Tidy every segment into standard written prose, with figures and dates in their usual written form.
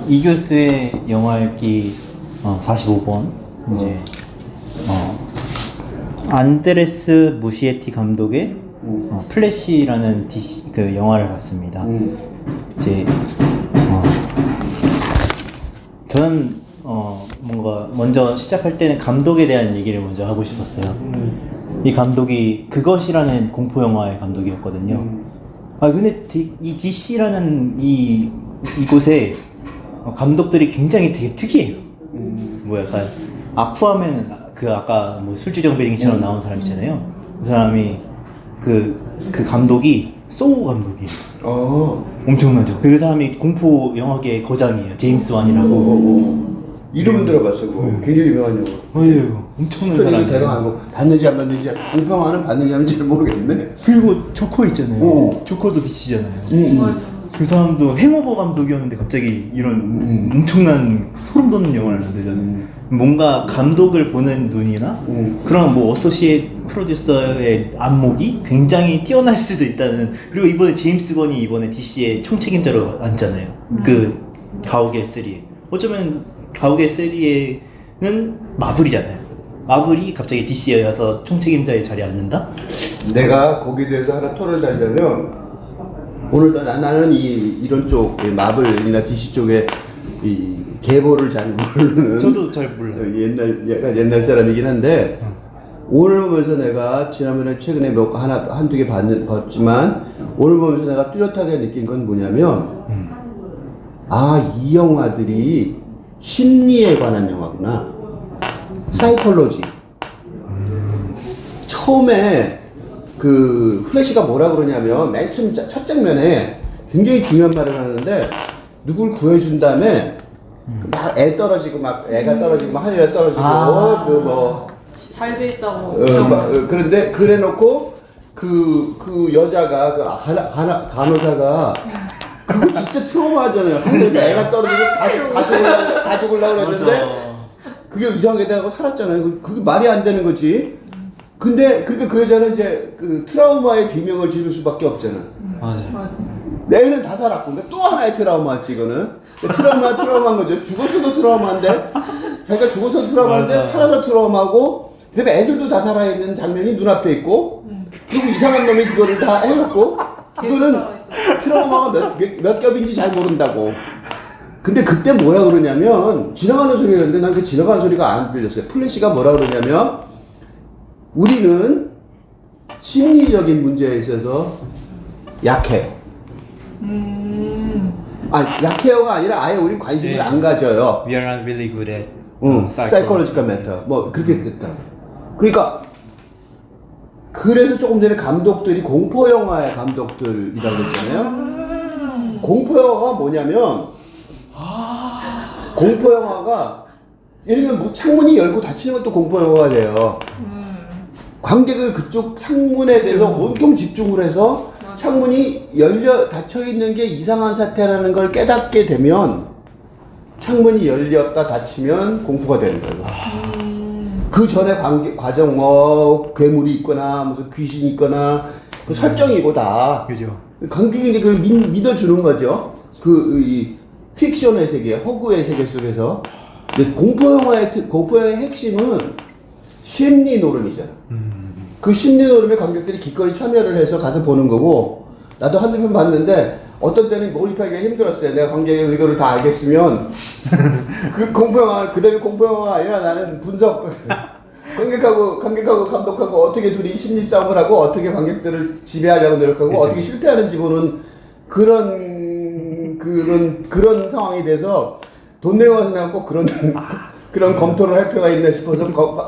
이 교수의 영화 읽기 45번 이제 안드레스 무시에티 감독의 플래시라는 DC, 그 영화를 봤습니다. 이제 저는 뭔가 먼저 시작할 때는 감독에 대한 얘기를 먼저 하고 싶었어요. 이 감독이 그것이라는 공포 영화의 감독이었거든요. 근데 이 DC라는 이곳에 감독들이 굉장히 되게 특이해요. 뭐 약간 아쿠아맨 그 아까 뭐 술주정 베링처럼 나온 사람 있잖아요. 그 사람이 그 감독이 소우 감독이에요. 엄청나죠. 그 사람이 공포 영화계의 거장이에요. 제임스 완이라고. 이름은 들어봤어. 굉장히 유명한 영화. 맞아요. 엄청난 사람이에요. 대강 뭐 봤는지 안 봤는지 공평화는 봤는지 안 봤는지 모르겠네. 그리고 조커 있잖아요. 조커도 DC잖아요. 그 사람도 행오버 감독이었는데 갑자기 이런 엄청난 소름 돋는 영화를 만들잖아요. 뭔가 감독을 보는 눈이나 그런 뭐 어소시에이트 프로듀서의 안목이 굉장히 뛰어날 수도 있다는. 그리고 이번에 제임스 건이 이번에 DC의 총책임자로 앉잖아요. 그 가오갤 3에. 어쩌면 가오갤 3에는 마블이잖아요. 마블이 갑자기 DC에 와서 총책임자의 자리에 앉는다? 내가 거기에 대해서 하나 털을 달자면 오늘 나는 이런 쪽 마블이나 DC 쪽에 이 계보를 잘 모르는 저도 잘 몰라요. 약간 옛날 사람이긴 한데 오늘 보면서 내가 지난번에 최근에 한두 개 봤지만 오늘 보면서 내가 뚜렷하게 느낀 건 뭐냐면 이 영화들이 심리에 관한 영화구나. 사이콜로지. 처음에 그 플래시가 뭐라 그러냐면 맨 처음 첫 장면에 굉장히 중요한 말을 하는데 누굴 구해준 다음에 막 애 떨어지고 막 애가 떨어지고 막 하늘에 떨어지고 그 뭐 잘 돼 있다고. 그런데 그래놓고 그 여자가 그 간호사가 그거 진짜 트라우마잖아요. 하늘에서 애가 떨어지고 다 죽으려고 그랬는데 그게 이상하게 돼가고 살았잖아요. 그게 말이 안 되는 거지. 근데 그러니까 그 여자는 이제 그 트라우마의 비명을 지를 수밖에 없잖아. 맞아요. 애는 다 살았고, 그러니까 또 하나의 트라우마지 이거는. 트라우마인 거죠. 죽었어도 트라우마인데, 자기가 죽어서 트라우마인데 살아서 트라우마고, 그다음에 애들도 다 살아있는 장면이 눈앞에 있고, 그리고 이상한 놈이 그거를 다 해놓고, 그거는 트라우마가 몇 겹인지 잘 모른다고. 근데 그때 뭐라 그러냐면 지나가는 소리였는데 난 그 지나가는 소리가 안 들렸어요. 플래시가 뭐라 그러냐면 우리는 심리적인 문제에 있어서 약해. 약해요가 아니라 아예 우리 관심을 안 가져요. We are not really good at psychological matter. 뭐 그렇게 됐다. 그러니까 그래서 조금 전에 감독들이 공포 영화의 감독들이라고 그랬잖아요. 공포 영화가 뭐냐면 공포 영화가 예를 들면 창문이 열고 닫히는 것도 공포 영화가 돼요. 관객을 그쪽 창문에 대해서 온통 집중을 해서 창문이 닫혀 있는 게 이상한 사태라는 걸 깨닫게 되면 창문이 열렸다 닫히면 공포가 되는 거예요. 그 전에 과정 뭐 괴물이 있거나 무슨 귀신이 있거나 그 설정이고 다. 그죠. 관객이 이제 그걸 믿어주는 거죠. 이 픽션의 세계, 허구의 세계 속에서. 공포영화의 핵심은 심리 노름이잖아. 그 심리 노름에 관객들이 기꺼이 참여를 해서 가서 보는 거고, 나도 한두 편 봤는데, 어떤 때는 몰입하기가 힘들었어요. 내가 관객의 의도를 다 알겠으면, 그 다음에 공포영화가 아니라 나는 분석, 관객하고 감독하고 어떻게 둘이 심리 싸움을 하고, 어떻게 관객들을 지배하려고 노력하고, 그치. 어떻게 실패하는지 보는 그런 상황이 돼서, 돈 내고 와서 내가 꼭 그런 검토를 할 필요가 있나 싶어서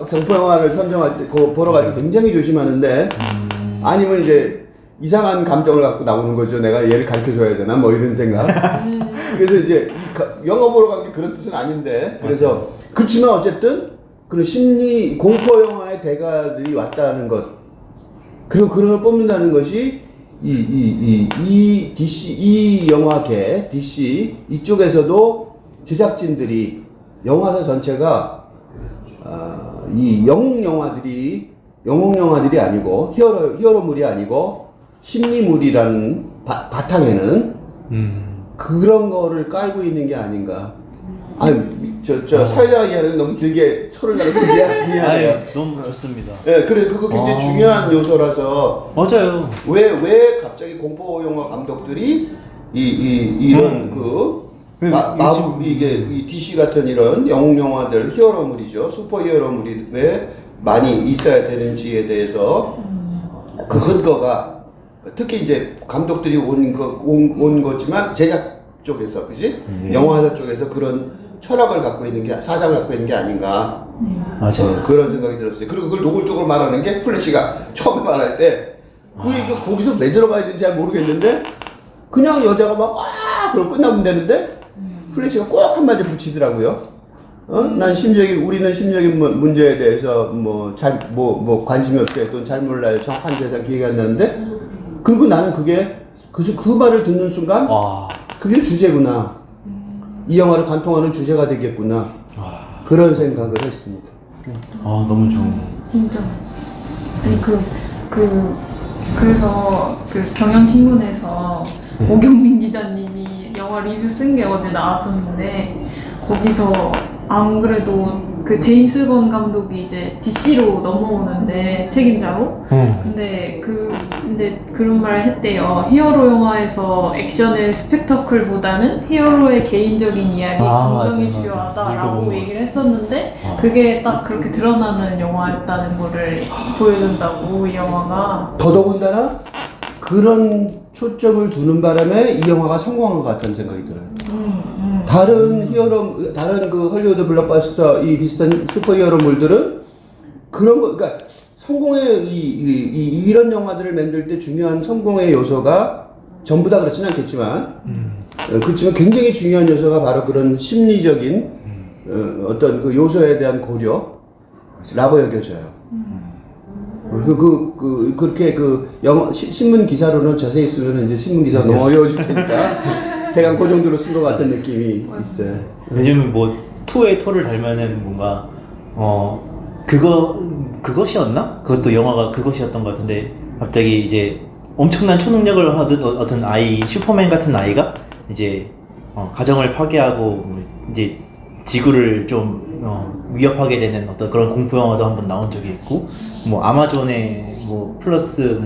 정포 영화를 선정할 때 보러 갈 때 굉장히 조심하는데 아니면 이제 이상한 감정을 갖고 나오는 거죠. 내가 얘를 가르쳐줘야 되나 뭐 이런 생각. 그래서 이제 영화 보러 간 게 그런 뜻은 아닌데 그래서 그렇지만 어쨌든 그런 심리 공포 영화의 대가들이 왔다는 것 그리고 그런 걸 뽑는다는 것이 이 DC 이 영화계 DC 이쪽에서도 제작진들이 영화사 전체가 이 영웅 영화들이 아니고 히어로물이 아니고 심리물이라는 바탕에는 그런 거를 깔고 있는 게 아닌가. 아니, 저 사회자가 얘기하는 너무 길게 초를 나가서 미안해요. 아니, 너무 좋습니다. 예, 그래, 그거 굉장히 중요한 요소라서. 맞아요. 왜 갑자기 공포 영화 감독들이 이런 이게 이 DC 같은 이런 영웅 영화들 히어로물이죠. 슈퍼 히어로물이 왜 많이 있어야 되는지에 대해서 그 근거가 특히 이제 감독들이 온 거지만 제작 쪽에서 그지 영화사 쪽에서 그런 철학을 갖고 있는 게 사상을 갖고 있는 게 아닌가. 맞아요. 그런 생각이 들었어요. 그리고 그걸 노골적으로 말하는 게 플래시가 처음에 말할 때 그게 거기서 왜 들어가야 되는지 잘 모르겠는데 그냥 여자가 막 그러고 끝나면 되는데 플래시가 꼭 한마디 붙이더라고요. 난 우리는 심리적인 문제에 대해서 뭐 관심이 없게 또는 잘 몰라요. 정확한 대상 기억이 안 나는데 그리고 나는 그게 그 말을 듣는 순간 그게 주제구나. 이 영화를 관통하는 주제가 되겠구나. 그런 생각을 했습니다. 너무 좋은. 진짜. 아니 그래서 그 경향신문에서 오경민 기자님이 영화 리뷰 쓴 게 어제 나왔었는데 거기서 안 그래도 그 제임스 건 감독이 이제 DC로 넘어오는데 책임자로. 근데 그런 말을 했대요. 히어로 영화에서 액션의 스펙터클보다는 히어로의 개인적인 이야기, 감정이 맞아. 중요하다라고 얘기를 했었는데 그게 딱 그렇게 드러나는 영화였다는 거를 보여준다고 이 영화가. 더더군다나 그런 초점을 두는 바람에 이 영화가 성공한 것 같다는 생각이 들어요. 다른 그 헐리우드 블록버스터 이 비슷한 슈퍼 히어로물들은 그런 거, 그러니까 성공의 이런 영화들을 만들 때 중요한 성공의 요소가 전부 다 그렇지는 않겠지만, 그렇지만 굉장히 중요한 요소가 바로 그런 심리적인 어떤 그 요소에 대한 고려라고 여겨져요. 그렇게 신문 기사로는 자세히 쓰면 이제 신문 기사 너무 어려워질 테니까 대강 그 정도로 쓴 것 같은 느낌이 있어요. 요즘은 토의 토를 달면은 뭔가 그것이었나? 그것도 영화가 그것이었던 것 같은데 갑자기 이제 엄청난 초능력을 하던 어떤 아이, 슈퍼맨 같은 아이가 이제 가정을 파괴하고 이제 지구를 좀 위협하게 되는 어떤 그런 공포 영화도 한번 나온 적이 있고 아마존의 플러스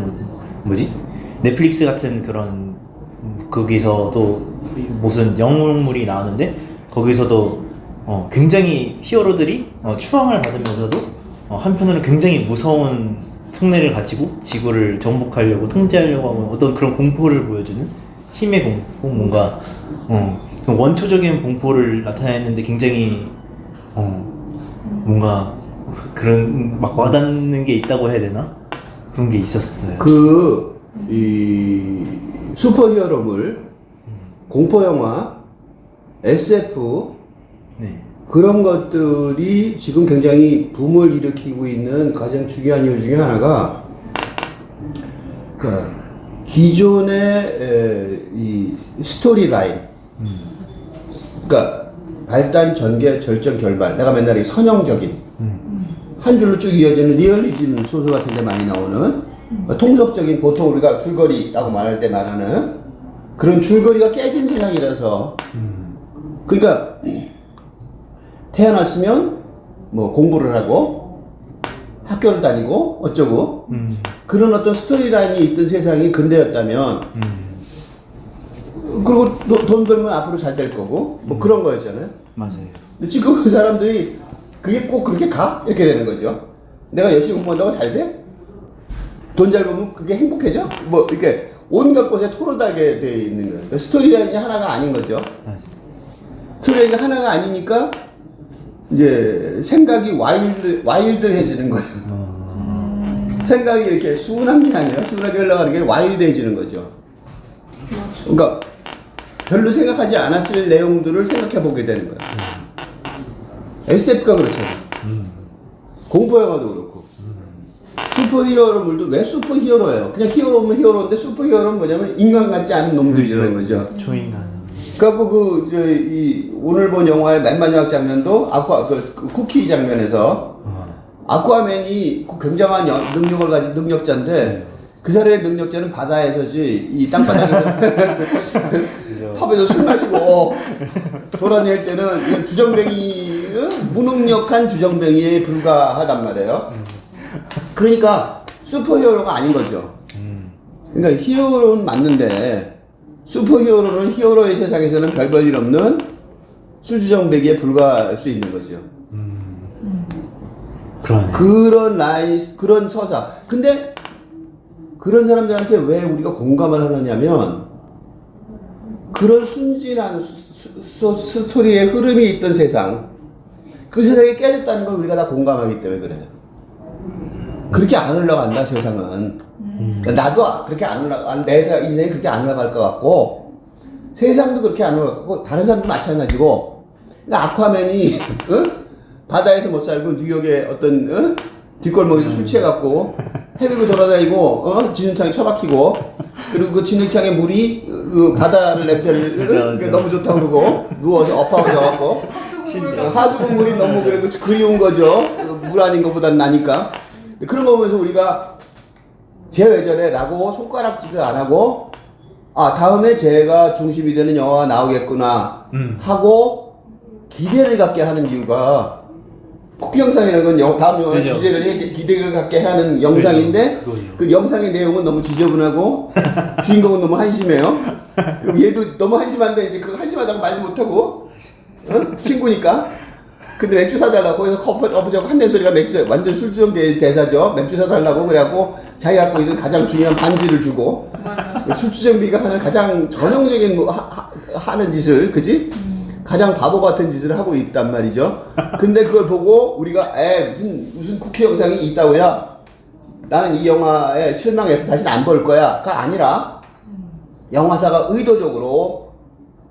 넷플릭스 같은 그런 거기서도 무슨 영웅물이 나오는데 거기서도 굉장히 히어로들이 추앙을 받으면서도 한편으로는 굉장히 무서운 속내를 가지고 지구를 정복하려고 통제하려고 하는 어떤 그런 공포를 보여주는 힘의 공포, 뭔가 원초적인 공포를 나타냈는데 굉장히 뭔가 그런 막 와닿는 게 있다고 해야 되나? 그런 게 있었어요. 이 슈퍼 히어로물, 공포 영화, SF 네. 그런 것들이 지금 굉장히 붐을 일으키고 있는 가장 중요한 이유 중에 하나가 그러니까 기존의 이 스토리 라인, 그러니까 발단, 전개, 절정, 결말. 내가 맨날 이 선형적인 한 줄로 쭉 이어지는 리얼리즘 소설 같은 데 많이 나오는 통속적인 보통 우리가 줄거리라고 말할 때 말하는 그런 줄거리가 깨진 세상이라서 그러니까 태어났으면 공부를 하고 학교를 다니고 어쩌고 그런 어떤 스토리라인이 있던 세상이 근대였다면 그리고 돈 벌면 앞으로 잘 될 거고 그런 거였잖아요. 맞아요. 근데 지금 그 사람들이 그게 꼭 그렇게 가? 이렇게 되는 거죠. 내가 열심히 공부한다고 잘 돼? 돈 잘 벌면 그게 행복해져? 이렇게 온갖 곳에 토를 달게 돼 있는 거예요. 스토리라인이 하나가 아닌 거죠. 맞아요. 스토리라인이 하나가 아니니까 이제 생각이 와일드해지는 거죠. 생각이 이렇게 순한 게 아니라 순하게 흘러가는 게 와일드해지는 거죠. 그러니까 별로 생각하지 않았을 내용들을 생각해 보게 되는 거예요. SF가 그렇잖아요. 공포 영화도 그렇고. 슈퍼히어로물도 왜 슈퍼히어로예요? 그냥 히어로면 히어로인데 슈퍼히어로는 뭐냐면 인간 같지 않은 놈들이라는 거죠. 초인간. 그래갖고 오늘 본 영화의 맨 마지막 장면도 그 쿠키 장면에서 아쿠아맨이 굉장한 능력을 가진 능력자인데 그 사람의 능력자는 바다에서지 이 땅바닥에서 그죠. 펍에서 술 마시고 돌아다닐 때는 이건 주정뱅이, 무능력한 주정뱅이에 불과하단 말이에요. 그러니까 슈퍼히어로가 아닌 거죠. 그러니까 히어로는 맞는데 슈퍼히어로는 히어로의 세상에서는 별 볼 일 없는 술주정뱅이에 불과할 수 있는 거죠. 그러네. 그런 라인, 그런 서사. 근데 그런 사람들한테 왜 우리가 공감을 하느냐면 그런 순진한 스토리의 흐름이 있던 세상, 그 세상이 깨졌다는 걸 우리가 다 공감하기 때문에 그래요. 그렇게 안 흘러간다 세상은. 나도 그렇게 안 흘러가, 내 인생이 그렇게 안 흘러갈 것 같고 세상도 그렇게 안 흘러갈 것 같고 다른 사람도 마찬가지고. 그러니까 아쿠아맨이 바다에서 못 살고 뉴욕의 어떤 뒷골목에서 술 취해갖고 헤매고 돌아다니고 진흙탕에 처박히고 그리고 그 진흙탕에 물이 그 바다를 냄새를 그죠. 너무 좋다고 그러고 누워서 엎어져갖고 하수구 물이 너무 그래도 그리운 거죠. 물 아닌 것보단 나니까. 그런 거 보면서 우리가 쟤 왜 저래? 라고 손가락질을 안 하고 아 다음에 쟤가 중심이 되는 영화가 나오겠구나 하고 기대를 갖게 하는 이유가 쿠키 영상이라는 건 다음 영화에 그죠. 기대를 갖게 하는 영상인데 그거요. 그 영상의 내용은 너무 지저분하고 주인공은 너무 한심해요. 그럼 얘도 너무 한심한데 이제 그 한심하다고 말 못하고 친구니까. 근데 맥주 사달라고 거기서 엎어져 한낸 소리가 맥주 완전 술주정뱅이 대사죠. 맥주 사달라고 그래갖고 자기가 갖고 있는 가장 중요한 반지를 주고 술주정뱅이가 하는 가장 전형적인 하는 짓을 그지? 가장 바보 같은 짓을 하고 있단 말이죠. 근데 그걸 보고 우리가 무슨 쿠키 영상이 있다고야? 나는 이 영화에 실망해서 다시는 안 볼 거야가 아니라 영화사가 의도적으로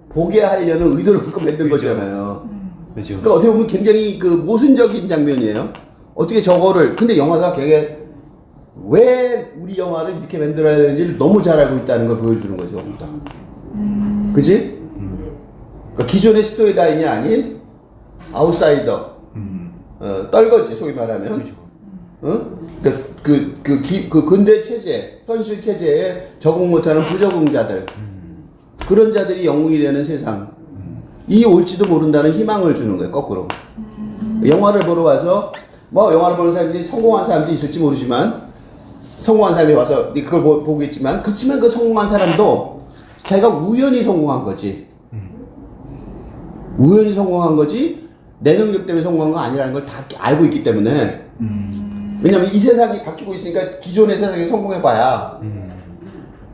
보게 하려는 의도를 갖고 만든 거잖아요. 그죠. 그러니까 어떻게 보면 굉장히 그 모순적인 장면이에요. 어떻게 저거를 근데 영화가 되게 왜 우리 영화를 이렇게 만들어야 되는지를 너무 잘 알고 있다는 걸 보여주는 거죠. 그치? 그러니까 기존의 스토리라인이 아닌 아웃사이더, 떨거지 소위 말하면, 그 근대 체제, 현실 체제에 적응 못하는 부적응자들, 그런 자들이 영웅이 되는 세상, 이 올지도 모른다는 희망을 주는 거예요. 거꾸로. 영화를 보러 와서 뭐 영화를 보는 사람들이 성공한 사람도 있을지 모르지만 성공한 사람이 와서 그걸 보고 있지만 그렇지만 그 성공한 사람도 자기가 우연히 성공한 거지. 우연히 성공한 거지 내 능력 때문에 성공한 거 아니라는 걸 다 알고 있기 때문에 왜냐면 이 세상이 바뀌고 있으니까 기존의 세상에 성공해봐야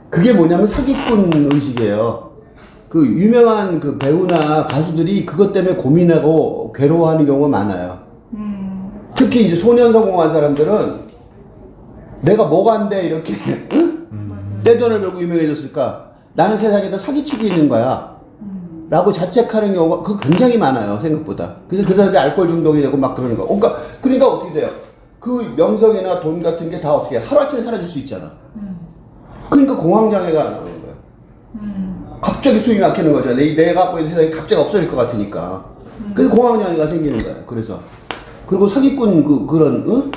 그게 뭐냐면 사기꾼 의식이에요. 그 유명한 그 배우나 가수들이 그것 때문에 고민하고 괴로워하는 경우가 많아요. 특히 이제 소년 성공한 사람들은 내가 뭐가 안 돼 이렇게 내 돈을 벌고 유명해졌을까? 나는 세상에다 사기치고 있는 거야. 라고 자책하는 경우가 그 굉장히 많아요. 생각보다. 그래서 그 사람들이 알코올 중독이 되고 막 그러는 거. 그러니까 어떻게 돼요? 그 명성이나 돈 같은 게 다 어떻게 하루아침에 사라질 수 있잖아. 그러니까 공황장애가 나오는 거예요. 갑자기 숨이 막히는 거죠. 내가 갖고 있는 세상이 갑자기 없어질 것 같으니까. 그래서 공황장애가 생기는 거예요. 그래서. 그리고 사기꾼 그런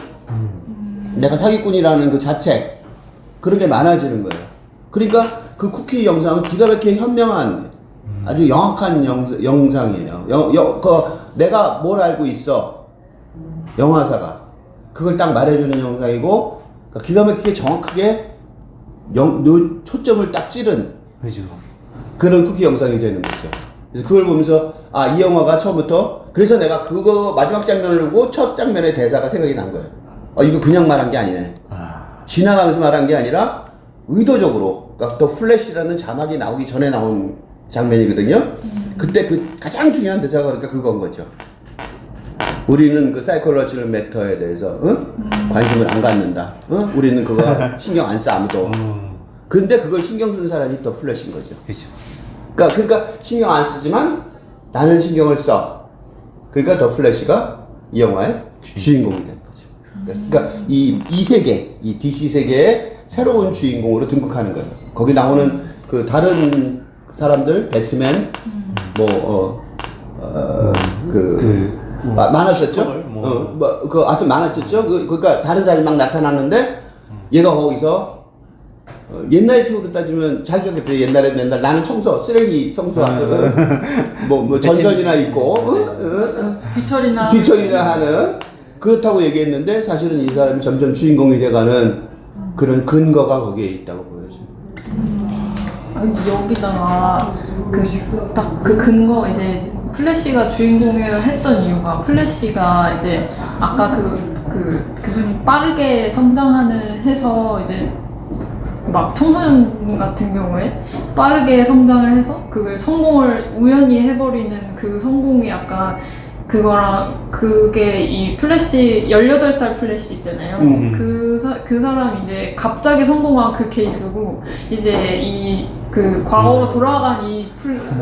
내가 사기꾼이라는 그 자책 그런 게 많아지는 거예요. 그러니까 그 쿠키 영상은 기가 막히게 현명한 아주 영악한 영상이에요. 내가 뭘 알고 있어 영화사가 그걸 딱 말해주는 영상이고 그러니까 기가 막히게 정확하게 초점을 딱 찌른 그죠. 그런 쿠키 영상이 되는 거죠. 그래서 그걸 보면서 이 영화가 처음부터 그래서 내가 그거 마지막 장면을 보고 첫 장면의 대사가 생각이 난 거예요. 이거 그냥 말한 게 아니네. 지나가면서 말한 게 아니라 의도적으로 그러니까 더 플래시라는 자막이 나오기 전에 나온 장면이거든요. 그때 그 가장 중요한 대사가 그러니까 그건 거죠. 우리는 그 사이콜로지컬 매터에 대해서 관심을 안 갖는다. 우리는 그거 신경 안 써 아무도. 근데 그걸 신경 쓰는 사람이 더 플래시인 거죠. 그죠. 그러니까 신경 안 쓰지만 나는 신경을 써. 그러니까 더 플래시가 이 영화의 주인공이 되는 거죠. 그러니까 이 세계, 이 DC 세계의 새로운 주인공으로 등극하는 거예요. 거기 나오는 그 다른 사람들, 배트맨, 많았었죠? 하여튼 많았었죠? 그러니까 다른 사람이 막 나타났는데, 얘가 거기서 옛날 식으로 따지면 자기가 그때 옛날에 맨날 나는 쓰레기 청소하고 뭐 전선이나 있고 뒤처리나 하는 그렇다고 얘기했는데 사실은 이 사람이 점점 주인공이 돼가는 그런 근거가 거기에 있다고 보여져요. 여기다가 딱 그 근거 이제 플래시가 주인공을 했던 이유가 플래시가 이제 아까 그분이 빠르게 성장하는 해서 이제 막 청소년 같은 경우에 빠르게 성장을 해서 그걸 성공을 우연히 해버리는 그 성공이 약간 그거랑 그게 이 플래시 18살 플래시 있잖아요. 그 사람이 이제 갑자기 성공한 그 케이스고 이제 그 과거로 돌아간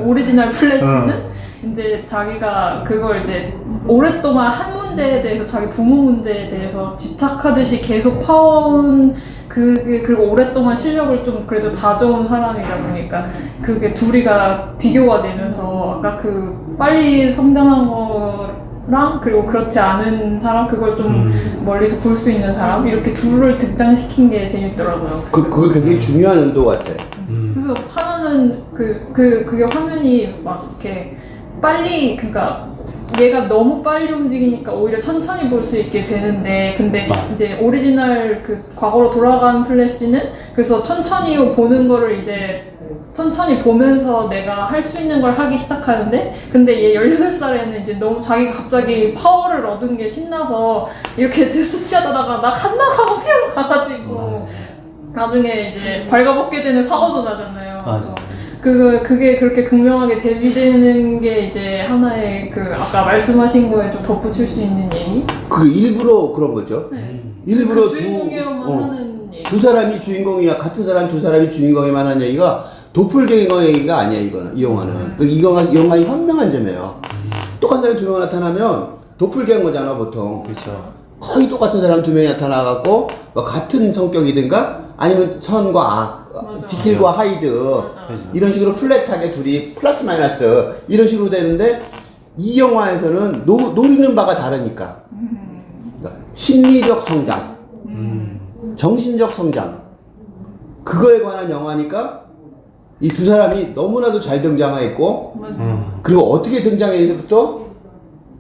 오리지널 플래시는 이제 자기가 그걸 이제 오랫동안 한 문제에 대해서 자기 부모 문제에 대해서 집착하듯이 계속 파온 그리고 오랫동안 실력을 좀 그래도 다져온 사람이다 보니까 그게 둘이가 비교가 되면서 아까 그 빨리 성장한 거랑 그리고 그렇지 않은 사람 그걸 좀 멀리서 볼 수 있는 사람 이렇게 둘을 등장시킨 게 재밌더라고요. 그게 굉장히 중요한 연도 같아. 그래서 하나는 그게 화면이 막 이렇게 빨리 그러니까 얘가 너무 빨리 움직이니까 오히려 천천히 볼 수 있게 되는데 근데 이제 오리지널 그 과거로 돌아간 플래시는 그래서 천천히 보는 거를 이제 천천히 보면서 내가 할 수 있는 걸 하기 시작하는데 근데 얘 18살에는 이제 너무 자기가 갑자기 파워를 얻은 게 신나서 이렇게 테스트 취하다가 나 간다 하고 피하고 가가지고 나중에 이제 발가벗게 되는 사고도 나잖아요. 맞아. 그게 그렇게 극명하게 대비되는 게 이제 하나의 아까 말씀하신 거에 좀 덧붙일 수 있는 얘기? 그 일부러 그런 거죠. 네. 일부러 주인공이어만 하는 얘기. 두 사람이 주인공이야. 같은 사람 두 사람이 주인공이만 하는 얘기가 도플갱어 얘기가 아니야, 이 영화는. 이 영화의 현명한 점이에요. 똑같은 사람이 두 명 나타나면 도플갱어잖아, 보통. 그렇죠. 거의 똑같은 사람 두 명이 나타나갖고, 뭐 같은 성격이든가, 아니면 선과 악, 맞아. 지킬과 하이드, 맞아. 이런 식으로 플랫하게 둘이 플러스 마이너스, 이런 식으로 되는데, 이 영화에서는 노리는 바가 다르니까. 그러니까 심리적 성장, 정신적 성장, 그거에 관한 영화니까, 이 두 사람이 너무나도 잘 등장했고, 그리고 어떻게 등장해서부터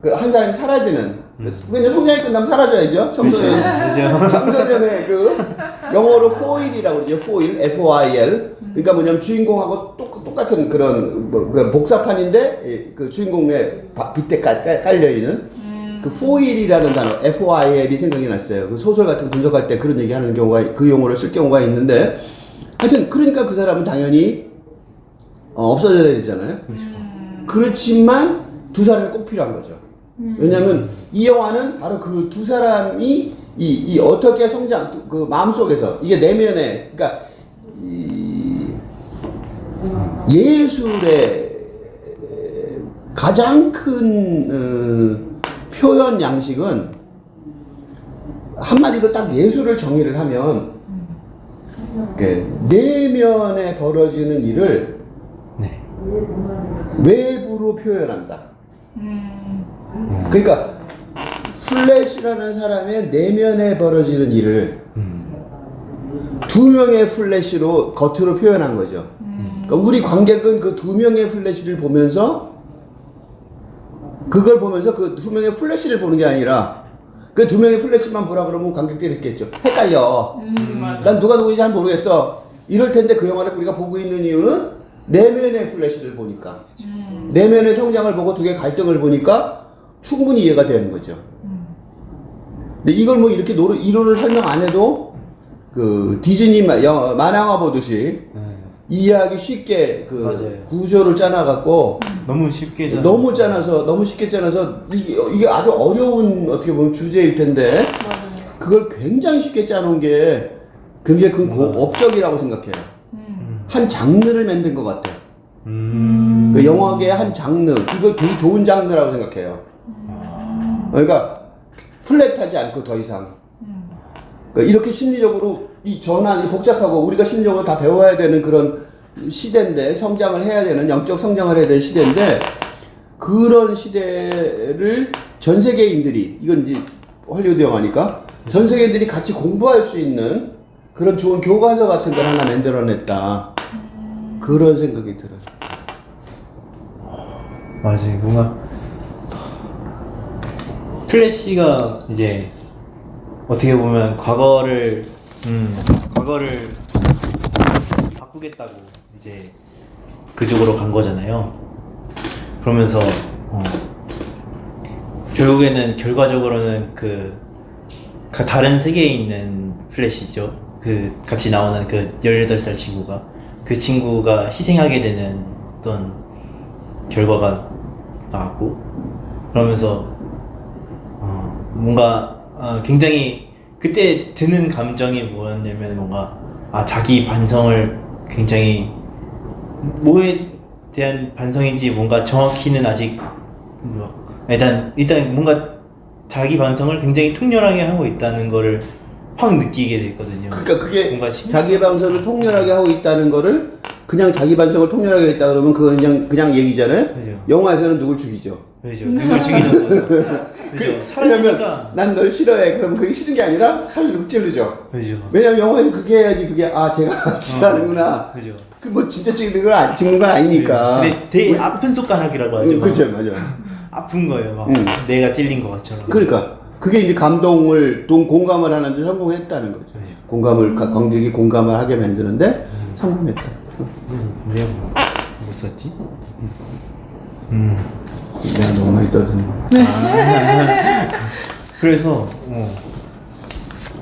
그 한 사람이 사라지는. 왜냐면 성장이 끝나면 사라져야죠. 청소년의 영어로 foil이라고 그러죠. foil, F-O-I-L. 그러니까 뭐냐면 주인공하고 똑같은 그런 그 복사판인데 그 주인공의 밑에 깔려 있는 그 foil이라는 단어, F-O-I-L이 생각이 났어요. 그 소설 같은 거 분석할 때 그런 얘기하는 경우가 그 용어를 쓸 경우가 있는데. 하여튼 그러니까 그 사람은 당연히 없어져야 되잖아요. 그렇지만 두 사람이 꼭 필요한 거죠. 왜냐하면 이 영화는 바로 그 두 사람이 이 어떻게 성장 그 마음속에서 이게 내면에 그러니까 이 예술의 가장 큰 표현 양식은 한마디로 딱 예술을 정의를 하면 내면에 벌어지는 일을 네. 외부로 표현한다. 그러니까 플래시라는 사람의 내면에 벌어지는 일을 두 명의 플래시로 겉으로 표현한 거죠. 그러니까 우리 관객은 그 두 명의 플래시를 보면서 그걸 보면서 그 두 명의 플래시를 보는 게 아니라 그 두 명의 플래시만 보라 그러면 관객들이 했겠죠. 헷갈려. 난 누가 누구인지 잘 모르겠어. 이럴 텐데 그 영화를 우리가 보고 있는 이유는 내면의 플래시를 보니까. 내면의 성장을 보고 두 개의 갈등을 보니까 충분히 이해가 되는 거죠. 근데 이걸 뭐 이렇게 이론을 설명 안 해도 그 디즈니 만화영화 보듯이 이해하기 쉽게 맞아요. 구조를 짜놔갖고 너무 쉽게 너무 쉽게 짜놔서 이게 아주 어려운 어떻게 보면 주제일 텐데 그걸 굉장히 쉽게 짜놓은 게 굉장히 큰 업적이라고 생각해요. 한 장르를 만든 것 같아요. 그 영화계의 한 장르, 이거 되게 좋은 장르라고 생각해요. 그러니까 플랫하지 않고 더 이상 그러니까 이렇게 심리적으로 이 전환이 복잡하고 우리가 심리적으로 다 배워야 되는 그런 시대인데 성장을 해야 되는 영적 성장을 해야 되는 시대인데 그런 시대를 전 세계인들이 이건 이제 헐리우드 영화니까 전 세계인들이 같이 공부할 수 있는 그런 좋은 교과서 같은 걸 하나 만들어냈다. 그런 생각이 들어요. 맞아요. 뭔가 플래시가 이제 어떻게 보면 과거를 바꾸겠다고 이제 그쪽으로 간 거잖아요. 그러면서 결국에는 결과적으로는 그 다른 세계에 있는 플래시죠. 그 같이 나오는 그 18살 친구가 그 친구가 희생하게 되는 어떤 결과가 나왔고 그러면서 뭔가 굉장히 그때 드는 감정이 뭐였냐면 뭔가 자기 반성을 굉장히 뭐에 대한 반성인지 뭔가 정확히는 아직 일단 뭔가 자기 반성을 굉장히 통렬하게 하고 있다는 거를 확 느끼게 됐거든요. 그러니까 그게 뭔가 자기 반성을 통렬하게 하고 있다는 거를 그냥 자기 반성을 통렬하게 했다 그러면 그건 그냥 얘기잖아요. 그죠. 영화에서는 누굴 죽이죠. 그죠. 누굴 죽이는 거죠. 그죠. 왜냐면 살아니까. 난 널 싫어해. 그럼 그게 싫은 게 아니라 칼로 찌르죠. 그죠. 왜냐면 영화에는 그게 해야지 그게 제가 싫어하는구나. 그죠. 그 뭐 진짜 죽는 건 아니니까. 근데 되게 아픈 손가락이라고 하죠. 그죠, 맞아. 아픈 거예요. 막 내가 찔린 것처럼. 그러니까 그게 이제 감동을 공감을 하는데 성공했다는 거죠. 네. 관객이 공감을 하게 만드는데 성공했다. 우리가 뭐 썼지? 내가 너무 많이 떠드는. 그래서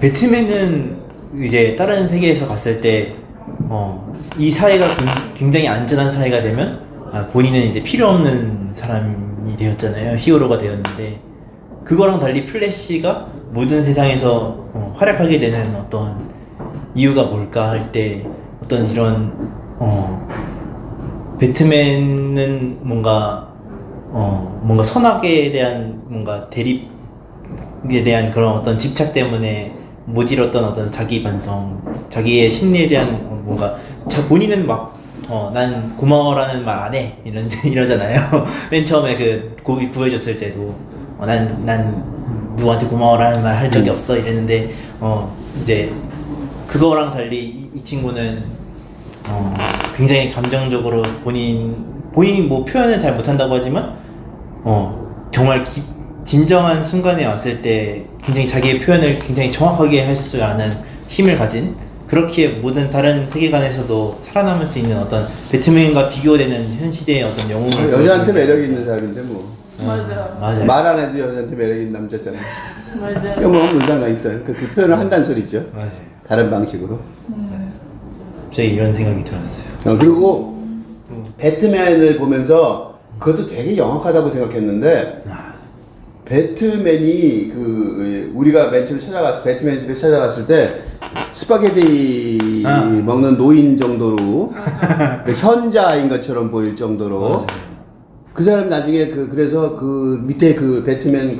배트맨은 이제 다른 세계에서 갔을 때 이 사회가 굉장히 안전한 사회가 되면 본인은 이제 필요 없는 사람이 되었잖아요. 히어로가 되었는데 그거랑 달리 플래시가 모든 세상에서 활약하게 되는 어떤 이유가 뭘까 할 때 어떤 이런 배트맨은 뭔가 선악에 대한 뭔가 대립에 대한 그런 어떤 집착 때문에 못 이뤘던 어떤 자기 반성, 자기의 심리에 대한 뭔가 본인은 막 난 고마워라는 말 안 해 이러잖아요. 맨 처음에 그 고기 구해줬을 때도 난 누구한테 고마워라는 말 할 적이 없어 이랬는데 이제 그거랑 달리 이 친구는 굉장히 감정적으로 본인이 뭐 표현을 잘 못한다고 하지만 정말 진정한 순간에 왔을 때 굉장히 자기의 표현을 굉장히 정확하게 할 수 아는 힘을 가진 그렇게 모든 다른 세계관에서도 살아남을 수 있는 어떤 배트맨과 비교되는 현 시대의 어떤 영웅을 여자한테 매력 있는 사람인데 뭐. 맞아. 말 안 해도 여자한테 매력 있는 남자잖아요. 맞아. 그럼 뭐 문제가 있어요. 그 표현을 한다는 소리죠. 맞아요. 다른 방식으로. 갑자기 이런 생각이 들었어요. 그리고 배트맨을 보면서 그것도 되게 영악하다고 생각했는데 배트맨이 우리가 맨 처음 배트맨 집에 찾아갔을 때 스파게티 먹는 노인 정도로 그 현자인 것처럼 보일 정도로 그 사람 나중에 그래서 밑에 배트맨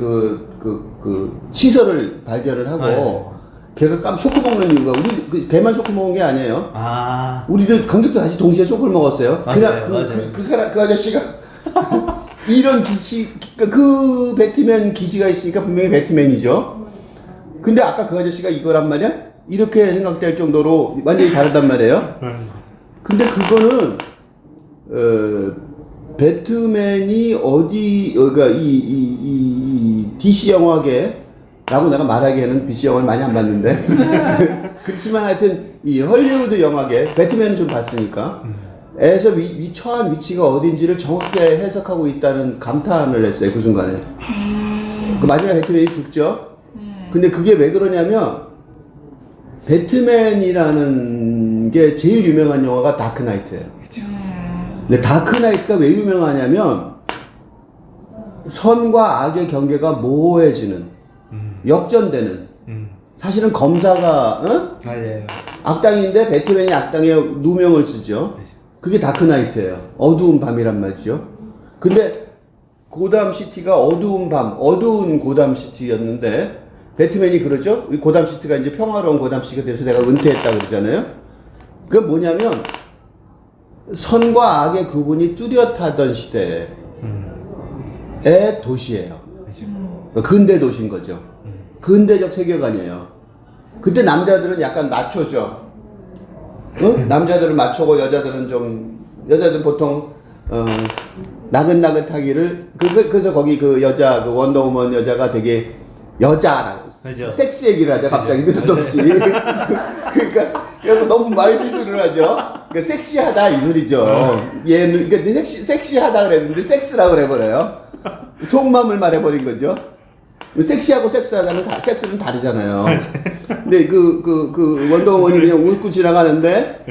시설을 발견을 하고 걔가 쇼크 먹는 이유가 우리 걔만 쇼크 먹은 게 아니에요. 우리도 관객도 다시 동시에 쇼크를 먹었어요. 맞아요, 그냥 그 아저씨가 이런 그 배트맨 기지가 있으니까 분명히 배트맨이죠. 근데 아까 그 아저씨가 이거란 말이야? 이렇게 생각될 정도로 완전히 다르단 말이에요. 근데 그거는 배트맨이 그러니까 이 DC 영화계라고 내가 말하기에는 DC 영화를 많이 안 봤는데 그렇지만 하여튼 이 헐리우드 영화계 배트맨은 좀 봤으니까 에서 처한 위치가 어딘지를 정확하게 해석하고 있다는 감탄을 했어요. 그 순간에. 그 마지막에 배트맨이 죽죠. 근데 그게 왜 그러냐면 배트맨이라는 게 제일 유명한 영화가 다크나이트예요. 근데 다크나이트가 왜 유명하냐면 선과 악의 경계가 모호해지는 역전되는 사실은 검사가 맞아요. 악당인데 배트맨이 악당의 누명을 쓰죠. 그게 다크나이트예요. 어두운 밤이란 말이죠. 근데 고담시티가 어두운 밤, 어두운 고담시티였는데 배트맨이 그러죠. 고담시티가 이제 평화로운 고담시티가 돼서 내가 은퇴했다 그러잖아요. 그건 뭐냐면 선과 악의 구분이 뚜렷하던 시대의 도시예요. 근대 도시인 거죠. 근대적 세계관이에요. 그때 남자들은 약간 마초죠. 남자들은 마초고 여자들은 보통 나긋나긋하기를 그래서 거기 그 여자 그 원더우먼 여자가 되게 여자라고 그죠. 섹스 얘기를 하죠 갑자기 느닷없이. 그러니까 그래서 너무 말 실수를 하죠. 그러니까 섹시하다 이 소리죠. 얘는 그러니까 섹시하다 그랬는데 섹스라고 그래버려요. 속마음을 말해버린 거죠. 섹시하고 섹스는 다르잖아요. 근데 그 원더우먼이 그냥 웃고 지나가는데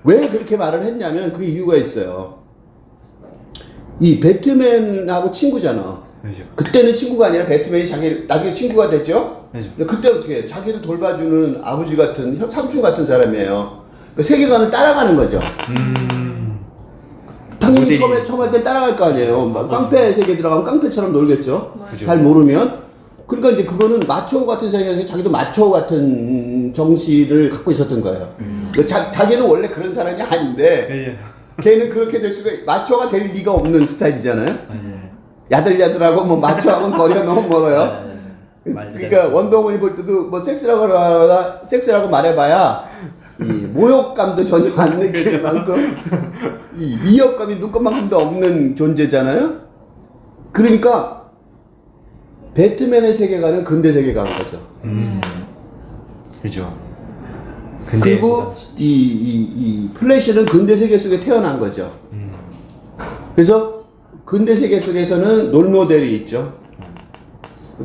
왜 그렇게 말을 했냐면 그 이유가 있어요. 이 배트맨하고 친구잖아. 그죠. 그때는 친구가 아니라 배트맨이 나중에 친구가 됐죠? 그죠. 근데 그때 어떻게 해? 자기를 돌봐주는 아버지 같은, 삼촌 같은 사람이에요. 그 세계관을 따라가는 거죠. 당연히 모델이- 처음 할 땐 따라갈 거 아니에요. 막 깡패 세계 들어가면 깡패처럼 놀겠죠? 그죠. 잘 모르면. 그러니까 이제 그거는 마초 같은 세계에서 자기도 마초 같은 정신을 갖고 있었던 거예요. 자기는 원래 그런 사람이 아닌데, 그죠. 걔는 그렇게 될 수가, 마초가 될 리가 없는 스타일이잖아요? 맞아요. 야들야들하고 뭐 마초하고는 거리가 너무 멀어요. 그러니까 원더우먼이 볼 때도 뭐 섹스라고 말해봐야 이 모욕감도 전혀 안 느낄 만큼 이 위협감이 눈꽃만큼도 없는 존재잖아요. 그러니까 배트맨의 세계관은 근대 세계관인 거죠. 그죠. 근데 그리고 이 플래시는 근대 세계 속에 태어난 거죠. 그래서 근대 세계 속에서는 롤모델이 있죠.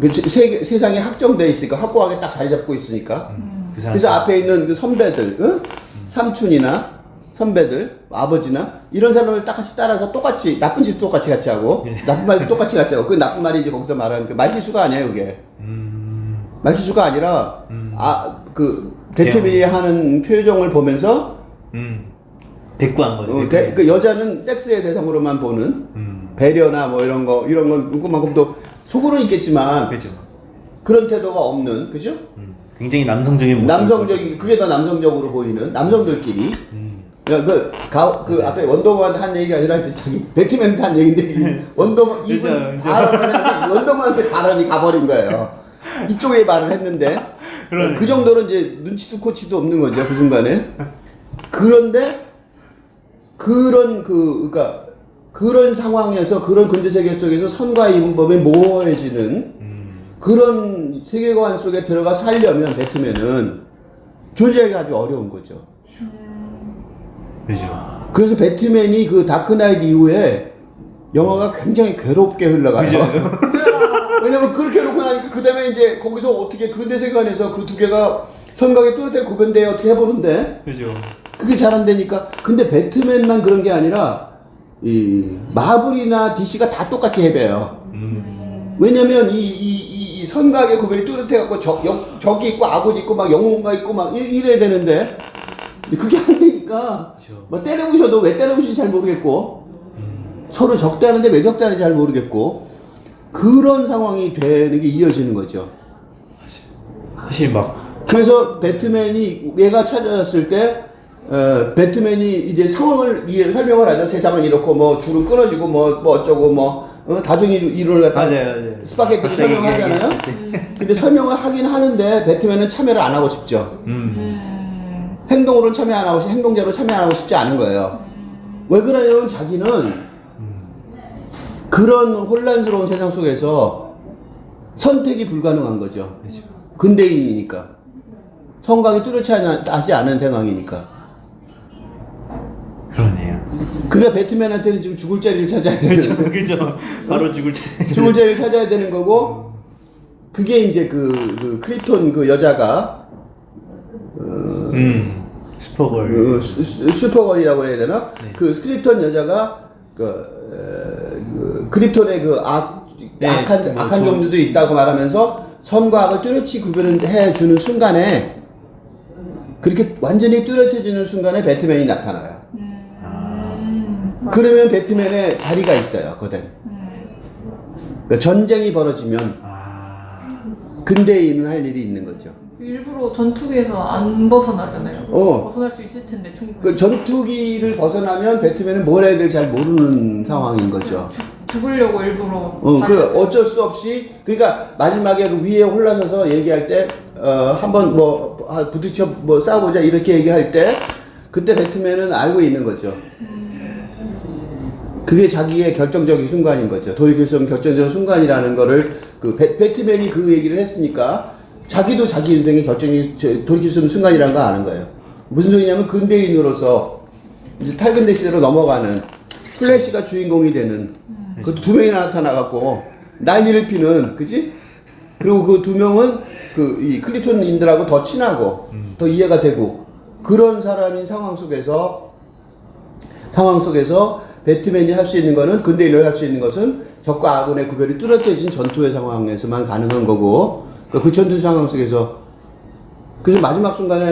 세상에 확정되어 있으니까 확고하게 딱 자리 잡고 있으니까. 그 사람 그래서 앞에 있는 그 선배들, 삼촌이나 선배들, 아버지나 이런 사람을 딱 같이 따라서 똑같이 나쁜 짓도 똑같이 같이 하고 나쁜 말도 똑같이 같이 하고 그 나쁜 말이 이제 거기서 말하는 그 말실수가 아니에요, 그게. 말실수가 아니라 그 배트맨이 하는 표정을 보면서 대꾸한 거죠. 그 여자는 섹스의 대상으로만 보는 배려나 뭐 이런 건 눈꽃만큼도 속으로는 있겠지만 그죠. 그런 태도가 없는, 그죠? 굉장히 남성적인 모습. 남성적인, 그게 더 남성적으로 보이는 남성들끼리. 그 앞에 원더우먼 한 얘기가 아니라 이제 자기 배트맨한테 한 얘기인데 원더우먼 그죠, 이분 그죠. 원더우먼한테 발언이 가버린 거예요. 이쪽에 말을 했는데 그러네. 그 정도로 이제 눈치도 코치도 없는 거죠 그 순간에. 그런데 그러니까 그런 상황에서 그런 근대 세계 속에서 선과 이분법이 모호해지는 그런 세계관 속에 들어가 살려면 배트맨은 존재하기가 아주 어려운 거죠. 그죠. 그래서 배트맨이 그 다크나이트 이후에 영화가 굉장히 괴롭게 흘러가요. 왜냐면 그렇게 놓고 나니까 그 다음에 이제 거기서 어떻게 근대 세계관에서 그 두 개가 선각이 뚜렷하게 구분되어 어떻게 해보는데 그죠. 그게 잘 안 되니까. 근데 배트맨만 그런 게 아니라 이 마블이나 DC가 다 똑같이 해배요. 왜냐면 이 선각의 구별이 뚜렷해갖고 적이 있고 아군이 있고 막 영웅가 있고 막 이래야 되는데 그게 안 되니까 그렇죠. 뭐 때려부셔도 왜 때려부시는지 잘 모르겠고 서로 적대하는데 왜 적대하는지 잘 모르겠고 그런 상황이 되는 게 이어지는 거죠. 사실 막 그래서 배트맨이 얘가 찾아왔을 때 배트맨이 이제 상황을 설명을 하죠. 세상은 이렇고 뭐 줄은 끊어지고 뭐 어쩌고 다중이 이론을 갖다 맞아요. 스파게티를 갑자기 설명하잖아요. 얘기했을 때. 근데 설명을 하긴 하는데 배트맨은 참여를 안 하고 싶죠. 행동으로는 참여 안 하고 행동자로 참여 안 하고 싶지 않은 거예요. 왜 그러냐면 자기는 그런 혼란스러운 세상 속에서 선택이 불가능한 거죠. 그죠. 근대인이니까. 성각이 뚜렷이 하지 않은 상황이니까. 그러네요. 그가 배트맨한테는 지금 죽을 자리를 찾아야 되는 그죠. 그죠. 바로 죽을 때. 죽을 자리를 찾아야 되는 거고 그게 이제 그 크립톤 그 여자가 슈퍼걸. 슈퍼걸이라고 해야 되나? 네. 그 크립톤 여자가 크립톤의 네, 악한 뭐 종류도 있다고 말하면서 선과 악을 뚜렷이 구별해 주는 순간에 그렇게 완전히 뚜렷해지는 순간에 배트맨이 나타나요. 그러면 배트맨의 자리가 있어요, 거든. 그러니까 전쟁이 벌어지면 근대인은 할 일이 있는 거죠. 일부러 전투기에서 안 벗어나잖아요. 벗어날 수 있을 텐데 충분히. 그 전투기를 벗어나면 배트맨은 뭘 해야 될지 잘 모르는 상황인 거죠. 죽으려고 일부러 어쩔 수 없이 그러니까 마지막에 그 위에 올라서서 얘기할 때 한번 부딪혀 싸우자 이렇게 얘기할 때 그때 배트맨은 알고 있는 거죠. 그게 자기의 결정적인 순간인 거죠. 돌이킬 수 없는 결정적인 순간이라는 거를 그 배트맨이 그 얘기를 했으니까 자기도 자기 인생의 돌이킬 수 없는 순간이라는 걸 아는 거예요. 무슨 소리냐면 근대인으로서 이제 탈근대 시대로 넘어가는 플래시가 주인공이 되는 그 두 명이나 나타나갖고 난리를 피는 그지? 그리고 그 두 명은 이 클리톤인들하고 더 친하고 더 이해가 되고 그런 사람인 상황 속에서 배트맨이 할 수 있는 거는 근대인을 할 수 있는 것은 적과 아군의 구별이 뚜렷해진 전투의 상황에서만 가능한 거고 그 전투 상황 속에서 그래서 마지막 순간에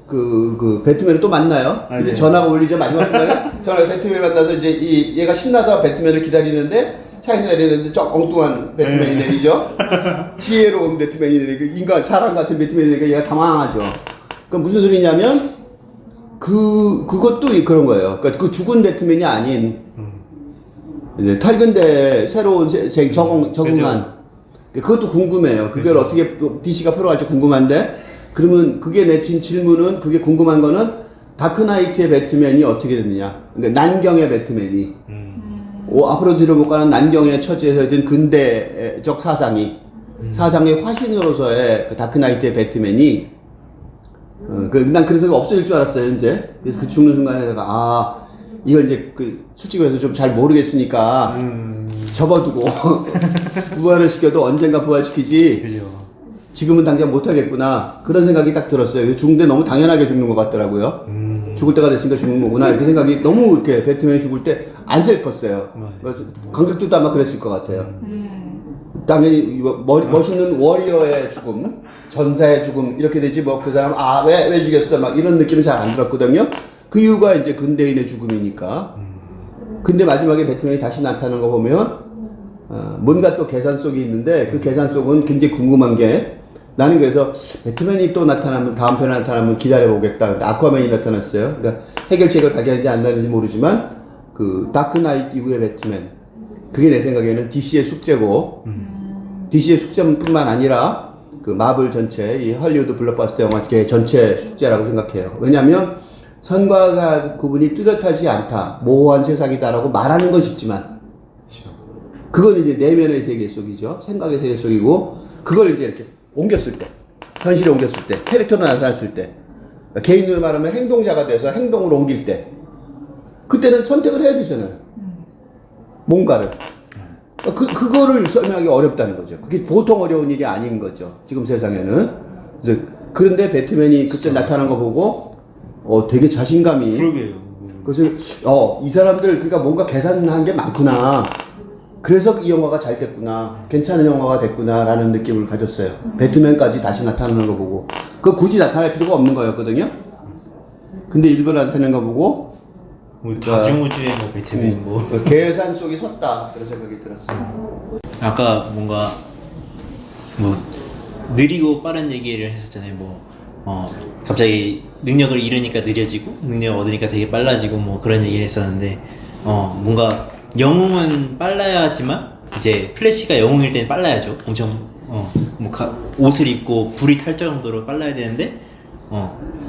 그 배트맨을 또 만나요. 아, 이제 네. 전화가 울리죠. 마지막 순간에 전화가 배트맨을 만나서 이제 얘가 신나서 배트맨을 기다리는데 차에서 내리는데 저 엉뚱한 배트맨이 내리죠. 지혜로운 배트맨이 내리고 인간 사람 같은 배트맨이 내리니까 얘가 당황하죠. 그러니까 무슨 소리냐면 그것도 그런 거예요. 그러니까 그 죽은 배트맨이 아닌 이제 탈근대 새로운 적응한 그것도 궁금해요. 그걸 어떻게 DC가 풀어갈지 궁금한데 그러면 그게 내 질문은 그게 궁금한 거는 다크나이트의 배트맨이 어떻게 됐느냐. 그러니까 난경의 배트맨이 앞으로 뒤로 가는 난경의 처지에서 든 근대적 사상의 화신으로서의 그 다크나이트의 배트맨이 난 그래서 없어질 줄 알았어요, 이제. 그래서 그 죽는 순간에 내가, 이걸 이제 솔직히 해서 좀 잘 모르겠으니까, 접어두고, 부활을 시켜도 언젠가 부활시키지, 그죠. 지금은 당장 못하겠구나. 그런 생각이 딱 들었어요. 죽는데 너무 당연하게 죽는 것 같더라고요. 죽을 때가 됐으니까 죽는 거구나. 이렇게 생각이 너무 이렇게 배트맨이 죽을 때 안 슬펐어요. 그러니까 관객들도 아마 그랬을 것 같아요. 당연히 멋있는 워리어의 죽음, 전사의 죽음 이렇게 되지 뭐 그 사람 왜 죽였어 막 이런 느낌은 잘 안 들었거든요. 그 이유가 이제 근대인의 죽음이니까. 근데 마지막에 배트맨이 다시 나타나는 거 보면 뭔가 또 계산 속이 있는데 그 계산 속은 굉장히 궁금한 게 나는 그래서 배트맨이 또 나타나면 다음 편에 나타나면 기다려보겠다. 아쿠아맨이 나타났어요. 그러니까 해결책을 발견하지 않는지 모르지만 그 다크나이트 이후의 배트맨 그게 내 생각에는 DC의 숙제고 DC의 숙제뿐만 아니라 그 마블 전체 이 헐리우드 블록버스터 영화계 전체 숙제라고 생각해요. 왜냐하면 선과 구분이 뚜렷하지 않다, 모호한 세상이다라고 말하는 건 쉽지만 그건 이제 내면의 세계 속이죠. 생각의 세계 속이고 그걸 이제 이렇게 옮겼을 때, 현실에 옮겼을 때, 캐릭터로 나타났을 때, 개인으로 말하면 행동자가 돼서 행동을 옮길 때, 그때는 선택을 해야 되잖아요. 뭔가를. 그거를 설명하기 어렵다는 거죠. 그게 보통 어려운 일이 아닌 거죠. 지금 세상에는. 그런데 배트맨이 그때 나타난 거 보고, 되게 자신감이. 그러게요. 그래서, 이 사람들, 그러니까 뭔가 계산한 게 많구나. 그래서 이 영화가 잘 됐구나. 괜찮은 영화가 됐구나. 라는 느낌을 가졌어요. 배트맨까지 다시 나타나는 거 보고. 그거 굳이 나타날 필요가 없는 거였거든요. 근데 일부러 나타나는 거 보고, 다중우주의 배트맨 계산 속에 섰다. 그런 생각이 들었어요. 아까 뭔가 느리고 빠른 얘기를 했었잖아요. 갑자기 능력을 잃으니까 느려지고 능력을 얻으니까 되게 빨라지고 그런 얘기를 했었는데 뭔가 영웅은 빨라야지만 이제 플래시가 영웅일 때는 빨라야죠. 엄청 옷을 입고 불이 탈 정도로 빨라야 되는데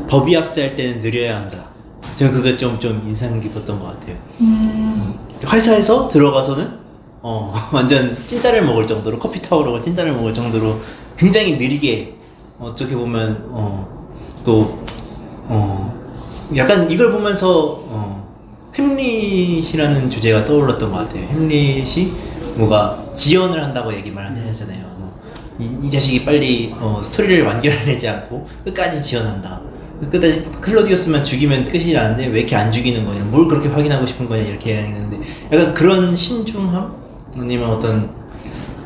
법의학자일 때는 느려야 한다. 저는 그게 좀 인상 깊었던 것 같아요. 회사에서 들어가서는 완전 찐따를 먹을 정도로 커피 타오르고 찐따를 먹을 정도로 굉장히 느리게 어떻게 보면 약간 이걸 보면서 햄릿이라는 주제가 떠올랐던 것 같아요. 햄릿이 뭐가 지연을 한다고 얘기만 하잖아요. 이 자식이 빨리 스토리를 완결해내지 않고 끝까지 지연한다. 끝까지 클로디우스만 죽이면 끝이 나는데 왜 이렇게 안 죽이는 거냐, 뭘 그렇게 확인하고 싶은 거냐 이렇게 얘기하는데 약간 그런 신중함? 아니면 어떤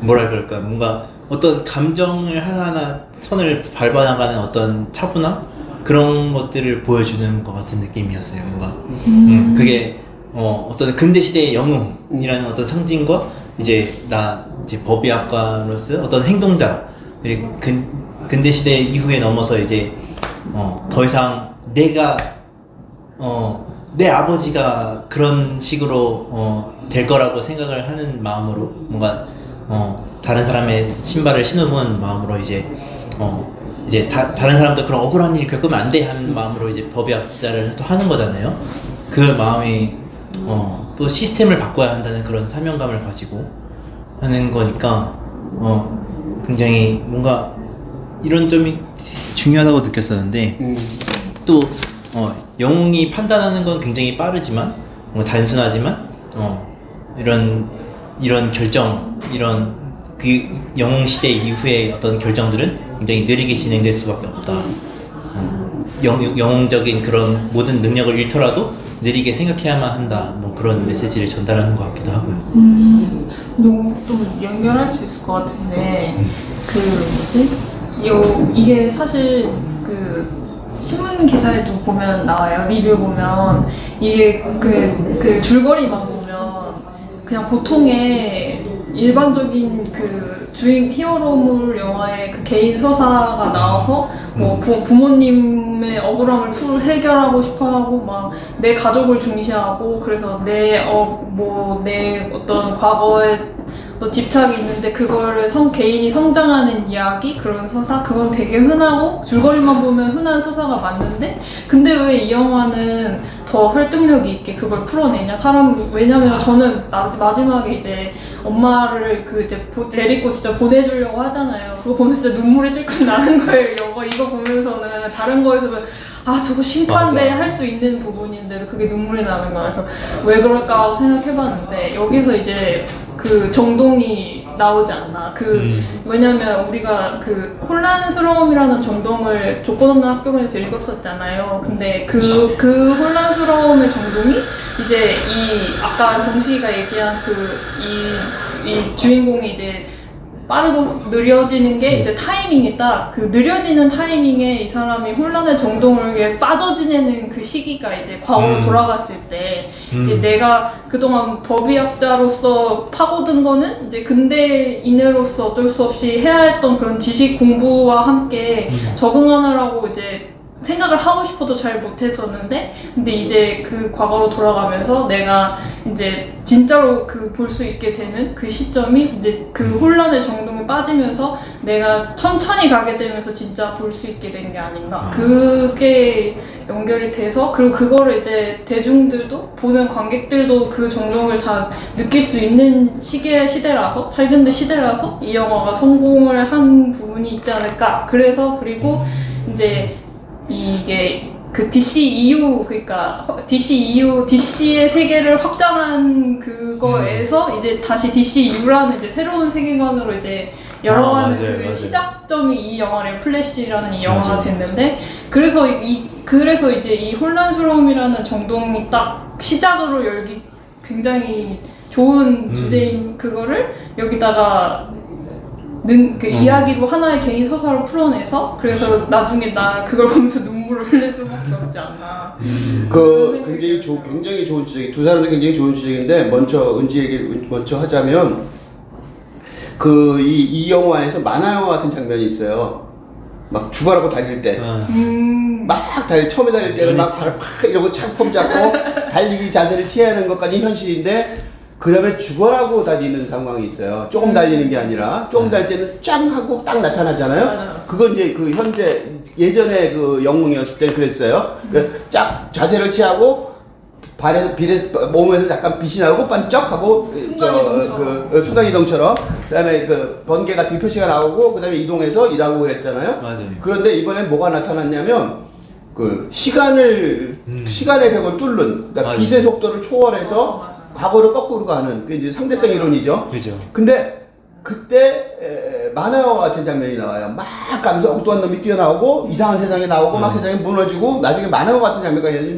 뭐라 그럴까, 뭔가 어떤 감정을 하나하나 선을 밟아나가는 어떤 차분함? 그런 것들을 보여주는 것 같은 느낌이었어요. 뭔가 그게 어떤 근대시대의 영웅이라는 어떤 상징과 이제 법의학과로서 어떤 행동자, 근대시대 이후에 넘어서 이제 더 이상 내 아버지가 그런 식으로 될 거라고 생각을 하는 마음으로 뭔가 다른 사람의 신발을 신어본 마음으로 이제 다른 사람도 그런 억울한 일 겪으면 안 돼 하는 마음으로 이제 법의학자를 또 하는 거잖아요. 그 마음이 또 시스템을 바꿔야 한다는 그런 사명감을 가지고 하는 거니까 굉장히 뭔가 이런 점이 중요하다고 느꼈었는데 또 영웅이 판단하는 건 굉장히 빠르지만 단순하지만 이런 결정 이런 그 영웅 시대 이후의 어떤 결정들은 굉장히 느리게 진행될 수밖에 없다. 영웅적인 그런 모든 능력을 잃더라도 느리게 생각해야만 한다. 뭐 그런 메시지를 전달하는 것 같기도 하고요. 좀 연결할 수 있을 것 같은데 이게 사실 신문 기사에도 보면 나와요. 리뷰 보면 이게 그 줄거리만 보면 그냥 보통의 일반적인 주인 히어로물 영화의 개인 서사가 나와서 뭐 부모님의 억울함을 해결하고 싶어하고 막 내 가족을 중시하고 그래서 내 어떤 과거에 집착이 있는데 그거를 개인이 성장하는 이야기 그런 서사 그건 되게 흔하고 줄거리만 보면 흔한 서사가 맞는데 근데 왜 이 영화는 더 설득력이 있게 그걸 풀어내냐 왜냐면 저는 마지막에 이제 엄마를 레리코 진짜 보내주려고 하잖아요. 그거 보면서 진짜 눈물이 찔끔 나는 거예요. 이거 보면서는 다른 거에서는 저거 심판대 할 수 있는 부분인데도 그게 눈물이 나는 거야. 그래서 왜 그럴까 하고 생각해봤는데 여기서 이제 정동이 나오지 않나. 왜냐면 우리가 혼란스러움이라는 정동을 조건 없는 학교론에서 읽었었잖아요. 근데 그 혼란스러움의 정동이 이제 아까 정식이가 얘기한 이 주인공이 이제 빠르고 느려지는 게 이제 타이밍이 딱 느려지는 타이밍에 이 사람이 혼란의 정동을 빠져 지내는 그 시기가 이제 과거로 돌아갔을 때 이제 내가 그동안 법의학자로서 파고든 거는 이제 근대인으로서 어쩔 수 없이 해야 했던 그런 지식 공부와 함께 적응하느라고 이제 생각을 하고 싶어도 잘 못했었는데 근데 이제 그 과거로 돌아가면서 내가 이제 진짜로 볼 수 있게 되는 그 시점이 이제 그 혼란의 정동에 빠지면서 내가 천천히 가게 되면서 진짜 볼 수 있게 된 게 아닌가. 그게 연결이 돼서 그리고 그거를 이제 대중들도 보는 관객들도 그 정동을 다 느낄 수 있는 시대라서 탈근대 시대라서 이 영화가 성공을 한 부분이 있지 않을까. 그래서 그리고 이제 이게 DCEU 그러니까 DC의 세계를 확장한 그거에서 이제 다시 DCU라는 이제 새로운 세계관으로 이제 열어가는 맞아요. 시작점이 이 영화를 플래시라는 이 영화가 됐는데 그래서 이제 이 혼란스러움이라는 정동이 딱 시작으로 열기 굉장히 좋은 주제인 그거를 여기다가 이야기로 하나의 개인 서사로 풀어내서 그래서 나중에 그걸 보면서 눈물을 흘릴 수밖에 없지 않나. 굉장히 좋은 지적. 두 사람도 굉장히 좋은 지적인데 먼저 은지 얘기를 먼저 하자면 이 영화에서 만화 영화 같은 장면이 있어요. 막 죽어라고 달릴 때. 처음에 달릴 때는 막 발을 팍 이러고 창폼 잡고 달리기 자세를 취하는 것까지 현실인데 그 다음에 죽어라고 달리는 상황이 있어요. 조금 달리는 게 아니라 조금 달릴 때는 짱 하고 딱 나타나잖아요. 그건 이제 예전에 영웅이었을 때 그랬어요. 쫙 자세를 취하고 몸에서 약간 빛이 나오고 반짝하고 순간이동처럼 그다음에 번개 같은 표시가 나오고 그다음에 이동해서 일하고 그랬잖아요. 맞아요. 그런데 이번엔 뭐가 나타났냐면 시간의 벽을 뚫는 그러니까 빛의 속도를 초월해서 과거를 거꾸로 가는 그 이제 상대성 이론이죠. 그죠. 근데 그때 만화 영화 같은 장면이 나와요. 막 가면서 엉뚱한 놈이 뛰어나오고 이상한 세상에 나오고 막 세상이 무너지고 나중에 만화 영화 같은 장면가 있는지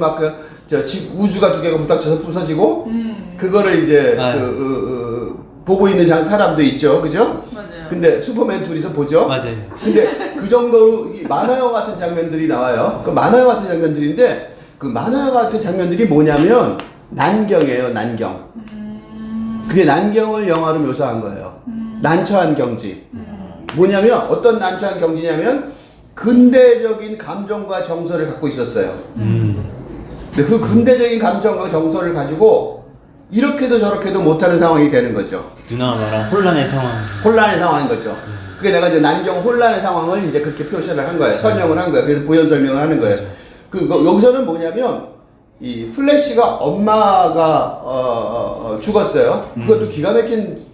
우주가 두 개가 부닥쳐서 부서지고 그거를 이제 보고 있는 사람도 있죠, 그죠? 맞아요. 근데 슈퍼맨 둘이서 보죠. 맞아요. 근데 그 정도로 만화 영화 같은 장면들이 나와요. 그 만화 영화 같은 장면들인데 그 만화 영화 같은 장면들이 뭐냐면 난경이에요, 난경. 그게 난경을 영화로 묘사한 거예요. 난처한 경지. 뭐냐면 어떤 난처한 경지냐면 근대적인 감정과 정서를 갖고 있었어요. 그 근대적인 감정과 정서를 가지고 이렇게도 저렇게도 못하는 상황이 되는 거죠. 누나가 말한 혼란의 상황. 혼란의 상황인 거죠. 그게 내가 이제 난경 혼란의 상황을 이제 그렇게 표시를 한 거예요. 설명을 한 거예요. 그래서 부연 설명을 하는 거예요. 여기서는 뭐냐면 이 플래시가 엄마가 죽었어요. 그것도 기가 막힌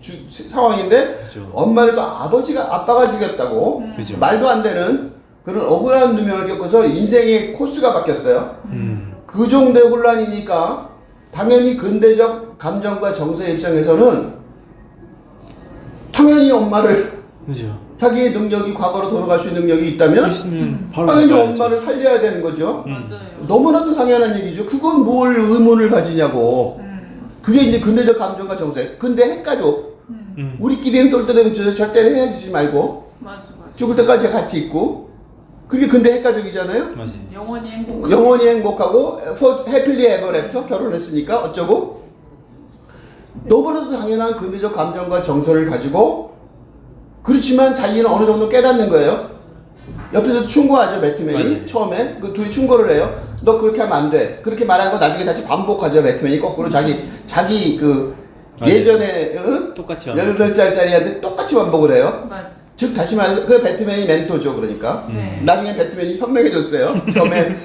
상황인데 그죠. 엄마를 또 아빠가 죽였다고 그죠. 말도 안 되는 그런 억울한 누명을 겪어서 인생의 코스가 바뀌었어요. 그 정도의 혼란이니까 당연히 근대적 감정과 정서의 입장에서는 당연히 엄마를 그죠. 자기의 능력이 과거로 돌아갈 수 있는 능력이 있다면 있으면 바로 당연히 잡아야죠. 엄마를 살려야 되는 거죠. 맞아요. 너무나도 당연한 얘기죠. 그건 뭘 의문을 가지냐고. 그게 이제 근대적 감정과 정서예요. 근데 핵가족 우리끼리는 똘똘히 뭉쳐서 절대 헤어지지 말고 맞아. 죽을 때까지 같이 있고 그게 근대 핵가족이잖아요. 맞아요. 영원히 행복. 영원히 행복하고 해필리 에버 애프터 결혼했으니까 어쩌고 너무나도 당연한 근대적 감정과 정서를 가지고 그렇지만 자기는 어느 정도 깨닫는 거예요. 옆에서 충고하죠 매트맨이. 맞아요. 처음에 그 둘이 충고를 해요. 너 그렇게 하면 안 돼. 그렇게 말한 거 나중에 다시 반복하죠 매트맨이 거꾸로 자기 그 맞아요. 예전에 똑같이 반복. 18살짜리한테 똑같이 반복을 해요. 맞아. 즉 다시 말해서 그래 배트맨이 멘토죠. 그러니까 네. 나중에 배트맨이 현명해졌어요. 처음에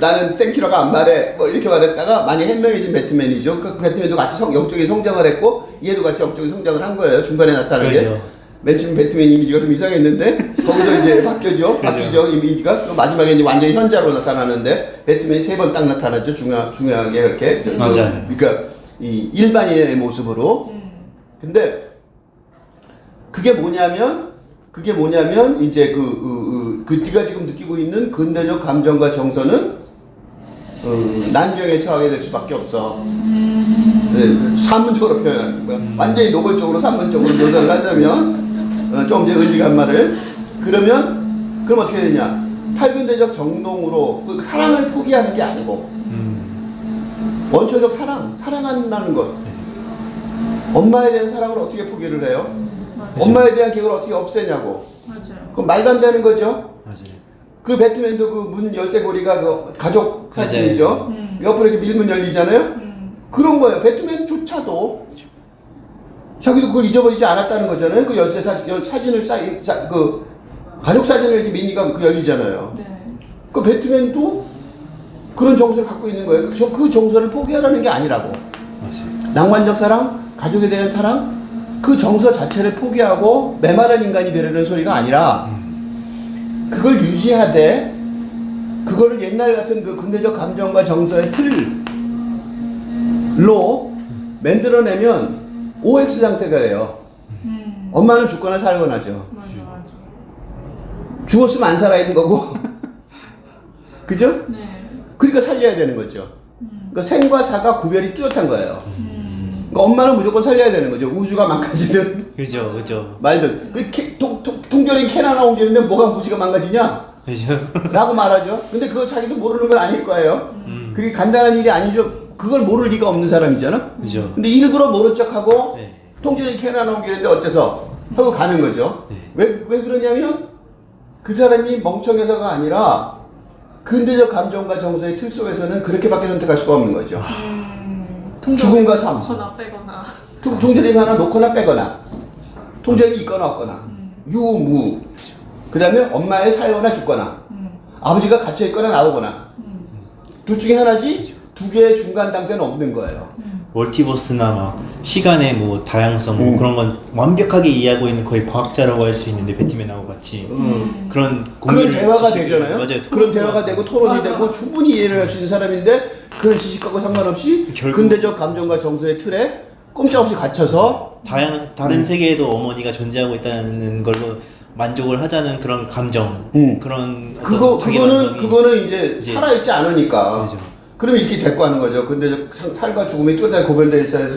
나는 생키러가 안 말해 뭐 이렇게 말했다가 많이 현명해진 배트맨이죠. 그 배트맨도 같이 영적인 성장을 했고 얘도 같이 영적인 성장을 한 거예요. 중간에 나타나는 게. 그렇죠. 맨 처음 배트맨 이미지가 좀 이상했는데 거기서 이제 바뀌죠 이미지가. 또 마지막에 이제 완전히 현자로 나타나는데 배트맨이 3번 딱 나타났죠. 중요하게 그렇게. 맞아요. 그러니까 이 일반인의 모습으로. 근데 그게 뭐냐면 이제 네가 지금 느끼고 있는 근대적 감정과 정서는 난경에 처하게 될 수밖에 없어. 네, 산문적으로 표현하는 거야. 완전히 노골적으로 산문적으로 묘사를 하자면 좀 이제 의지간 말을 그럼 어떻게 되냐? 탈근대적 정동으로 그 사랑을 포기하는 게 아니고 원초적 사랑한다는 것. 엄마에 대한 사랑을 어떻게 포기를 해요? 맞아요. 엄마에 대한 기억을 어떻게 없애냐고. 맞아요. 그건 말도 안 되는 거죠. 맞아요. 그 배트맨도 그 문 열쇠고리가 그 가족 사진이죠. 맞아요. 옆으로 이렇게 밀면 열리잖아요. 그런 거예요. 배트맨조차도 자기도 그걸 잊어버리지 않았다는 거잖아요. 그 열쇠 사진을 그 가족 사진을 이렇게 미니가 그 열리잖아요. 네. 그 배트맨도 그런 정서를 갖고 있는 거예요. 그 정서를 포기하라는 게 아니라고. 맞아요. 낭만적 사랑, 가족에 대한 사랑, 그 정서 자체를 포기하고 메마른 인간이 되려는 소리가 아니라 그걸 유지하되 그거를 옛날 같은 그 근대적 감정과 정서의 틀로 만들어내면 OX 장세가 돼요. 엄마는 죽거나 살거나죠. 맞아. 죽었으면 안 살아있는 거고 그죠? 네. 그러니까 살려야 되는 거죠. 그러니까 생과 사가 구별이 뚜렷한 거예요. 그러니까 엄마는 무조건 살려야 되는 거죠. 우주가 망가지든 그죠. 말든 통조림 캔 하나 옮기는데 뭐가 우주가 망가지냐? 그죠. 라고 말하죠. 근데 그거 자기도 모르는 건 아닐 거예요. 그게 간단한 일이 아니죠. 그걸 모를 리가 없는 사람이잖아. 그죠. 근데 일부러 모른 척하고 네. 통조림 캔 하나 옮기는데 어째서 하고 가는 거죠. 네. 왜 그러냐면 그 사람이 멍청해서가 아니라 근대적 감정과 정서의 틀 속에서는 그렇게밖에 선택할 수가 없는 거죠. 죽음과 삶. 거나 빼거나. 통조림 하나 놓거나 빼거나 통조림이 있거나 없거나 유무 그 다음에 엄마의 살거나 죽거나 아버지가 갇혀있거나 나오거나 둘 중에 하나지 두 개의 중간 단계는 없는 거예요. 멀티버스나 막 시간의 뭐 다양성 뭐 그런 건 완벽하게 이해하고 있는 거의 과학자라고 할 수 있는데 배트맨하고 같이 그런 대화가 지식이- 되잖아요. 맞아요. 그런 토론도 대화가 되고 토론이 맞아. 되고 충분히 이해를 할 수 있는 사람인데 그런 지식하고 상관없이 결국- 근대적 감정과 정서의 틀에 꼼짝없이 갇혀서 다른 세계에도 어머니가 존재하고 있다는 걸로 만족을 하자는 그런 감정 그런 어떤 자기 완성이- 그거는 이제 이제- 살아있지 않으니까 그죠. 그러면 이렇게 됐고 하는 거죠. 근데 살과 죽음이 뚜렷하게 구별되어 있어야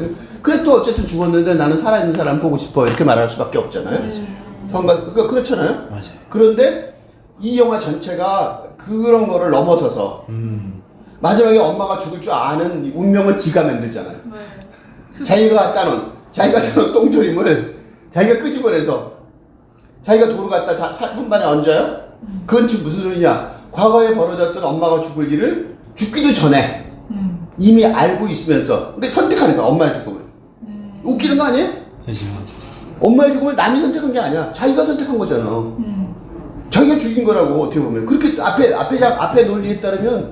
그래 또 어쨌든 죽었는데 나는 살아있는 사람 보고 싶어 이렇게 말할 수밖에 없잖아요. 그러니까 그렇잖아요. 맞아요. 그런데 이 영화 전체가 그런 거를 넘어서서 마지막에 엄마가 죽을 줄 아는 운명을 지가 만들잖아요. 네. 자기가 갖다 놓은 똥조림을 자기가 끄집어내서 자기가 도로 갖다 선반에 얹어요? 그건 지금 무슨 소리냐? 과거에 벌어졌던 엄마가 죽을 일을 죽기도 전에 이미 알고 있으면서 근데 선택하는 거야 엄마의 죽음을. 웃기는 거 아니에요? 그죠. 엄마의 죽음을 남이 선택한 게 아니야. 자기가 선택한 거잖아. 자기가 죽인 거라고 어떻게 보면 그렇게 앞에 논리에 따르면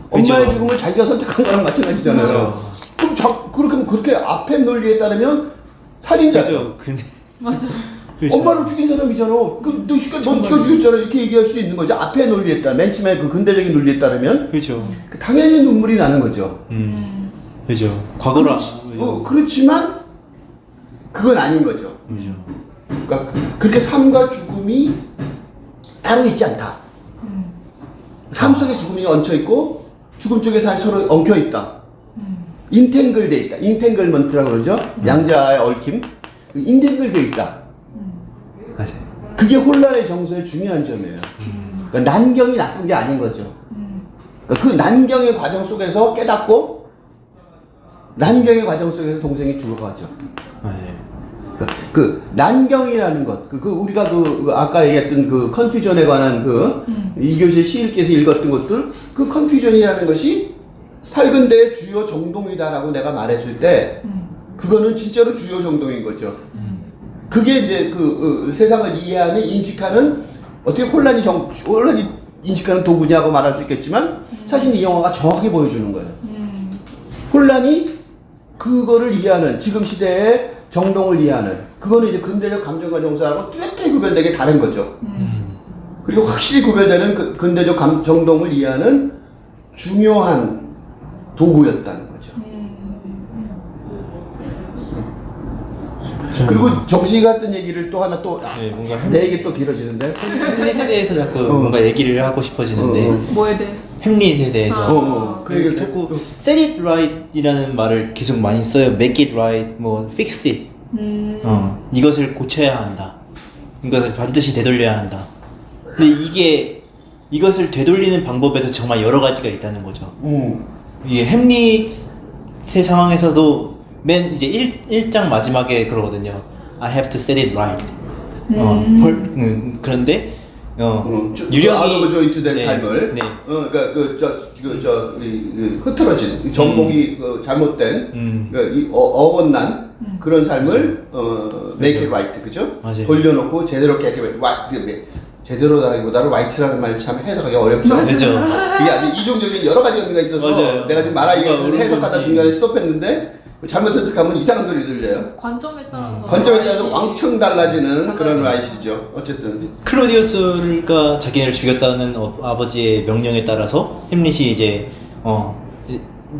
엄마의 그죠. 죽음을 자기가 선택한 거랑 마찬가지잖아요. 그죠. 그럼 그렇게 앞에 논리에 따르면 살인자죠. 그죠. 근데 맞아. 그죠. 엄마를 죽인 사람이잖아. 너 네가 죽였잖아. 이렇게 얘기할 수 있는 거죠. 앞에 논리에 따라 맨 처음에 그 근대적인 논리에 따르면 그죠. 당연히 눈물이 나는 거죠. 그죠. 과거라. 그렇지만 그건 아닌 거죠. 그죠. 그러니까 그렇게 삶과 죽음이 따로 있지 않다. 삶 속에 죽음이 얹혀 있고 죽음 쪽에 삶이 서로 엉켜 있다. 인탱글돼 있다. 인탱글먼트라고 그러죠. 양자의 얽힘. 인탱글돼 있다. 맞아요. 그게 혼란의 정서의 중요한 점이에요. 그러니까 난경이 나쁜 게 아닌 거죠. 그러니까 그 난경의 과정 속에서 깨닫고 난경의 과정 속에서 동생이 죽어가죠. 맞아요. 그 난경이라는 것, 우리가 아까 얘기했던 그 컨퓨전에 관한 이교시 시일께서 읽었던 것들, 그 컨퓨전이라는 것이 탈근대의 주요 정동이다라고 내가 말했을 때, 그거는 진짜로 주요 정동인 거죠. 그게 이제 세상을 이해하는 인식하는 어떻게 혼란이 인식하는 도구냐고 말할 수 있겠지만, 사실 이 영화가 정확히 보여주는 거예요. 혼란이 그거를 이해하는 지금 시대의 정동을 이해하는 그거는 이제 근대적 감정과 정서하고 뚜렷하게 구별되게 다른 거죠. 그리고 확실히 구별되는 근대적 정동을 이해하는 중요한 도구였다는 거죠. 그리고 정식이가 했던 얘기를 또 하나 네, 뭔가 내 얘기 또 길어지는데 햄리 세대에서 자꾸 뭔가 얘기를 하고 싶어지는데 뭐에 대해서? 햄리 세대에서 그 얘기를 자꾸 set it right이라는 말을 계속 많이 써요. make it right, 뭐 fix it. 이것을 고쳐야 한다. 이것을 반드시 되돌려야 한다. 근데 이것을 되돌리는 방법에도 정말 여러 가지가 있다는 거죠. 이게 햄릿의 상황에서도 맨 이제 1장 마지막에 그러거든요. I have to set it right. 그런데 유령이 조인트된 네, 삶을 네. 그러니까 우리 흐트러진 전복이 잘못된 어긋난 그런 삶을 make it right 그죠? 맞아요. 돌려놓고 제대로 제대로라기보다는 right라는 말 참 해석하기 어렵죠. 그죠. 이게 아주 이중적인 여러 가지 의미가 있어서 맞아요. 내가 지금 말하기가 누가 해석하다 모르는지. 중간에 스톱했는데 잘못 해석하면 이상한 소리 들려요. 관점에 따라서. 관점에 따라서 왕청 달라지는 그런 right이죠. 어쨌든. 클로디우스가 자기를 죽였다는 아버지의 명령에 따라서 햄릿이 이제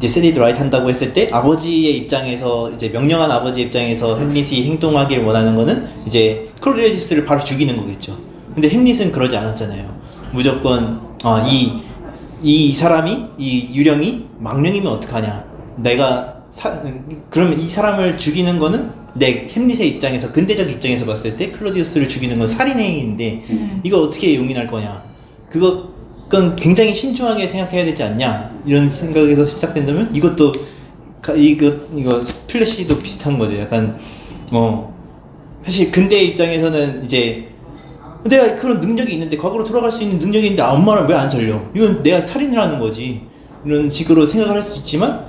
set it right 한다고 했을 때 아버지의 입장에서 이제 명령한 아버지의 입장에서 햄릿이 행동하길 원하는 거는 이제 클로디우스를 바로 죽이는 거겠죠. 근데 햄릿은 그러지 않았잖아요. 무조건 이 사람이 이 유령이 망령이면 어떡하냐. 그러면 이 사람을 죽이는 거는 내 햄릿의 입장에서 근대적 입장에서 봤을 때 클로디우스를 죽이는 건 살인행위인데 이거 어떻게 용인할 거냐. 그건 굉장히 신중하게 생각해야 되지 않냐. 이런 생각에서 시작된다면 이거 플래시도 비슷한 거죠. 약간 사실 근대의 입장에서는 이제 내가 그런 능력이 있는데 과거로 돌아갈 수 있는 능력이 있는데 엄마를 왜 안 살려? 이건 내가 살인을 하는 거지. 이런 식으로 생각을 할 수 있지만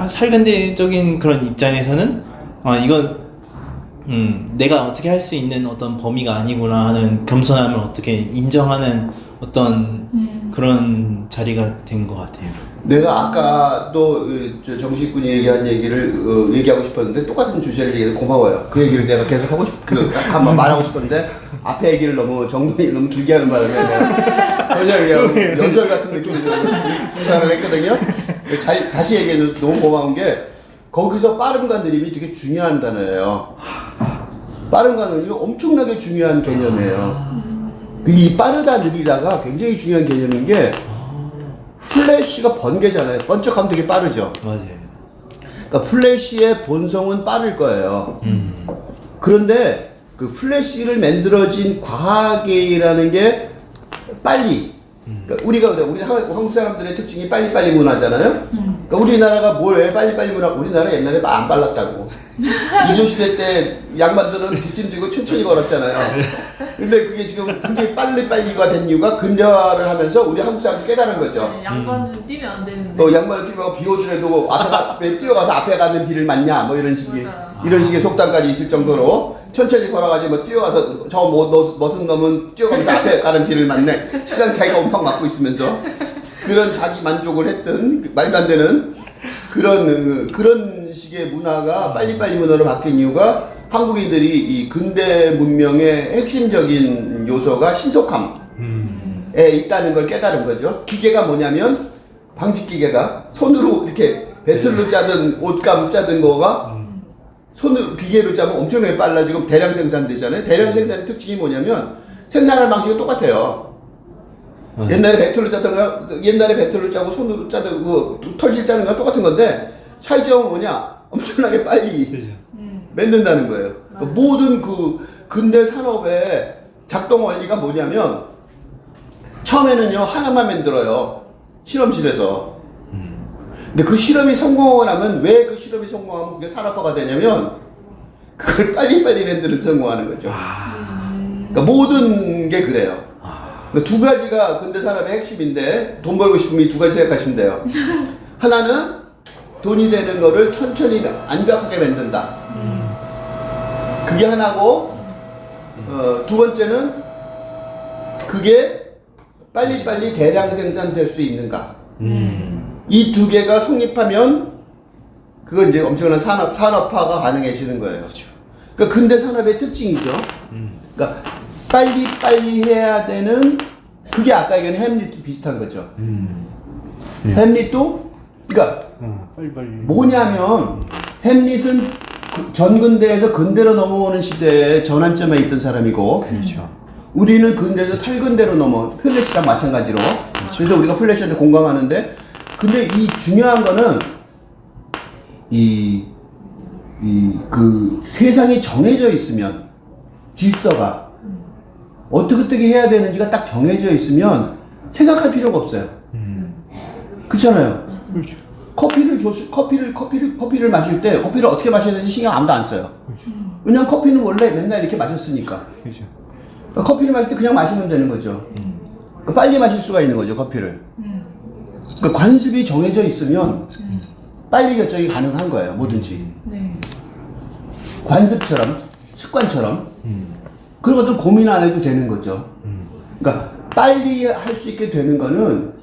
살근대적인 그런 입장에서는 이건 내가 어떻게 할 수 있는 어떤 범위가 아니구나 하는 겸손함을 어떻게 인정하는 어떤 그런 자리가 된 것 같아요. 내가 아까 또 정식군이 얘기한 얘기를 얘기하고 싶었는데 똑같은 주제를 얘기해서 고마워요. 그 얘기를 내가 계속 하고 한번 말하고 싶었는데 앞에 얘기를 너무 정동이 너무 길게 하는 바람에 그냥 연설 같은 느낌이 들어서 중단을 했거든요. 다시 얘기해줘서 너무 고마운 게 거기서 빠름과 느림이 되게 중요한 단어예요. 빠름과 느림이 엄청나게 중요한 개념이에요. 이 빠르다 느리다가 굉장히 중요한 개념인 게 플래시가 번개잖아요. 번쩍하면 되게 빠르죠. 맞아요. 그러니까 플래시의 본성은 빠를 거예요. 그런데 그 플래시를 만들어진 과학이라는 게 빨리. 그러니까 우리 한국 사람들의 특징이 빨리빨리 문화잖아요. 그러니까 우리나라가 뭘 왜 빨리빨리 문화? 우리나라 옛날에 안 빨랐다고. 이조 시대 때 양반들은 뒷짐 지고 천천히 걸었잖아요. 근데 그게 지금 굉장히 빨리빨리가 된 이유가 근대화를 하면서 우리 한국 사람이 깨달은 거죠. 네, 양반은 뛰면 안 되는데. 양반을 뛰고 비 오더라도 왜 뛰어가서 앞에 가는 비를 맞냐 뭐 이런 식의 맞아요. 이런 식의 속담까지 있을 정도로 천천히 걸어가지 뭐 뛰어가서 저 멋은 놈은 뛰어가면서 앞에 가는 비를 맞네. 시장 차이가 엄청 맞고 있으면서 그런 자기 만족을 했던 말도 안 되는 그런 식의 문화가 빨리빨리 문화로 바뀐 이유가 한국인들이 이 근대 문명의 핵심적인 요소가 신속함에 있다는 걸 깨달은 거죠. 기계가 뭐냐면 방직 기계가 손으로 이렇게 배틀로 짜든 옷감 짜든 거가 손으로 기계로 짜면 엄청나게 빨라지고 대량 생산되잖아요. 대량 생산의 특징이 뭐냐면 생산하는 방식은 똑같아요. 옛날에 배틀로 짜던 거, 옛날에 배틀로 짜고 손으로 짜던 그 털실 짜는 거랑 똑같은 건데 차이점은 뭐냐? 엄청나게 빨리 만든다는 거예요. 그러니까 모든 그 근대 산업의 작동 원리가 뭐냐면 처음에는요 하나만 만들어요. 실험실에서. 근데 그 실험이 성공하고 나면 왜 그 실험이 성공하면 그게 산업화가 되냐면 그걸 빨리빨리 만드는 성공하는 거죠. 그러니까 모든 게 그래요. 그러니까 두 가지가 근대 산업의 핵심인데 돈 벌고 싶으면 이 두 가지 생각하시면 돼요. 하나는 돈이 되는 거를 천천히 완벽하게 만든다. 그게 하나고 두 번째는 그게 빨리빨리 대량 생산될 수 있는가. 이 두 개가 성립하면 그건 이제 엄청난 산업화가 가능해지는 거예요. 그러니까 근대 산업의 특징이죠. 그러니까 빨리빨리 해야 되는 그게 아까 얘기한 햄릿도 비슷한 거죠. 햄릿도 그러니까 빨리빨리. 뭐냐면 햄릿은 전근대에서 근대로 넘어오는 시대에 전환점에 있던 사람이고 그렇죠. 우리는 근대에서 탈근대로 넘어 플래시랑 마찬가지로 그래서 우리가 플래시한테 공감하는데 근데 이 중요한 거는 그 세상이 정해져 있으면 질서가 어떻게 해야 되는지가 딱 정해져 있으면 생각할 필요가 없어요. 그렇잖아요. 그렇죠. 커피를 마실 때 커피를 어떻게 마셔야 되는지 신경 아무도 안 써요. 왜냐면 커피는 원래 맨날 이렇게 마셨으니까. 그렇죠. 그러니까 커피를 마실 때 그냥 마시면 되는 거죠. 그러니까 빨리 마실 수가 있는 거죠, 커피를. 그러니까 관습이 정해져 있으면 빨리 결정이 가능한 거예요, 뭐든지. 네. 관습처럼, 습관처럼. 그런 것들 고민 안 해도 되는 거죠. 그러니까 빨리 할 수 있게 되는 거는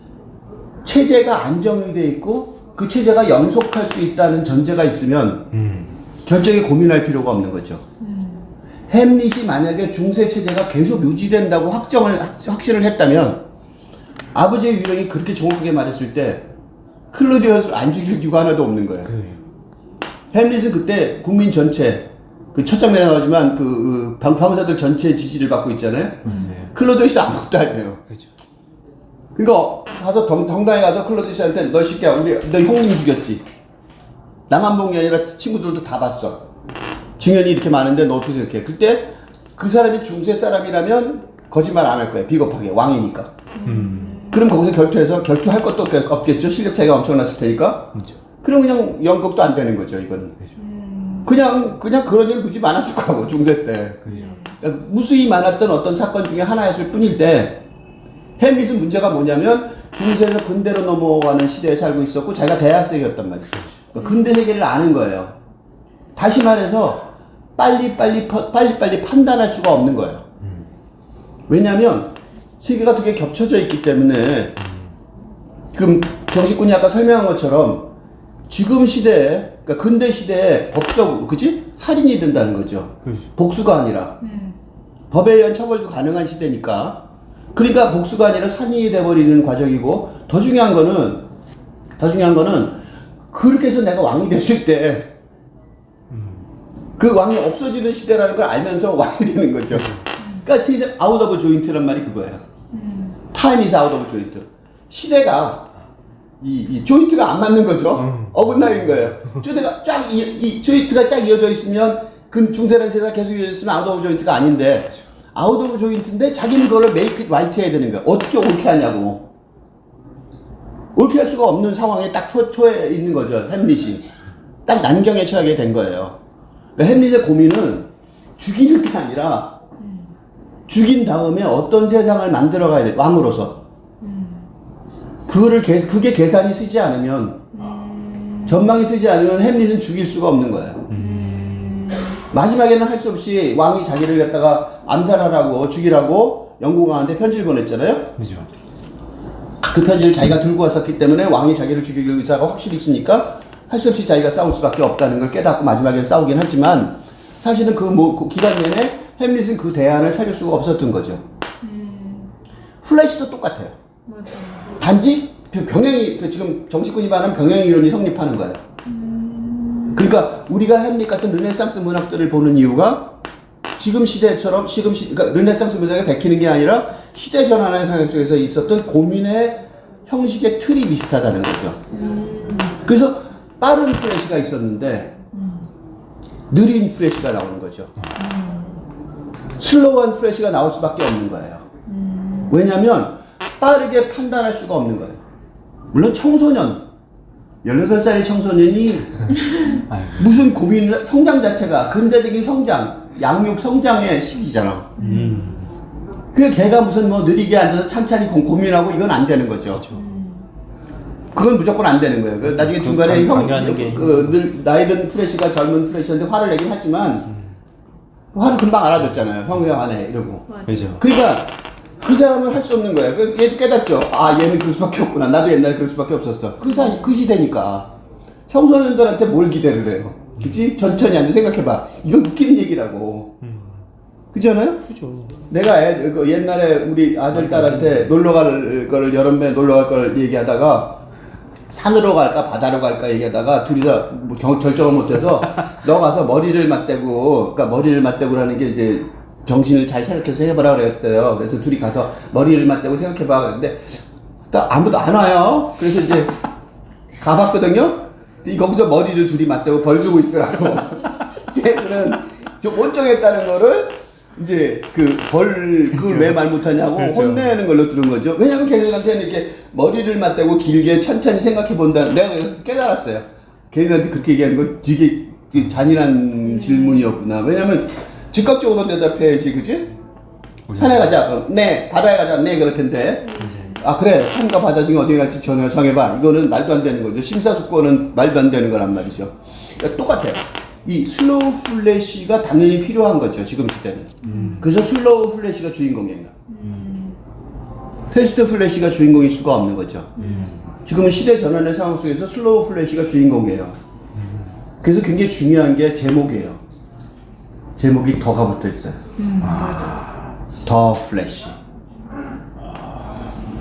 체제가 안정이 돼 있고 그 체제가 영속할 수 있다는 전제가 있으면 결정에 고민할 필요가 없는 거죠. 햄릿이 만약에 중세 체제가 계속 유지된다고 확신을 했다면 아버지의 유령이 그렇게 정확하게 말했을 때 클로디어스를 안 죽일 이유가 하나도 없는 거예요. 햄릿은 그때 국민 전체 그 첫 장면에 나오지만 그 방파무사들 전체 지지를 받고 있잖아요. 클로디어스 아무것도 아니에요. 그렇죠. 그러니까 가서 정당에 가서 클로디어스한테 너 새끼야 너 형님 죽였지. 나만 본 게 아니라 친구들도 다 봤어. 증언이 이렇게 많은데 너 어떻게 생각해? 그때 그 사람이 중세 사람이라면 거짓말 안 할 거예요. 비겁하게 왕이니까. 그럼 거기서 결투할 것도 없겠죠. 실력 차이가 엄청났을 테니까. 그렇죠. 그럼 그냥 연극도 안 되는 거죠. 이거는. 그냥 그런 일 굳이 많았을 거고 중세 때. 그러니까 무수히 많았던 어떤 사건 중에 하나였을 뿐일 때 햄릿은 문제가 뭐냐면 중세에서 근대로 넘어가는 시대에 살고 있었고 자기가 대학생이었단 말이죠. 그러니까 근대 세계를 아는 거예요. 다시 말해서 빨리빨리 판단할 수가 없는 거예요. 왜냐하면 세계가 두 개 겹쳐져 있기 때문에 그럼 정식군이 아까 설명한 것처럼 지금 시대에 그러니까 근대 시대에 법적으로 그치? 살인이 된다는 거죠. 그렇죠. 복수가 아니라 법에 의한 처벌도 가능한 시대니까 그러니까 복수가 아니라 살인이 돼버리는 과정이고 더 중요한 거는 그렇게 해서 내가 왕이 됐을 때 그 왕이 없어지는 시대라는 걸 알면서 왕이 되는 거죠. 그러니까 세상 아웃 오브 조인트란 말이 그거예요. 타임 이즈 아웃 오브 조인트. 시대가 이 조인트가 안 맞는 거죠. 어긋나인 거예요. 조인트가 쫙 이어져 있으면 그 중세라는 시대가 계속 이어져 있으면 아웃 오브 조인트가 아닌데 아웃 오브 조인트인데 자기는 그거를 메이크 잇 라이트 해야 되는 거야. 어떻게 옳게 하냐고. 옳게 할 수가 없는 상황에 딱 초에 있는 거죠. 햄릿이. 딱 난경에 처하게 된 거예요. 햄릿의 고민은 죽이는 게 아니라 죽인 다음에 어떤 세상을 만들어 가야 돼, 왕으로서. 그게 계산이 쓰지 않으면, 전망이 쓰지 않으면 햄릿은 죽일 수가 없는 거예요. 마지막에는 할 수 없이 왕이 자기를 갖다가 암살하라고, 죽이라고 영국왕한테 편지를 보냈잖아요. 그죠. 그 편지를 자기가 들고 왔었기 때문에 왕이 자기를 죽일 의사가 확실히 있으니까 할 수 없이 자기가 싸울 수밖에 없다는 걸 깨닫고 마지막에 싸우긴 하지만 사실은 그 기간 내내 햄릿은 그 대안을 찾을 수가 없었던 거죠. 플래시도 똑같아요. 맞아. 단지 병행이 지금 정치권이 말하는 병행 이론이 성립하는 거예요. 그러니까 우리가 햄릿 같은 르네상스 문학들을 보는 이유가 지금 시대처럼 그러니까 르네상스 문학에 베끼는 게 아니라 시대 전환의 상황 속에서 있었던 고민의 형식의 틀이 비슷하다는 거죠. 그래서 빠른 플래시가 있었는데 느린 플래시가 나오는 거죠. 슬로우한 플래시가 나올 수밖에 없는 거예요. 왜냐하면 빠르게 판단할 수가 없는 거예요. 물론 청소년 18살의 청소년이 무슨 고민, 성장 자체가 근대적인 성장, 양육 성장의 시기잖아. 그 걔가 무슨 뭐 느리게 앉아서 찬찬히 고민하고 이건 안 되는 거죠. 그건 무조건 안 되는 거예요. 나중에 중간에 늘 나이 든 프레시가 젊은 프레시한테 화를 내긴 하지만 화를 금방 알아듣잖아요. 형 왜 안 해? 이러고. 그죠. 그러니까 그 사람은 할 수 없는 거예요. 얘도 깨닫죠. 아, 얘는 그럴 수밖에 없구나. 나도 옛날에 그럴 수밖에 없었어. 그 시대니까. 청소년들한테 뭘 기대를 해요? 그치? 천천히 앉아 생각해봐. 이건 웃기는 얘기라고. 그렇지 않아요? 그죠. 내가 옛날에 우리 아들, 딸한테 놀러 갈 거를, 여름에 놀러 갈 걸 얘기하다가 산으로 갈까 바다로 갈까 얘기하다가 둘이서 뭐 결정을 못해서 너 가서 머리를 맞대고, 그러니까 머리를 맞대고라는 게 이제 정신을 잘 생각해서 해보라 그랬대요. 그래서 둘이 가서 머리를 맞대고 생각해봐 그랬는데 딱 아무도 안 와요. 그래서 이제 가봤거든요. 거기서 머리를 둘이 맞대고 벌 주고 있더라고. 걔들은 좀 온정했다는 거를 이제 그걸 왜 말 못하냐고 그렇죠. 혼내는 걸로 들은 거죠. 왜냐면 걔들한테는 이렇게 머리를 맞대고 길게 천천히 생각해 본다. 내가 깨달았어요. 걔들한테 그렇게 얘기하는 건 되게 잔인한 질문이었구나. 왜냐면 즉각적으로 대답해야지, 그치? 산에 가자. 네. 바다에 가자. 네. 그럴 텐데. 아, 그래. 산과 바다 중에 어디 갈지 정해봐. 이거는 말도 안 되는 거죠. 심사숙고는 말도 안 되는 거란 말이죠. 그러니까 똑같아요. 이 슬로우 플래시가 당연히 필요한 거죠. 지금 시대는. 그래서 슬로우 플래시가 주인공이에요. 패스트 플래시가 주인공일 수가 없는 거죠. 지금은 시대 전환의 상황 속에서 슬로우 플래시가 주인공이에요. 그래서 굉장히 중요한 게 제목이에요. 제목이 더가 붙어 있어요. 더 플래시.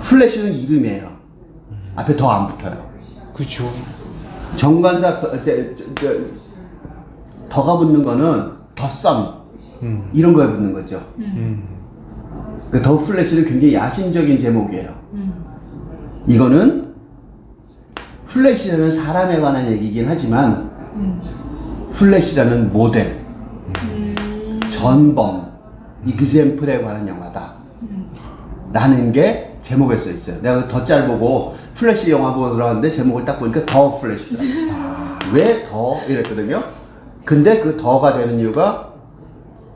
플래시는 이름이에요. 앞에 더 안 붙어요. 그쵸. 정관사 더가 붙는 거는 더 썸. 이런 거에 붙는 거죠. 더 플래시는 굉장히 야심적인 제목이에요. 이거는 플래시라는 사람에 관한 얘기이긴 하지만 플래시라는 모델, 전범, 이그젬플에 관한 영화다 라는 게 제목에 써 있어요. 내가 더 짤 보고 플래시 영화 보러 들어갔는데 제목을 딱 보니까 더 플래시더라. 왜 더? 이랬거든요. 근데 그 더가 되는 이유가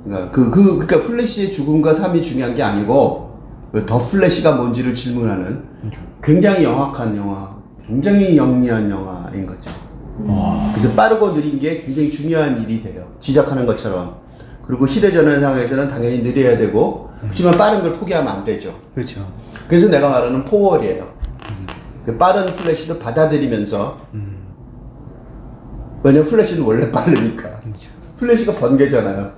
그러니까 플래시의 죽음과 삶이 중요한 게 아니고 더 플래시가 뭔지를 질문하는 굉장히 영악한 영화, 굉장히 영리한 영화인 거죠. 그래서 빠르고 느린 게 굉장히 중요한 일이 돼요. 지적하는 것처럼. 그리고 시대전환 상황에서는 당연히 느려야 되고 그렇지만 빠른 걸 포기하면 안 되죠. 그렇죠. 그래서 내가 말하는 포월이에요. 그 빠른 플래시도 받아들이면서 왜냐면 플래시는 원래 빠르니까. 플래시가 번개잖아요.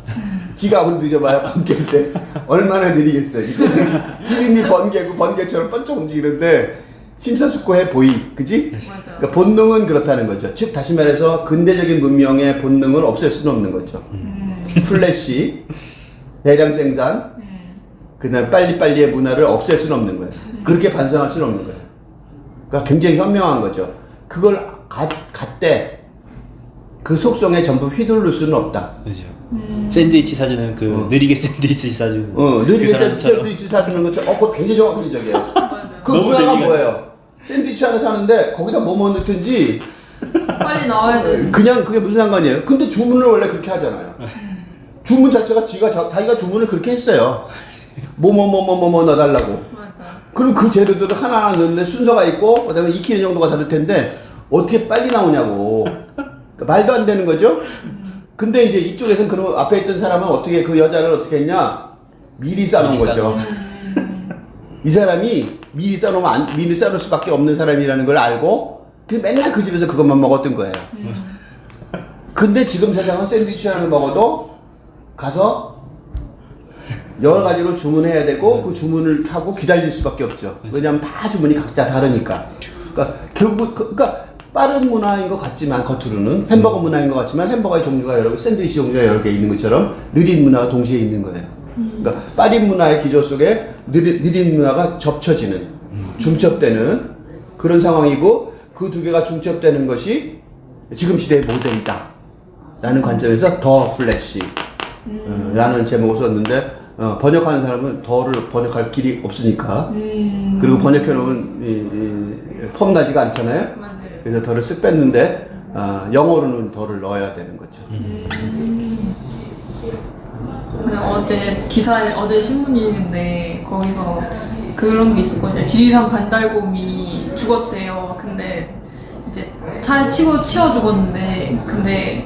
지가 아무리 늦어봐야 번개인데 얼마나 느리겠어요. 이제는 이름이 번개고 번개처럼 번쩍 움직이는데 심사숙고해 보이. 그지? 그러니까 본능은 그렇다는 거죠. 즉 다시 말해서 근대적인 문명의 본능을 없앨 수는 없는 거죠. 플래시, 대량 생산, 그다음 빨리빨리의 문화를 없앨 수는 없는 거예요. 그렇게 반성할 수는 없는 거예요. 그러니까 굉장히 현명한 거죠. 그걸 갖대 그 속성에 전부 휘둘릴 수는 없다. 그죠. 샌드위치 사주는 느리게 샌드위치 사주는. 느리게 그 샌드위치 사주는 것처럼 그거 굉장히 정확한 적이에요. 그 문화가 뭐예요? 샌드위치 하나 사는데 거기다 뭐뭐 넣든지 빨리 나와야 돼. 그냥 그게 무슨 상관이에요? 근데 주문을 원래 그렇게 하잖아요. 주문 자체가 자기가 주문을 그렇게 했어요. 뭐 넣어달라고. 맞아. 그럼 그 재료들을 하나하나 넣는데 순서가 있고 그다음에 익히는 정도가 다를 텐데 어떻게 빨리 나오냐고. 그러니까 말도 안 되는 거죠. 근데 이제 이쪽에서는 그럼 앞에 있던 사람은 어떻게 그 여자를 어떻게 했냐? 미리 싸놓은 거죠. 이 사람이 미리 싸놓을 수밖에 없는 사람이라는 걸 알고 그 맨날 그 집에서 그것만 먹었던 거예요. 근데 지금 세상은 샌드위치라는 걸 먹어도 가서 여러 가지로 주문해야 되고 그 주문을 하고 기다릴 수밖에 없죠. 왜냐하면 다 주문이 각자 다르니까. 그러니까 결국 그러니까 빠른 문화인 것 같지만 겉으로는 햄버거 문화인 것 같지만 햄버거의 종류가 여러 개, 샌드위치 종류가 여러 개 있는 것처럼 느린 문화가 동시에 있는 거예요. 그러니까 빠른 문화의 기조 속에 느린 문화가 접쳐지는, 중첩되는 그런 상황이고 그 두 개가 중첩되는 것이 지금 시대의 모델이다. 라는 관점에서 더 플래시 라는 제목을 썼는데 번역하는 사람은 더를 번역할 길이 없으니까 그리고 번역해놓은 폼나지가 않잖아요. 맞아요. 그래서 더를 쓱 뺐는데 영어로는 더를 넣어야 되는 거죠. 어제 신문 읽는데 거기서 그런 게 있었거든요. 지리산 반달곰이 죽었대요. 근데 이제 차에 치워 죽었는데 근데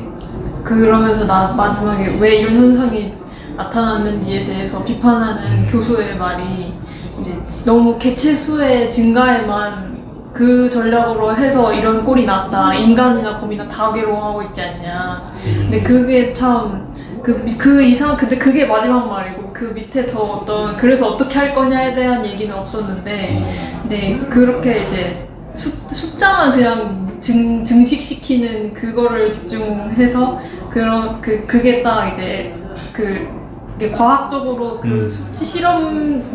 그러면서 마지막에 왜 이런 현상이 나타났는지에 대해서 비판하는 교수의 말이 이제 너무 개체 수의 증가에만 그 전략으로 해서 이런 꼴이 났다. 인간이나 곰이나 다 괴로워하고 있지 않냐. 근데 그게 참 근데 그게 마지막 말이고 그 밑에 더 그래서 어떻게 할 거냐에 대한 얘기는 없었는데 근데 그렇게 이제 숫자만 그냥 증식시키는 그거를 집중해서 그게 딱 이제 이게 과학적으로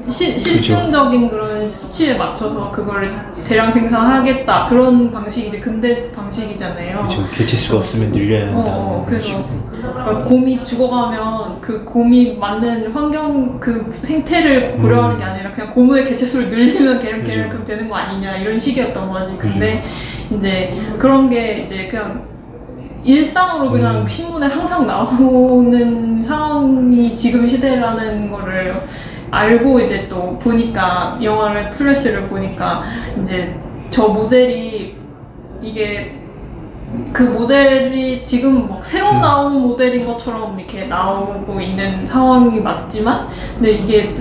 실증적인 그런 수치에 맞춰서 그걸 대량 생산하겠다 그런 방식이 이제 근대 방식이잖아요. 그렇죠. 개체수가 없으면 늘려야 한다. 그래서 그러니까 곰이 죽어가면 그 곰이 맞는 환경 그 생태를 고려하는 게 아니라 그냥 곰의 개체수를 늘리면 걔만큼 되는 거 아니냐 이런 식이었던 거지. 근데 이제 그런 게 이제 그냥 일상으로 그냥 신문에 항상 나오는 상황이 지금 시대라는 거를 알고 이제 또 보니까 영화를 플래시를 보니까 이제 저 모델이 이게 그 모델이 지금 막 새로 나온 모델인 것처럼 이렇게 나오고 있는 상황이 맞지만 근데 이게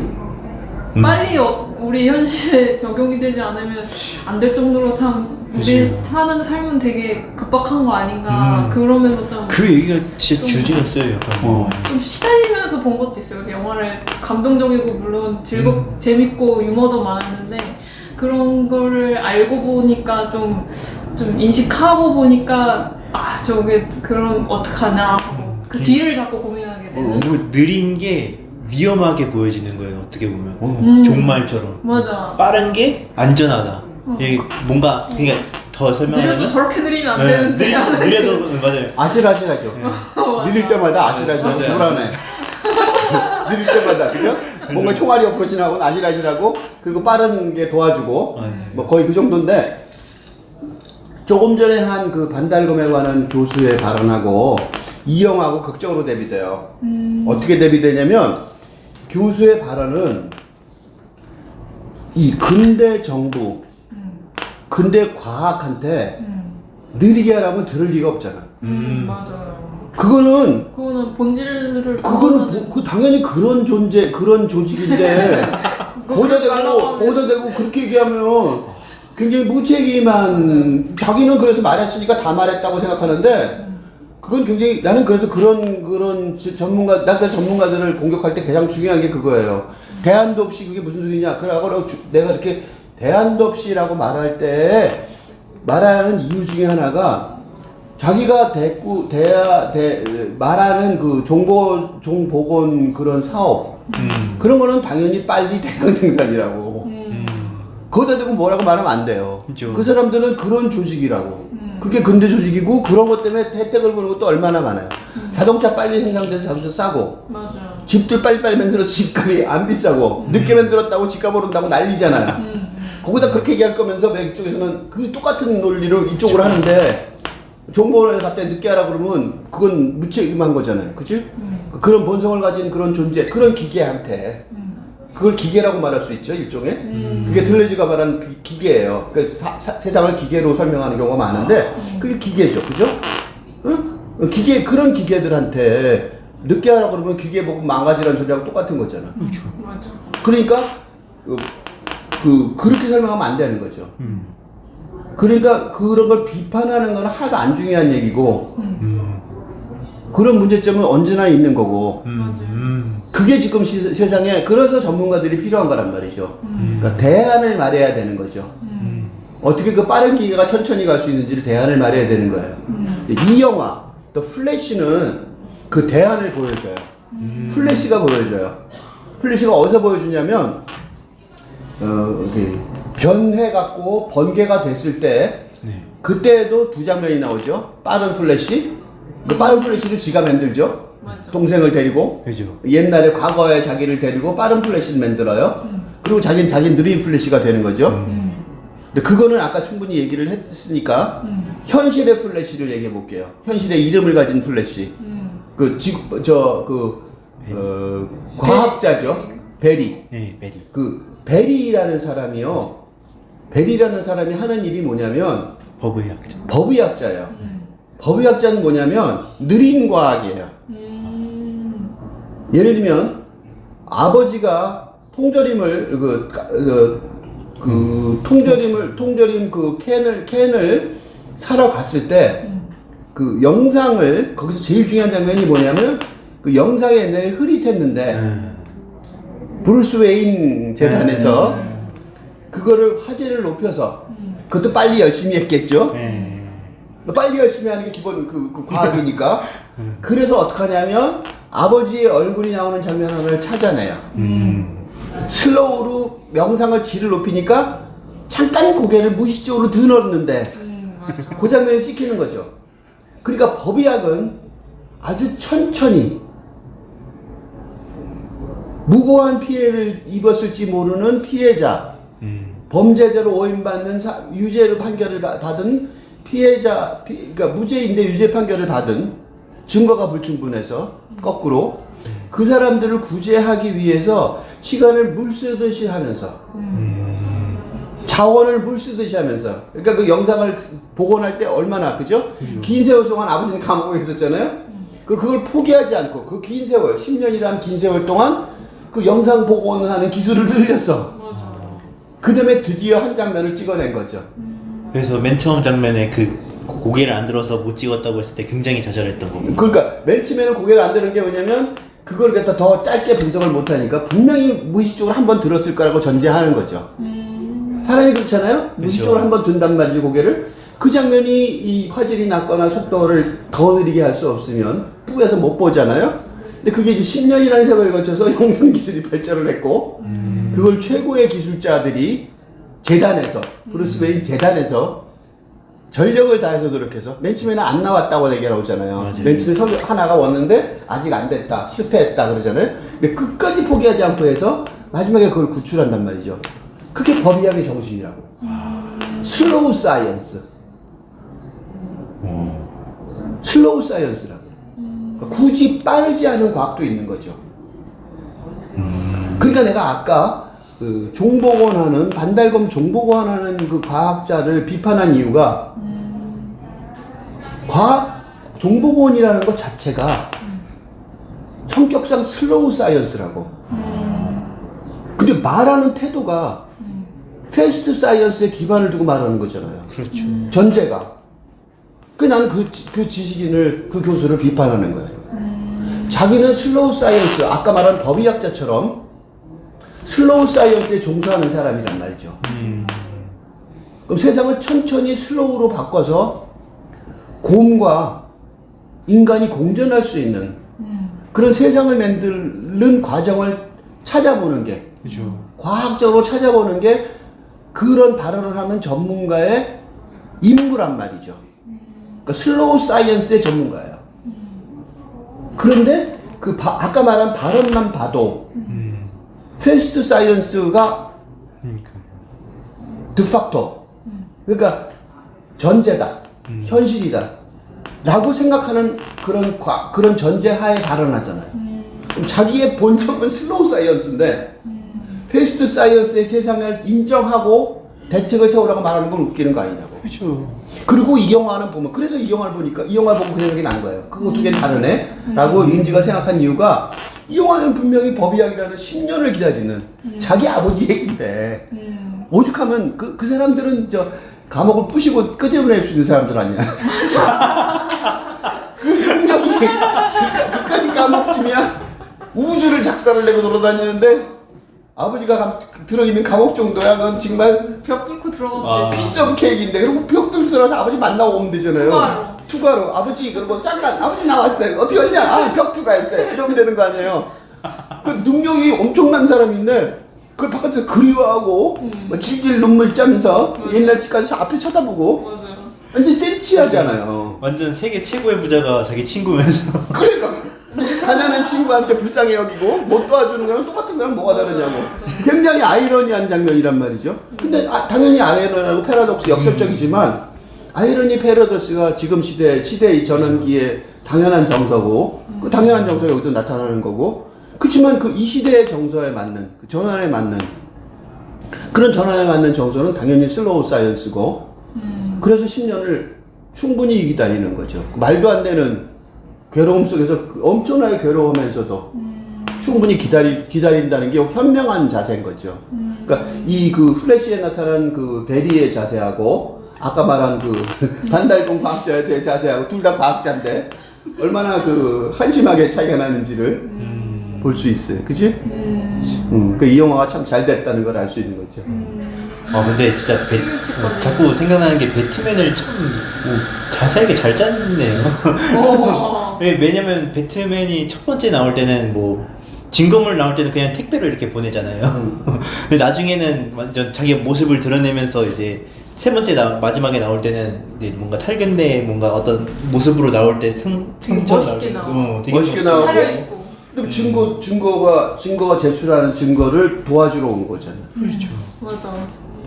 빨리 우리 현실에 적용이 되지 않으면 안 될 정도로 참 우리 사는 삶은 되게 급박한 거 아닌가 그러면서 좀 그 얘기가 진짜 주제였어요. 약간. 좀 시달리면서 본 것도 있어요. 그 영화를 감동적이고 물론 재밌고 유머도 많았는데 그런 거를 알고 보니까 좀 인식하고 보니까 저게 그럼 어떡하나 하고 그 뒤를 자꾸 고민하게 되는. 너무 느린 게 위험하게 보여지는 거예요. 어떻게 보면 종말처럼. 맞아. 빠른 게 안전하다. 이게 뭔가 그러니까 더 설명하면 느려도 저렇게 느리면 안 되는데. 느려도 맞아요. 아슬아슬하죠. 느릴 때마다 아슬아슬하고 맞아요. 불안해. 느릴 때마다 그죠? 뭔가 총알이 옆으로 지나고 아슬아슬하고 그리고 빠른 게 도와주고 뭐 거의 그 정도인데 조금 전에 한 그 반달곰에 관한 교수의 발언하고 이 영화하고 극적으로 대비돼요. 어떻게 대비되냐면 교수의 발언은 이 근대 정부, 근대 과학한테 느리게 하라면 들을 리가 없잖아. 맞아요. 그거는 본질을 당연히 그런 존재, 그런 조직인데 거기다 대고 그렇게 얘기하면 굉장히 무책임한 자기는 그래서 말했으니까 다 말했다고 생각하는데 그건 굉장히 나는 그래서 그런 전문가들을 공격할 때 가장 중요한 게 그거예요. 대안도 없이 그게 무슨 소리냐. 그러고 내가 이렇게 대안도 없이라고 말할 때 말하는 이유 중에 하나가 자기가 말하는 그 종보건 그런 사업 그런 거는 당연히 빨리 대량 생산이라고. 거기다 대고 뭐라고 말하면 안 돼요. 그렇죠. 그 사람들은 그런 조직이라고. 그게 근대 조직이고 그런 것 때문에 혜택을 보는 것도 얼마나 많아요. 자동차 빨리 생산돼서 자동차 싸고 맞아. 집들 빨리빨리 만들어 집값이 안 비싸고 늦게 만들었다고 집값 오른다고 난리잖아요. 거기다 그렇게 얘기할 거면서 이쪽에서는 그 똑같은 논리로 이쪽으로 하는데 정보원에 갑자기 늦게 하라 그러면 그건 무책임한 거잖아요. 그치? 그런 본성을 가진 그런 존재, 그런 기계한테 그걸 기계라고 말할 수 있죠, 일종의. 그게 들레즈가 말한 기계예요. 그러니까 세상을 기계로 설명하는 경우가 많은데 그게 기계죠, 그죠? 응? 그런 기계들한테 늦게 하라 그러면 기계 보고 망가지라는 소리하고 똑같은 거잖아. 그렇죠. 맞아. 그러니까 그렇게 설명하면 안 되는 거죠. 그러니까 그런 걸 비판하는 건 하나도 안 중요한 얘기고 그런 문제점은 언제나 있는 거고 그게 지금 세상에 그래서 전문가들이 필요한 거란 말이죠. 그러니까 대안을 말해야 되는 거죠. 어떻게 그 빠른 기계가 천천히 갈 수 있는지를 대안을 말해야 되는 거예요. 이 영화 또 플래시는 그 대안을 보여줘요. 플래시가 보여줘요. 플래시가 어디서 보여주냐면 이렇게 변해갖고 번개가 됐을 때 네. 그때도 두 장면이 나오죠. 빠른 플래시, 그 빠른 플래시를 지가 만들죠. 맞아. 동생을 데리고 그죠. 옛날에 과거의 자기를 데리고 빠른 플래시를 만들어요. 그리고 자기는 느린 플래시가 되는 거죠. 근데 그거는 아까 충분히 얘기를 했으니까 현실의 플래시를 얘기해 볼게요. 현실의 이름을 가진 플래시. 과학자죠. 베리. 네, 베리. 베리라는 사람이요. 베리라는 사람이 하는 일이 뭐냐면 버브의학자. 법의학자예요. 법의학자는 뭐냐면 느린 과학이에요. 예를 들면 아버지가 통조림을 통조림 캔을 사러 갔을 때 그 영상을 거기서 제일 중요한 장면이 뭐냐면 그 영상에 옛날에 흐릿했는데 브루스 웨인 재단에서 그거를 화제를 높여서 그것도 빨리 열심히 했겠죠. 네. 빨리 열심히 하는 게 기본 그 과학이니까. 그래서 어떡하냐면 아버지의 얼굴이 나오는 장면 하나를 찾아내요. 슬로우로 영상을 질을 높이니까 잠깐 고개를 무의식적으로 드러는데 그 장면이 찍히는 거죠. 그러니까 법의학은 아주 천천히 무고한 피해를 입었을지 모르는 피해자, 범죄자로 오인받는 유죄로 판결을 받은 피해자, 그러니까 무죄인데 유죄 판결을 받은 증거가 불충분해서 거꾸로 그 사람들을 구제하기 위해서 시간을 물 쓰듯이 하면서 자원을 물 쓰듯이 하면서 그러니까 그 영상을 복원할 때 얼마나 그죠? 긴 세월 동안 아버지는 감옥에 있었잖아요. 그걸 포기하지 않고 그 긴 세월 10년이란 긴 세월 동안 그 영상 복원하는 기술을 늘렸어. 그 다음에 드디어 한 장면을 찍어낸 거죠. 그래서 맨 처음 장면에 그 고개를 안 들어서 못 찍었다고 했을 때 굉장히 좌절했던 겁니다. 그러니까 맨 처음에는 고개를 안 드는 게 뭐냐면 그걸 갖다 더 짧게 분석을 못하니까 분명히 무의식적으로 한 번 들었을 거라고 전제하는 거죠. 사람이 그렇잖아요. 무의식적으로 한 번 든단 말이죠, 고개를. 그 장면이 이 화질이 낮거나 속도를 더 느리게 할 수 없으면 뿌여서 못 보잖아요. 근데 그게 이제 10년이라는 세월에 걸쳐서 영상 기술이 발전을 했고 그걸 최고의 기술자들이 재단에서 브루스 웨인 재단에서 전력을 다해서 노력해서 맨 처음에는 안 나왔다고 얘기가 나오잖아요. 맞아요. 맨 처음에 하나가 왔는데 아직 안 됐다, 실패했다 그러잖아요. 근데 끝까지 포기하지 않고 해서 마지막에 그걸 구출한단 말이죠. 그게 법의학의 정신이라고. 슬로우 사이언스. 슬로우 사이언스라고. 그러니까 굳이 빠르지 않은 과학도 있는 거죠. 그러니까 내가 아까 그 종복원하는 반달검 종복원하는 그 과학자를 비판한 이유가 과학 종복원이라는 것 자체가 성격상 슬로우 사이언스라고. 근데 말하는 태도가 패스트 사이언스에 기반을 두고 말하는 거잖아요. 그렇죠. 전제가. 그 나는 그 지식인을 그 교수를 비판하는 거예요. 자기는 슬로우 사이언스, 아까 말한 법의학자처럼 슬로우 사이언스에 종사하는 사람이란 말이죠. 그럼 세상을 천천히 슬로우로 바꿔서 곰과 인간이 공존할 수 있는 그런 세상을 만드는 과정을 찾아보는 게, 그렇죠. 과학적으로 찾아보는 게 그런 발언을 하는 전문가의 임무란 말이죠. 그러니까 슬로우 사이언스의 전문가예요. 그런데 아까 말한 발언만 봐도 패스트 사이언스가 드facto, 그러니까 전제다, 현실이다. 라고 생각하는 그런 전제하에 발언하잖아요. 그럼 자기의 본점은 슬로우 사이언스인데 패스트 사이언스의 세상을 인정하고 대책을 세우라고 말하는 건 웃기는 거 아니냐고. 그렇죠. 그리고 이 영화는 보면, 그래서 이 영화를 보니까 이 영화 보고 그 생각이 난 거예요. 그거 두 개는 다르네? 라고 인지가 생각한 이유가 이 영화는 분명히 법이야기라는 10년을 기다리는 자기 아버지 얘기인데 오죽하면 그 사람들은 감옥을 부시고 끄집어낼 수 있는 사람들 아니야. 그 능력이 그까지 감옥쯤이야. 우주를 작사를 내고 돌아다니는데 아버지가 들어있는 감옥 정도야. 넌 정말 벽 뚫고 들어가면 되지. 피스 오브 케이크인데. 그리고 벽 뚫고 들어가서 아버지 만나고 오면 되잖아요. 투가로. 아버지, 그리고 잠깐 아버지 나왔어요. 어떻게 왔냐? 아, 벽 투가했어요. 이러면 되는 거 아니에요. 그 능력이 엄청난 사람인데 그걸 바깥에서 그리워하고 뭐 질질 눈물 짜면서 옛날 집 가서 앞에 쳐다보고 맞아요. 완전 센치하잖아요. 완전 세계 최고의 부자가 자기 친구면서. 그러니까 가난한 친구한테 불쌍히 여기고 못 도와주는 거랑 똑같은 거랑 뭐가 다르냐고. 굉장히 아이러니한 장면이란 말이죠. 근데 당연히 아이러니하고 패러독스 역설적이지만 아이러니 패러독스가 지금 시대의 전환기에 당연한 정서고 그 당연한 정서가 여기도 나타나는 거고. 그렇지만 이 시대의 정서에 맞는 그 전환에 맞는 그런 전환에 맞는 정서는 당연히 슬로우 사이언스고 그래서 10년을 충분히 기다리는 거죠. 말도 안 되는 괴로움 속에서 엄청나게 괴로우면서도 충분히 기다린다는 게 현명한 자세인 거죠. 그러니까 그 플래시에 나타난 그 베리의 자세하고 아까 말한 그 반달곰 과학자에 대해 자세하고 둘 다 과학자인데 얼마나 한심하게 차이가 나는지를 볼 수 있어요. 그치? 이 영화가 참 잘 됐다는 걸 알 수 있는 거죠. 근데 진짜 자꾸 생각나는 게 배트맨을 참 자세하게 잘 짰네요. 왜냐면 배트맨이 첫 번째 나올 때는 증거물 나올 때는 그냥 택배로 이렇게 보내잖아요. 근데 나중에는 완전 자기 모습을 드러내면서 이제 세 번째 마지막에 나올 때는 이제 뭔가 탈근대 뭔가 어떤 모습으로 나올 때 상처 멋있게 나오고. 되게 멋있게 나오고. 차려입고. 근데 증거가 제출하는 증거를 도와주러 온 거잖아. 그렇죠. 맞아.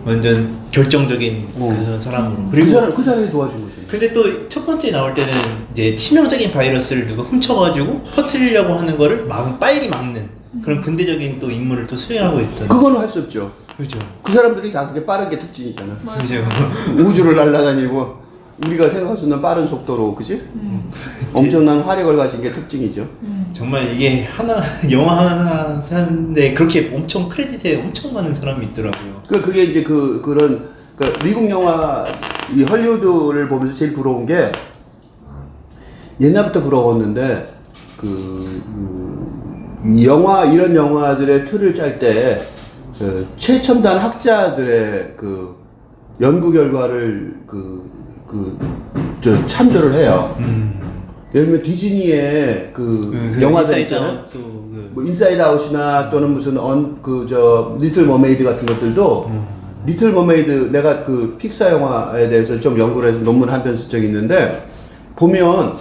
완전 결정적인 그런 사람으로. 그리고 그 사람이 도와준 거지. 근데 또 첫 번째 나올 때는 이제 치명적인 바이러스를 누가 훔쳐가지고 퍼뜨리려고 하는 거를 빨리 막는 그런 근대적인 또 임무를 또 수행하고 있던. 그거는 할 수 없죠. 그렇죠. 그 사람들이 다 그게 빠른 게 특징이잖아. 그죠. 우주를 날아다니고 우리가 생각할 수 있는 빠른 속도로, 그지? 엄청난 화력을 가진 게 특징이죠. 정말 이게 영화 하나 사는데 그렇게 엄청 크레딧에 엄청 많은 사람이 있더라고요. 그게 이제 그런 미국 영화, 이 헐리우드를 보면서 제일 부러운 게 옛날부터 부러웠는데 이런 영화들의 틀을 짤 때 최첨단 학자들의 연구 결과를 참조를 해요. 예를 들면 디즈니의 영화들 있잖아요. 인사이드 아웃이나 또는 무슨 리틀 머메이드 같은 것들도 리틀 머메이드 내가 픽사 영화에 대해서 좀 연구를 해서 논문 한 편 쓴 적이 있는데 보면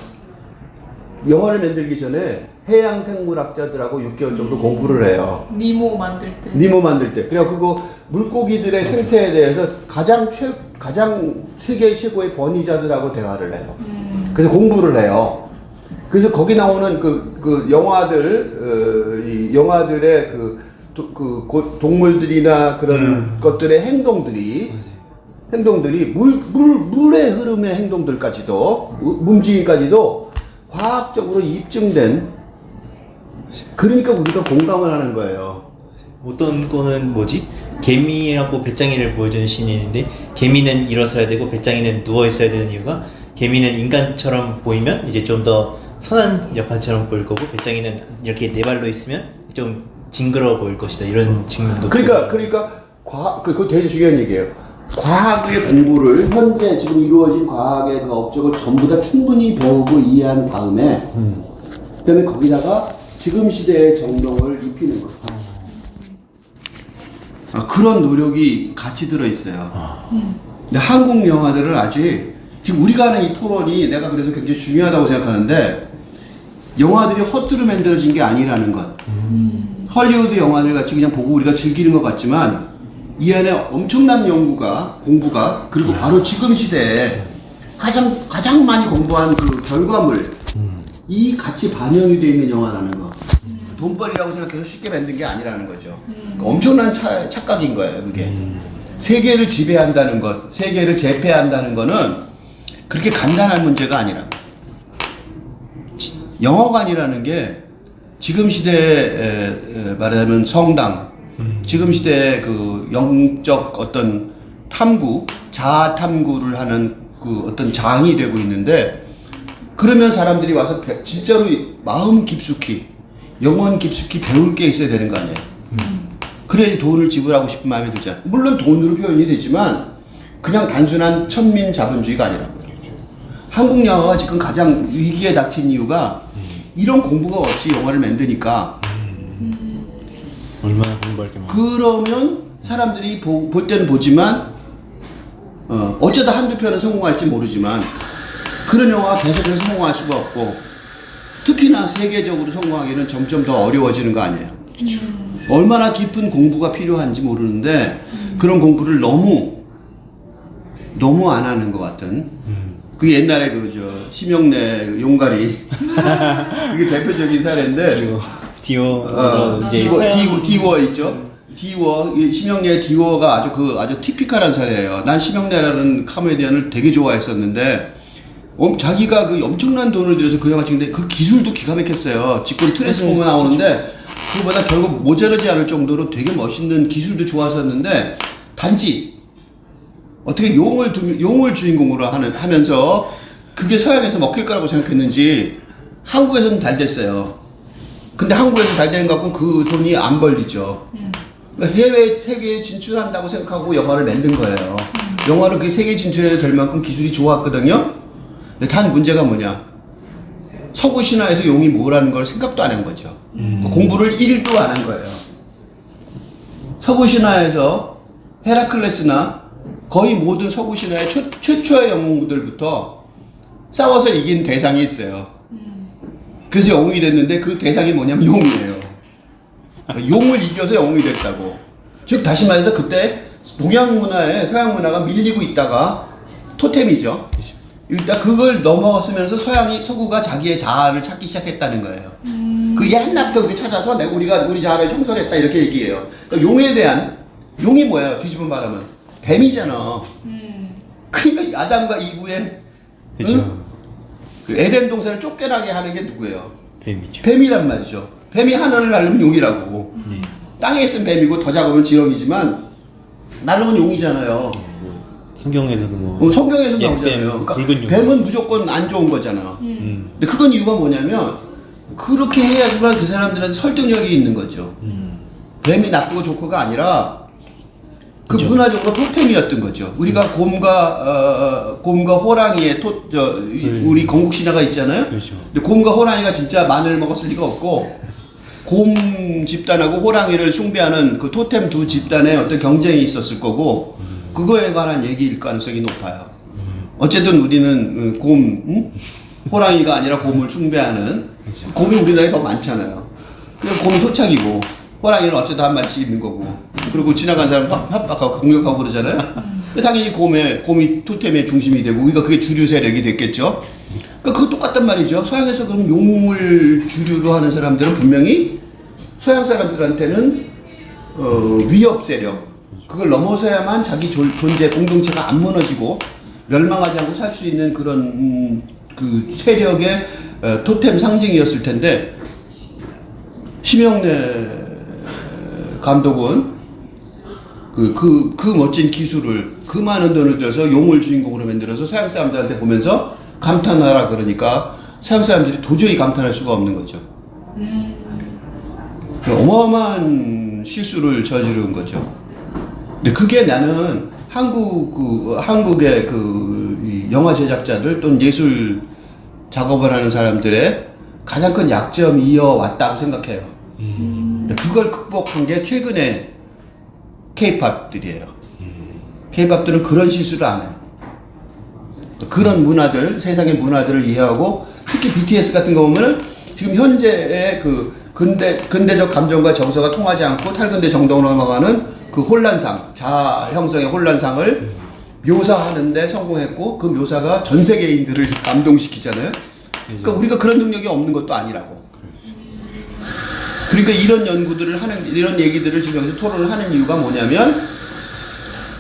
영화를 만들기 전에 해양 생물학자들하고 6개월 정도 공부를 해요. 니모 만들 때. 그래서 그거 물고기들의 생태에 대해서 가장 세계 최고의 권위자들하고 대화를 해요. 그래서 공부를 해요. 그래서 거기 나오는 이 영화들의 동물들이나 그런 것들의 행동들이 물의 흐름의 행동들까지도 움직임까지도 과학적으로 입증된. 그러니까 우리가 공감을 하는 거예요. 어떤 거는 개미하고 배짱이를 보여주는 씬이 있는데 개미는 일어서야 되고 배짱이는 누워 있어야 되는 이유가 개미는 인간처럼 보이면 이제 좀 더 선한 역할처럼 보일 거고 배짱이는 이렇게 네 발로 있으면 좀 징그러워 보일 것이다. 이런 측면도. 그러니까 그거 되게 중요한 얘기예요. 과학의 공부를 현재 지금 이루어진 과학의 업적을 전부 다 충분히 배우고 이해한 다음에 그다음에 거기다가 지금 시대의 정동을 입히는 거예요. 그런 노력이 같이 들어있어요. 근데 한국 영화들은 아직 지금 우리가 하는 이 토론이 내가 그래서 굉장히 중요하다고 생각하는데 영화들이 허투루 만들어진 게 아니라는 것. 헐리우드 영화들 같이 그냥 보고 우리가 즐기는 것 같지만 이 안에 엄청난 공부가 그리고 바로 지금 시대에 가장 많이 공부한 그 결과물 이 같이 반영이 돼 있는 영화라는 거. 돈벌이라고 생각해서 쉽게 만든 게 아니라는 거죠. 그러니까 엄청난 착각인 거예요, 그게. 세계를 지배한다는 것, 세계를 제패한다는 거는 그렇게 간단한 문제가 아니라. 영화관이라는 게 지금 시대에 말하자면 성당, 지금 시대의 그 영적 어떤 탐구, 자아 탐구를 하는 그 어떤 장이 되고 있는데, 그러면 사람들이 와서 진짜로 마음 깊숙이, 영혼 깊숙이 배울 게 있어야 되는 거 아니에요. 그래야지 돈을 지불하고 싶은 마음이 들잖아요. 물론 돈으로 표현이 되지만 그냥 단순한 천민 자본주의가 아니라고요. 한국 영화가 지금 가장 위기에 닥친 이유가 이런 공부가 없이 영화를 만드니까. 얼마나 공부할 게 많아. 그러면 사람들이 볼 때는 보지만 어쩌다 한두 편은 성공할지 모르지만 그런 영화가 계속해서 성공할 수가 없고, 특히나 세계적으로 성공하기는 점점 더 어려워지는 거 아니에요. 얼마나 깊은 공부가 필요한지 모르는데 그런 공부를 너무 안 하는 것 같은. 그 옛날에 심영래 용가리 그게 대표적인 사례인데, 디오 이제 디워 있죠. 디워, 심영래의 디워가 아주 티피컬한 사례예요. 난 심영래라는 코미디언을 되게 좋아했었는데, 자기가 그 엄청난 돈을 들여서 그 영화 찍는데 그 기술도 기가 막혔어요. 직권 트랜스포머 나오는데 그거보다 결국 모자르지 않을 정도로 되게 멋있는 기술도 좋았었는데, 단지 어떻게 용을 주인공으로 하면서 그게 서양에서 먹힐 거라고 생각했는지 한국에서는 잘 됐어요. 근데 한국에서 잘 되는 것 같고 그 돈이 안 벌리죠. 그러니까 세계에 진출한다고 생각하고 영화를 만든 거예요. 영화를 그 세계에 진출해야 될 만큼 기술이 좋았거든요. 근데 단 문제가 뭐냐? 서구 신화에서 용이 뭐라는 걸 생각도 안 한 거죠. 공부를 1도 안 한 거예요. 서구 신화에서 헤라클레스나 거의 모든 서구 신화의 최초의 영웅들부터 싸워서 이긴 대상이 있어요. 그래서 영웅이 됐는데 그 대상이 뭐냐면 용이에요. 용을 이겨서 영웅이 됐다고. 즉 다시 말해서 그때 동양 문화에 서양 문화가 밀리고 있다가 토템이죠. 일단 그걸 넘어서면서 서구가 자기의 자아를 찾기 시작했다는 거예요. 그 옛날부터 그렇게 찾아서 우리 자아를 청설했다 이렇게 얘기해요. 그러니까 용에 대한, 용이 뭐예요? 뒤집어 말하면 뱀이잖아. 그러니까 아담과 이브의 그 에덴 동산을 쫓겨나게 하는 게 누구예요? 뱀이죠. 뱀이란 말이죠. 뱀이 하늘을 날르면 용이라고. 땅에 있으면 뱀이고 더 작으면 지렁이지만 날르면 용이잖아요. 성경에서도 성경에서 예, 나오잖아요. 붉은 용. 뱀은 무조건 안 좋은 거잖아. 근데 그건 이유가 뭐냐면 그렇게 해야지만 그 사람들한테 설득력이 있는 거죠. 뱀이 나쁘고 좋고가 아니라 그 그렇죠. 문화적으로 토템이었던 거죠. 우리가 곰과 호랑이의 우리 건국 신화가 있잖아요. 그렇죠. 근데 곰과 호랑이가 진짜 마늘을 먹었을 리가 없고, 곰 집단하고 호랑이를 숭배하는 그 토템 두 집단의 어떤 경쟁이 있었을 거고, 그거에 관한 얘기일 가능성이 높아요. 어쨌든 우리는 호랑이가 아니라 곰을 숭배하는, 그렇죠. 곰이 우리나라에 더 많잖아요. 그냥 곰이 토착이고 호랑이는 어쩌다 한 마리씩 있는 거고, 그리고 지나간 사람 협박하고 공격하고 그러잖아요. 당연히 곰이 토템의 중심이 되고 우리가 그게 주류 세력이 됐겠죠. 그러니까 그거 똑같단 말이죠. 서양에서 그럼 용을 주류로 하는 사람들은 분명히 서양 사람들한테는 위협 세력, 그걸 넘어서야만 자기 존재 공동체가 안 무너지고 멸망하지 않고 살 수 있는 그런 그 세력의 토템 상징이었을 텐데, 심영래 감독은 그 멋진 기술을, 그 많은 돈을 들여서 용을 주인공으로 만들어서 서양 사람들한테 보면서 감탄하라 그러니까 서양 사람들이 도저히 감탄할 수가 없는 거죠. 어마어마한 실수를 저지른 거죠. 근데 그게 나는 한국의 이 영화 제작자들 또는 예술 작업을 하는 사람들의 가장 큰 약점이어 왔다고 생각해요. 근데 그걸 극복한 게 최근에 K-팝들이에요. K-팝들은 그런 실수를 안 해요. 그런 문화들, 세상의 문화들을 이해하고, 특히 BTS 같은 거 보면은 지금 현재의 그 근대적 감정과 정서가 통하지 않고 탈근대 정동으로 넘어가는 그 혼란상, 자아 형성의 혼란상을 묘사하는데 성공했고 그 묘사가 전 세계인들을 감동시키잖아요. 그러니까 우리가 그런 능력이 없는 것도 아니라고. 그러니까 이런 연구들을 하는, 이런 얘기들을 지금 여기서 토론을 하는 이유가 뭐냐면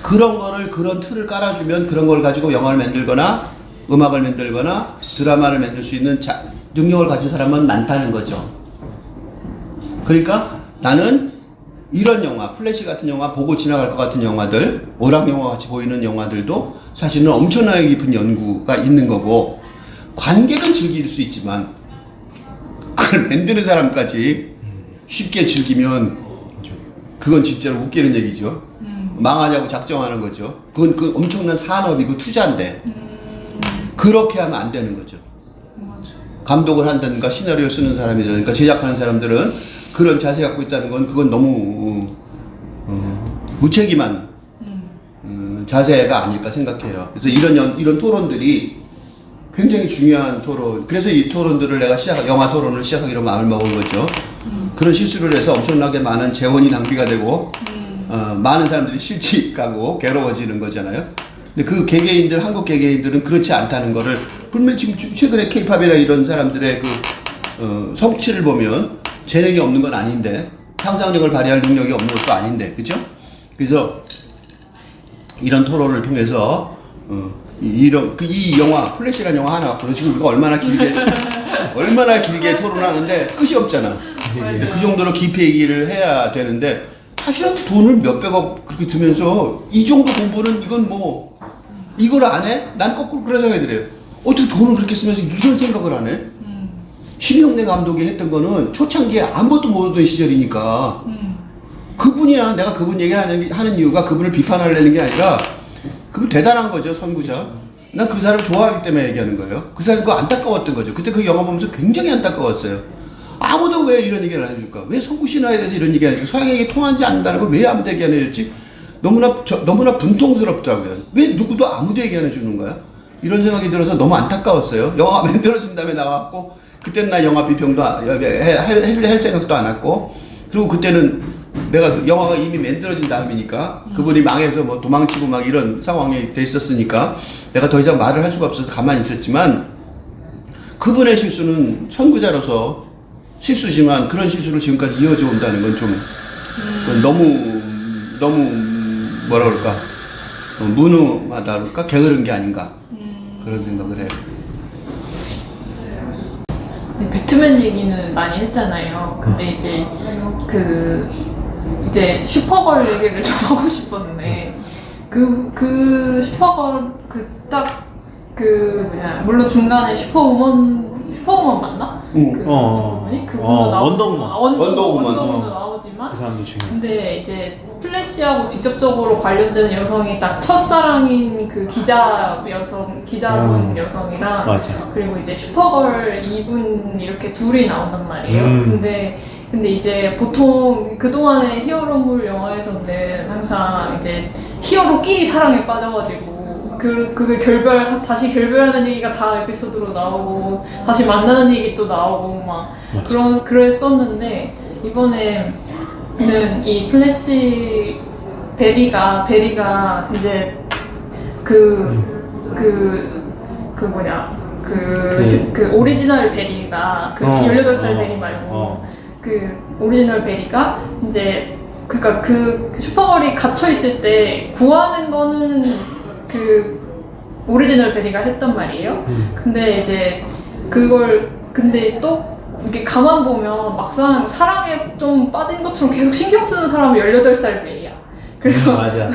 그런 거를, 그런 틀을 깔아주면 그런 걸 가지고 영화를 만들거나 음악을 만들거나 드라마를 만들 수 있는 능력을 가진 사람은 많다는 거죠. 그러니까 나는 이런 영화, 플래시 같은 영화, 보고 지나갈 것 같은 영화들, 오락 영화 같이 보이는 영화들도 사실은 엄청나게 깊은 연구가 있는 거고, 관객은 즐길 수 있지만 그걸 만드는 사람까지 쉽게 즐기면 그건 진짜로 웃기는 얘기죠. 망하자고 작정하는 거죠. 그건 그 엄청난 산업이고 투자인데 그렇게 하면 안 되는 거죠. 감독을 한다든가 시나리오 쓰는 사람이라든가 제작하는 사람들은 그런 자세 갖고 있다는 건 그건 너무 무책임한 자세가 아닐까 생각해요. 그래서 이런 토론들이 굉장히 중요한 토론. 그래서 이 토론들을 내가 영화 토론을 시작하기로 마음을 먹은 거죠. 그런 실수를 해서 엄청나게 많은 재원이 낭비가 되고 많은 사람들이 실직하고 괴로워지는 거잖아요. 근데 그 개개인들, 한국 개개인들은 그렇지 않다는 거를 분명히 지금 최근에 케이팝이나 이런 사람들의 그 성취를 보면 재능이 없는 건 아닌데 상상력을 발휘할 능력이 없는 것도 아닌데, 그죠? 그래서 이런 토론을 통해서 이 영화 플래시라는 영화 하나 갖고 지금 우리가 얼마나 길게 토론하는데 끝이 없잖아. 그 정도로 깊이 얘기를 해야 되는데 사실은 돈을 몇백억 그렇게 두면서 이 정도 공부는 이건 뭐 이걸 안 해? 난 거꾸로 그런 생각이 들어요. 어떻게 돈을 그렇게 쓰면서 이런 생각을 안 해? 심영래 감독이 했던 거는 초창기에 아무것도 모르던 시절이니까 그분이야. 내가 그분 얘기하는 이유가 그분을 비판하려는 게 아니라 그분 대단한 거죠, 선구자. 난 그 사람 좋아하기 때문에 얘기하는 거예요. 그 사람 그거 안타까웠던 거죠. 그때 그 영화 보면서 굉장히 안타까웠어요. 아무도 왜 이런 얘기를 안 해줄까? 왜 선구 신화에 대해서 이런 얘기 안 해줄까? 서양에게 통하지 않는다는 걸 왜 아무도 얘기 안 해줬지? 너무나 분통스럽더라고요. 왜 누구도 아무도 얘기 안 해주는 거야? 이런 생각이 들어서 너무 안타까웠어요. 영화가 만들어진 다음에 나왔고, 그때는 나 영화 비평도 할 생각도 안 했고, 그리고 그때는 내가 영화가 이미 만들어진 다음이니까 그분이 망해서 뭐 도망치고 막 이런 상황이 돼 있었으니까 내가 더 이상 말을 할 수가 없어서 가만히 있었지만 그분의 실수는 선구자로서 실수지만 그런 실수를 지금까지 이어져 온다는 건 좀 너무 뭐라 그럴까 무능하다 그럴까 게으른 게 아닌가 그런 생각을 해요. 배트맨 얘기는 많이 했잖아요. 근데 이제 슈퍼걸 얘기를 좀 하고 싶었는데 그 슈퍼걸 물론 중간에 슈퍼우먼 맞나? 부분이 원더우먼도 나오지만 그 사람도 중요해. 근데 이제 플래시하고 직접적으로 관련되는 여성이 딱 첫사랑인 그 기자분 여성이랑 맞아. 그리고 이제 슈퍼걸 2분 이렇게 둘이 나온단 말이에요. 근데 이제 보통 그동안의 히어로물 영화에서는 항상 이제 히어로끼리 사랑에 빠져가지고 그게 다시 결별하는 얘기가 다 에피소드로 나오고 다시 만나는 얘기 또 나오고 막 그랬었는데 이번에는 이 플래시 베리가 이제 그 오리지널 베리가 18살 베리 말고 그 오리지널 베리가 이제 그러니까 그 슈퍼걸이 갇혀 있을 때 구하는 거는 그 오리지널 베리가 했단 말이에요. 근데 이제 근데 또 이렇게 가만 보면 막상 사랑에 좀 빠진 것처럼 계속 신경 쓰는 사람은 18살 베리야. 그래서 맞아.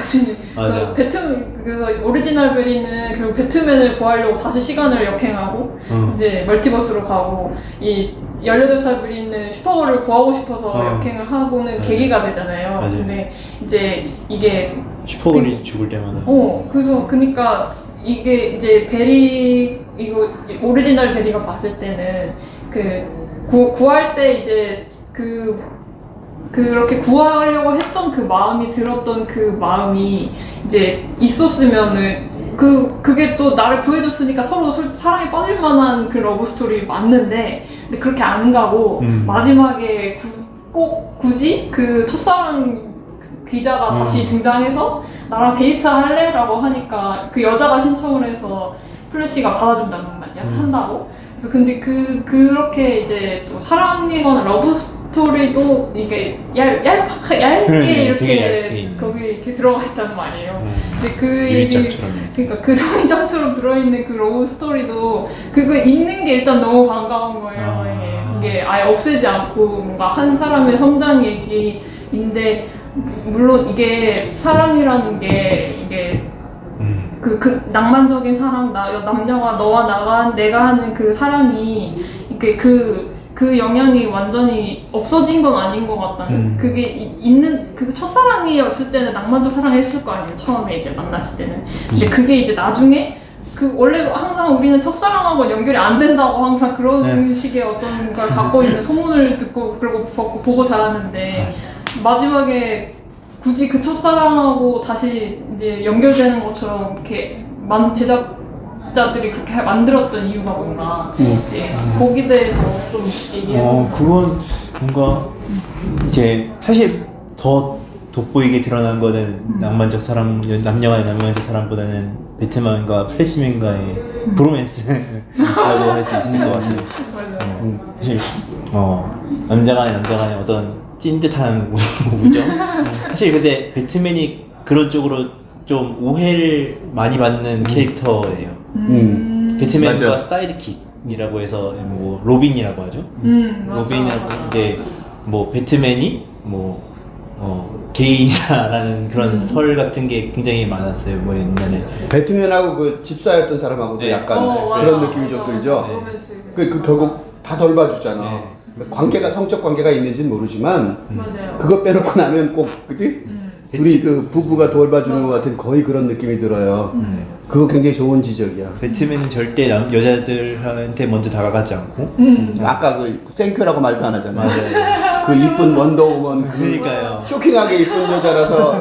그래서 오리지널 베리는 결국 배트맨을 구하려고 다시 시간을 역행하고 이제 멀티버스로 가고 이 18살 베리는 슈퍼걸을 구하고 싶어서 역행을 하고는 계기가 되잖아요. 맞아. 근데 이제 이게 슈퍼걸이 죽을 때마다. 그래서 그러니까 이게 이제 오리지널 베리가 봤을 때는 구할 때 이제 그렇게 구하려고 했던 그 마음이 들었던 그 마음이 이제 있었으면은 그게 또 나를 구해줬으니까 서로 사랑에 빠질 만한 그 러브 스토리 맞는데 근데 그렇게 안 가고 마지막에 꼭 굳이 그 첫사랑 기자가 다시 등장해서 나랑 데이트 할래? 라고 하니까 그 여자가 신청을 해서 플래시가 받아준다는 말이야. 한다고. 그래서 근데 그렇게 이제 또 사랑이거나 러브 스토리도 이게 얇게 되게 이렇게 얇게 거기 이렇게 들어가 있단 말이에요. 근데 그 얘기 유리장처럼. 그러니까 그 종이장처럼 들어있는 그 러브 스토리도 그거 있는 게 일단 너무 반가운 거예요. 이게 아예 없애지 않고 뭔가 한 사람의 성장 얘기인데 물론 이게 사랑이라는 게 이게 그 낭만적인 사랑 남녀가 너와 내가 하는 그 사랑이 이게 그 영향이 완전히 없어진 건 아닌 것 같다는 그게 있는 그 첫사랑이었을 때는 낭만적 사랑했을 거 아니에요. 처음에 이제 만났을 때는. 근데 그게 이제 나중에 그 원래 항상 우리는 첫사랑하고 연결이 안 된다고 항상 그런 식의 어떤 걸 갖고 있는 소문을 듣고 그리고 보고 자랐는데 마지막에 굳이 그 첫사랑하고 다시 이제 연결되는 것처럼 이렇게 제작자들이 그렇게 만들었던 이유가 뭔가 이제 거기에 대해서 좀 얘기해요. 그건 뭔가 이제 사실 더 돋보이게 드러난 거는 낭만적 사랑, 남녀간의 낭만적 사랑보다는 배트맨과 플래시맨과의 브로맨스라고 할 수 있을 것 같아요. 사실 남자간의 어떤 찐듯한 우정. 사실 근데 배트맨이 그런 쪽으로 좀 오해를 많이 받는 캐릭터예요. 배트맨과 맞아. 사이드킥이라고 해서 뭐 로빈이라고 하죠. 맞아, 로빈이라고 맞아. 이제 뭐 배트맨이 게이다라는 그런 설 같은 게 굉장히 많았어요. 뭐 옛날에. 배트맨하고 그 집사였던 사람하고도 네. 약간 맞아, 그런 느낌이 좀 맞아. 들죠. 로맨스. 그 결국 다 돌봐주잖아. 네. 성적 관계가 있는지는 모르지만 맞아요. 그거 빼놓고 나면 꼭 그지? 둘이 그 부부가 돌봐주는 것 같은 거의 그런 느낌이 들어요. 그거 굉장히 좋은 지적이야. 배트맨은 절대 여자들한테 먼저 다가가지 않고. 아까 그 땡큐라고 말도 안 하잖아. 맞아요. 그 이쁜 원더우먼 그러니까요. 쇼킹하게 이쁜 여자라서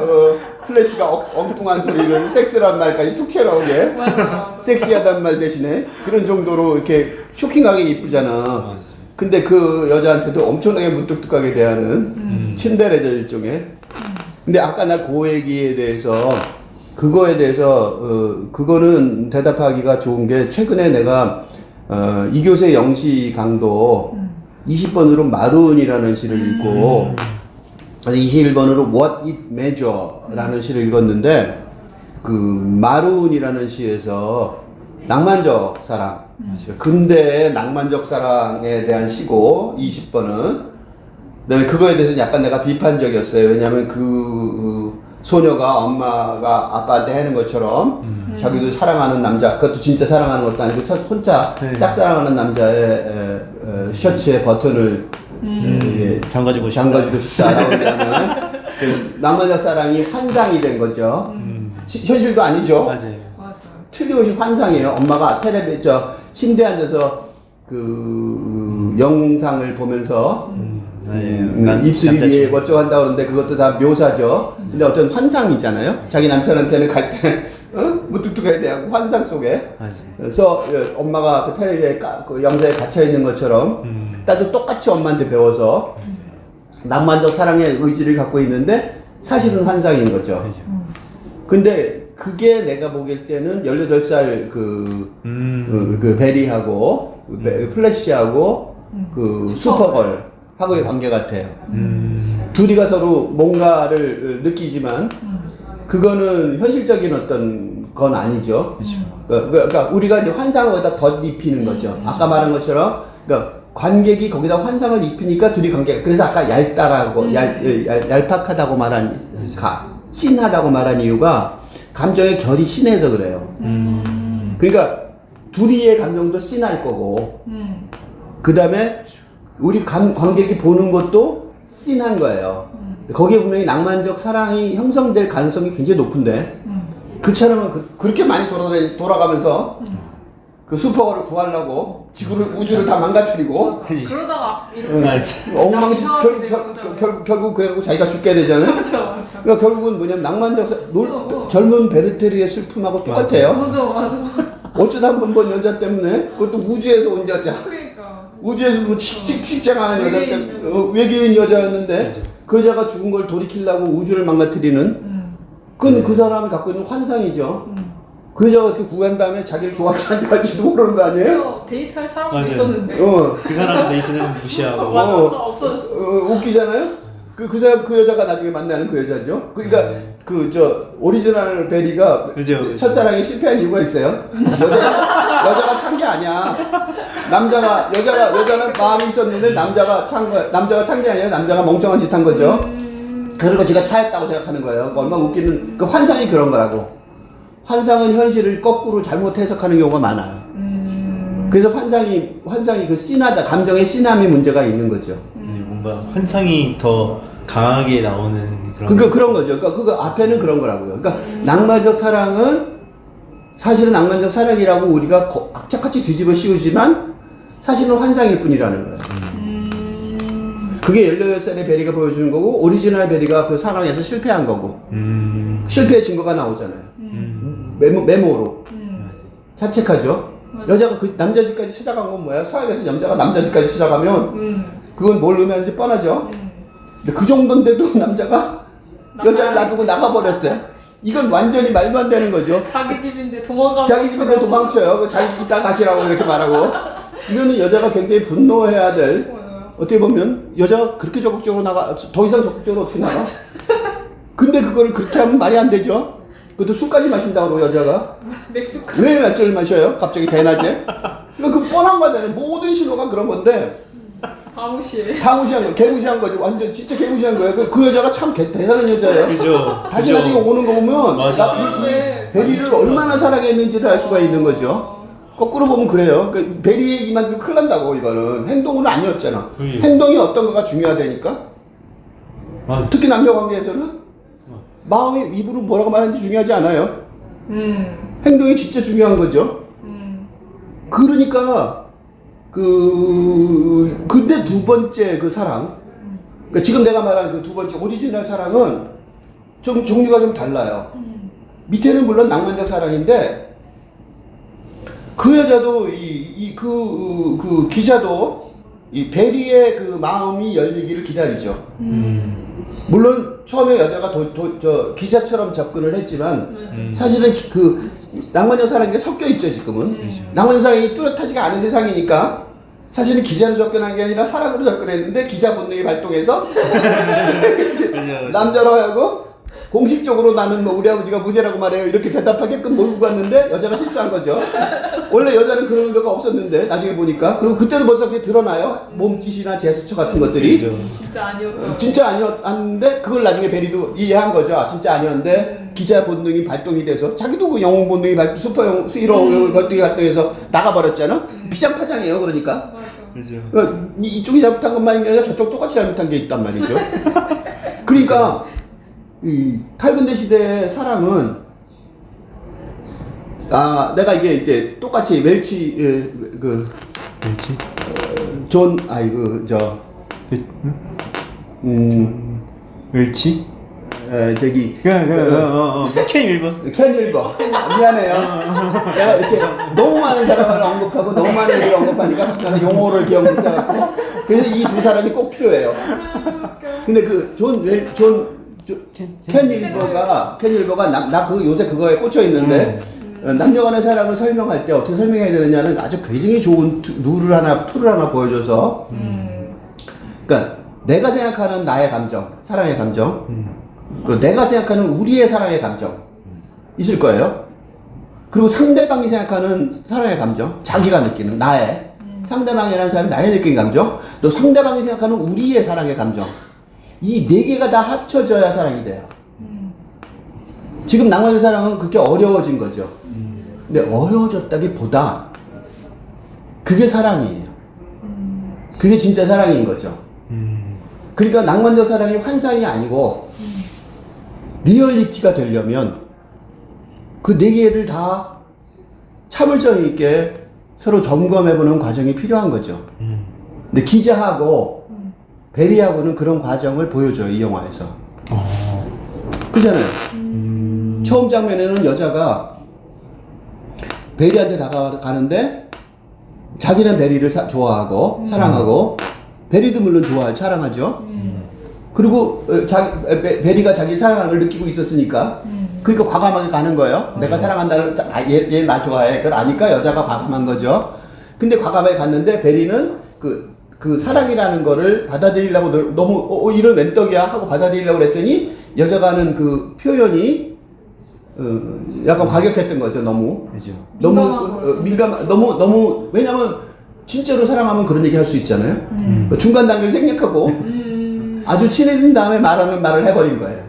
플래시가 엉뚱한 소리를 섹스란 말까지 툭 튀어나오게 맞아. 섹시하단 말 대신에 그런 정도로 이렇게 쇼킹하게 이쁘잖아. 근데 그 여자한테도 엄청나게 무뚝뚝하게 대하는 친데레들 일종의. 근데 아까 나 그 얘기에 대해서 그거에 대해서 그거는 대답하기가 좋은 게 최근에 내가 이교세 영시 강도 20번으로 마룬이라는 시를 읽고 21번으로 What It Measure라는 시를 읽었는데 그 마룬이라는 시에서 낭만적 사랑 근대의 낭만적 사랑에 대한 시고 20번은 그다음에 그거에 대해서 약간 내가 비판적이었어요. 왜냐하면 그 소녀가 엄마가 아빠한테 하는 것처럼 자기도 사랑하는 남자, 그것도 진짜 사랑하는 것도 아니고 혼자 짝사랑하는 남자의 셔츠의 버튼을 잠가주고 잠가주고 싶다라고 얘기하는 그 낭만적 사랑이 환상이 된 거죠. 현실도 아니죠. 맞아요. 맞아. 틀림없이 환상이에요. 엄마가 침대에 앉아서 그 영상을 보면서 입술이 위에 멋쩍한다 그러는데 그것도 다 묘사죠. 근데 어떤 환상이잖아요. 자기 남편한테는 갈 때 무뚝뚝해야 돼요. 환상 속에. 그래서 엄마가 그 텔레비에 그 영상에 갇혀 있는 것처럼 나도 똑같이 엄마한테 배워서 낭만적 사랑의 의지를 갖고 있는데 사실은 환상인 거죠. 근데 그게 내가 보길 때는 18살 그 베리하고 플래시하고 그 슈퍼걸 하고의 관계 같아요. 둘이가 서로 뭔가를 느끼지만 그거는 현실적인 어떤 건 아니죠. 그러니까 우리가 이제 환상을 거기다 덧입히는 거죠. 아까 말한 것처럼 그러니까 관객이 거기다 환상을 입히니까 둘이 관계가 그래서 아까 얇다라고 얄팍하다고 말한 씬하다고 말한 이유가 감정의 결이 심해서 그래요. 그러니까 둘이의 감정도 씬할 거고 그 다음에 우리 관객이 보는 것도 씬한 거예요. 거기에 분명히 낭만적 사랑이 형성될 가능성이 굉장히 높은데 그처럼 그렇게 많이 돌아가면서 그 슈퍼걸을 구하려고 우주를 다 망가뜨리고 그러다가 이렇게 엉망진 양심하게 되는 거잖아요. 결국 그래갖고 자기가 죽게 되잖아요. 맞아. 그러니까 결국은 뭐냐면 젊은 베르테르의 슬픔하고 똑같아요. 맞아. 어쩌다 한 번 본 여자 때문에 그것도 우주에서 온 여자. 그러니까. 우주에서 뭐 씩씩씩장하는 여자 외계인 때문에 외계인 여자였는데 그 여자가 죽은 걸 돌이키려고 우주를 망가뜨리는 그건 그 사람이 갖고 있는 환상이죠. 그 여자가 그렇게 구한 다음에 자기를 좋아하지 않게 할지도 모르는 거 아니에요? 데이트할 사람도 맞아요. 있었는데. 그 사람 데이트는 무시하고. 맞아, 어. 없어졌어. 웃기잖아요? 그 사람, 그 여자가 나중에 만나는 그 여자죠? 그러니까, 오리지널 베리가 그죠. 첫사랑에 실패한 이유가 있어요. 여자가 찬 게 아니야. 여자는 마음이 있었는데 남자가 찬 게 아니라 남자가 멍청한 짓 한 거죠. 그리고 제가 차였다고 생각하는 거예요. 그러니까 얼마나 웃기는, 그 환상이 그런 거라고. 환상은 현실을 거꾸로 잘못 해석하는 경우가 많아요. 그래서 환상이 그 씬하다, 감정의 씬함이 문제가 있는 거죠. 뭔가 환상이 더 강하게 나오는 그런 거죠. 그러니까 그거 앞에는 그런 거라고요. 그러니까 낭만적 사랑은 사실은 낭만적 사랑이라고 우리가 악착같이 뒤집어 씌우지만 사실은 환상일 뿐이라는 거예요. 그게 18살의 베리가 보여주는 거고 오리지널 베리가 그 사랑에서 실패한 거고 실패의 증거가 나오잖아요. 메모로 자책하죠. 여자가 그 남자 집까지 찾아간 건 뭐야? 서양에서 남자가 남자 집까지 찾아가면 그건 뭘 의미하는지 뻔하죠. 근데 그 정도인데도 남자가 여자를 놔두고 나가버렸어요. 이건 완전히 말도 안 되는 거죠. 자기 집인데 도망가. 자기 집에 도망쳐요. 자기 이따 가시라고 이렇게 말하고. 이거는 여자가 굉장히 분노해야 될. 어떻게 보면 여자가 그렇게 적극적으로 나가 더 이상 적극적으로 어떻게 나가? 근데 그거를 그렇게 하면 말이 안 되죠. 그것도 술까지 마신다고 여자가. 맥주까지. 왜 맥주를 마셔요? 갑자기 대낮에? 그 뻔한 거잖아요. 모든 신호가 그런 건데. 방무시한 거, 개무시한 거지. 완전 진짜 개무시한 거예요. 그 여자가 참 대단한 여자예요. 그죠. 다시 나중에 오는 거 보면 맞아. 이 베리를 얼마나 사랑했는지를 알 수가 있는 거죠. 거꾸로 보면 그래요. 그 베리 얘기만 큰일 난다고 이거는. 행동은 아니었잖아. 행동이 어떤 거가 중요하다니까. 특히 남녀 관계에서는 마음이 입으로 뭐라고 말하는지 중요하지 않아요. 행동이 진짜 중요한 거죠. 그러니까 근데 두 번째 그 사랑, 그러니까 지금 내가 말한 그 두 번째 오리지널 사랑은 좀 종류가 좀 달라요. 밑에는 물론 낭만적 사랑인데 그 여자도 그 기자도 이 베리의 그 마음이 열리기를 기다리죠. 물론 처음에 여자가 기자처럼 접근을 했지만 사실은 그 낭만적 사랑이 섞여 있죠 지금은. 낭만적 사랑이 뚜렷하지가 않은 세상이니까 사실은 기자로 접근한 게 아니라 사랑으로 접근했는데 기자 본능이 발동해서 남자로 하여금 공식적으로 나는 뭐 우리 아버지가 무죄라고 말해요 이렇게 대답하게끔 몰고 갔는데 여자가 실수한 거죠. 원래 여자는 그런 의도가 없었는데 나중에 보니까. 그리고 그때도 벌써 그게 드러나요. 몸짓이나 제스처 같은 것들이 진짜 아니었고. 진짜 아니었는데 그걸 나중에 베리도 이해한 거죠. 아, 진짜 아니었는데 기자 본능이 발동이 돼서 자기도 그 영웅 본능이 슈퍼 히어로 본능이 발동해서 나가버렸잖아. 비장파장이에요. 그러니까. 그러니까 이쪽이 잘못한 것만이 아니라 저쪽 똑같이 잘못한 게 있단 말이죠. 그러니까 이 탈근대 시대의 사랑은 내가 이게 이제 똑같이 웰치 존 웰치? 저기 켄 윌버 미안해요. 내가 이렇게 너무 많은 사람을 언급하고 너무 많은 얘기를 언급하니까 갑자기 용어를 기억 못해갖고 그래서 이 두 사람이 꼭 필요해요. 근데 그 켄 윌버가 나 요새 그거에 꽂혀 있는데 남녀간의 사랑을 설명할 때 어떻게 설명해야 되느냐는 아주 굉장히 좋은 툴을 하나 보여줘서 그러니까 내가 생각하는 나의 감정, 사랑의 감정 그리고 내가 생각하는 우리의 사랑의 감정 있을 거예요. 그리고 상대방이 생각하는 사랑의 감정, 자기가 느끼는 나의 상대방이라는 사람이 나의 느끼는 감정, 또 상대방이 생각하는 우리의 사랑의 감정 이 네 개가 다 합쳐져야 사랑이 돼요. 지금 낭만의 사랑은 그렇게 어려워진 거죠. 근데 어려워졌다기보다 그게 사랑이에요. 그게 진짜 사랑인 거죠. 그러니까 낭만적 사랑이 환상이 아니고 리얼리티가 되려면 그 네 개를 다 참을성 있게 서로 점검해보는 과정이 필요한 거죠. 근데 기자하고 베리하고는 그런 과정을 보여줘요, 이 영화에서. 그잖아요. 처음 장면에는 여자가 베리한테 다가가는데 자기는 베리를 좋아하고 사랑하고 베리도 물론 사랑하죠. 그리고 베리가 자기 사랑을 느끼고 있었으니까 그러니까 과감하게 가는 거예요. 내가 사랑한다는, 얘 나 좋아해. 그걸 아니까 여자가 과감한 거죠. 근데 과감하게 갔는데 베리는 그 사랑이라는 거를 받아들이려고 너무 이런 웬떡이야 하고 받아들이려고 그랬더니 여자가 하는 그 표현이 약간 과격했던 거죠. 너무 그죠. 너무 너무 왜냐면 진짜로 사랑하면 그런 얘기 할 수 있잖아요. 그 중간 단계를 생략하고 아주 친해진 다음에 말하는 말을 해버린 거예요.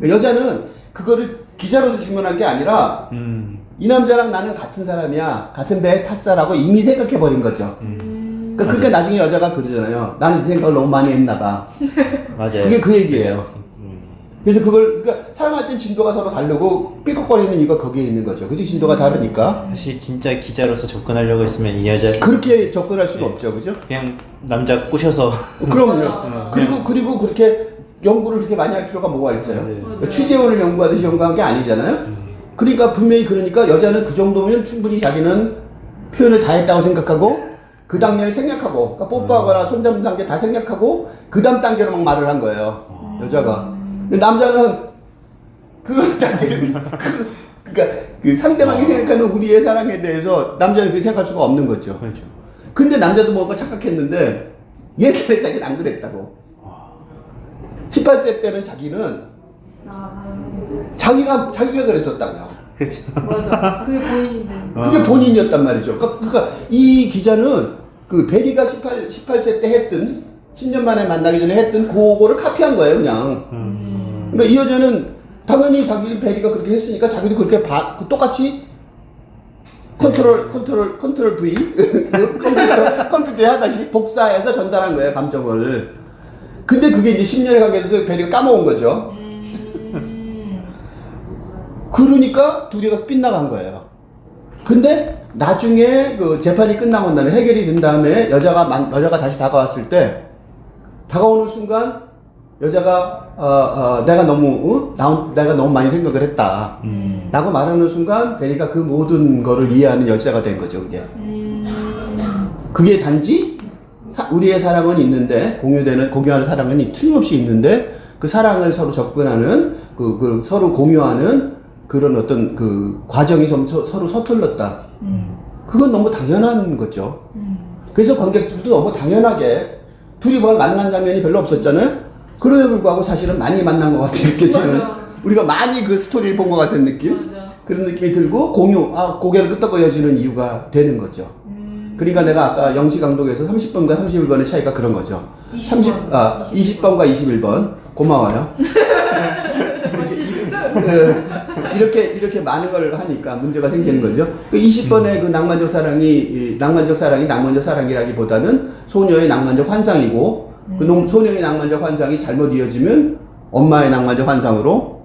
여자는 그거를 기자로서 증명한 게 아니라 이 남자랑 나는 같은 사람이야, 같은 배에 탔어라고 이미 생각해버린 거죠. 그러니까 나중에 여자가 그러잖아요. 나는 네 생각을 너무 많이 했나 봐. 맞아요. 그게 그 얘기예요. 그래서 그러니까 사랑할 땐 진도가 서로 다르고 삐걱거리는 이유가 거기에 있는 거죠. 그치? 진도가 다르니까. 사실 진짜 기자로서 접근하려고 했으면 이 여자 그렇게 접근할 수는 없죠. 그죠? 그냥 남자 꼬셔서 그럼요. 그리고 그렇게 연구를 그렇게 많이 할 필요가 뭐가 있어요? 네. 그러니까 취재원을 연구하듯이 연구한 게 아니잖아요? 그러니까 분명히 그러니까 여자는 그 정도면 충분히 자기는 표현을 다 했다고 생각하고 그 단계를 생략하고 그러니까 뽀뽀하거나 손잡는 단계 다 생략하고 그 다음 단계로 막 말을 한 거예요. 여자가. 근데 남자는 그 단계를 그러니까 그 상대방이 생각하는 우리의 사랑에 대해서 남자는 그렇게 생각할 수가 없는 거죠. 그렇죠. 근데 남자도 뭔가 착각했는데 옛날에 자기는 안 그랬다고. 18세 때는 자기는 자기가 그랬었다고요. 그렇죠. 맞아. 그게 본인인데. 그게 본인이었단 말이죠. 그러니까 이 기자는 그 베리가 18세 때 했던 10년 만에 만나기 전에 했던 그거를 카피한 거예요, 그냥. 그러니까 이 여자는 당연히 자기는 베리가 그렇게 했으니까 자기도 그렇게 똑같이 컨트롤 V 컴퓨터에 하다시 복사해서 전달한 거예요, 감정을. 근데 그게 이제 10년에 가게 돼서 베리가 까먹은 거죠. 그러니까 둘이가 빗나간 거예요. 근데 나중에 그 재판이 끝나고 나면 해결이 된 다음에 여자가 다시 다가왔을 때 다가오는 순간 여자가 내가 너무 많이 생각을 했다 라고 말하는 순간 베리가 그 모든 거를 이해하는 열쇠가 된 거죠. 그게 단지 우리의 사랑은 있는데 공유하는 사랑은 틀림없이 있는데 그 사랑을 서로 접근하는 그 서로 공유하는 그런 어떤 그 과정이 좀 서로 서툴렀다. 그건 너무 당연한 거죠. 그래서 관객들도 너무 당연하게 둘이 뭘 만난 장면이 별로 없었잖아요. 그럼에도 불구하고 사실은 많이 만난 것 같은 느껴지는 우리가 많이 그 스토리를 본 것 같은 느낌? 맞아. 그런 느낌이 들고 고개를 끄덕거려지는 이유가 되는 거죠. 그러니까 내가 아까 영시 감독에서 30번과 31번의 차이가 그런 거죠. 20번과 21번. 고마워요. 이렇게 많은 걸 하니까 문제가 생기는 거죠. 그 20번의 그 낭만적 사랑이라기보다는 소녀의 낭만적 환상이고, 그 소녀의 낭만적 환상이 잘못 이어지면 엄마의 낭만적 환상으로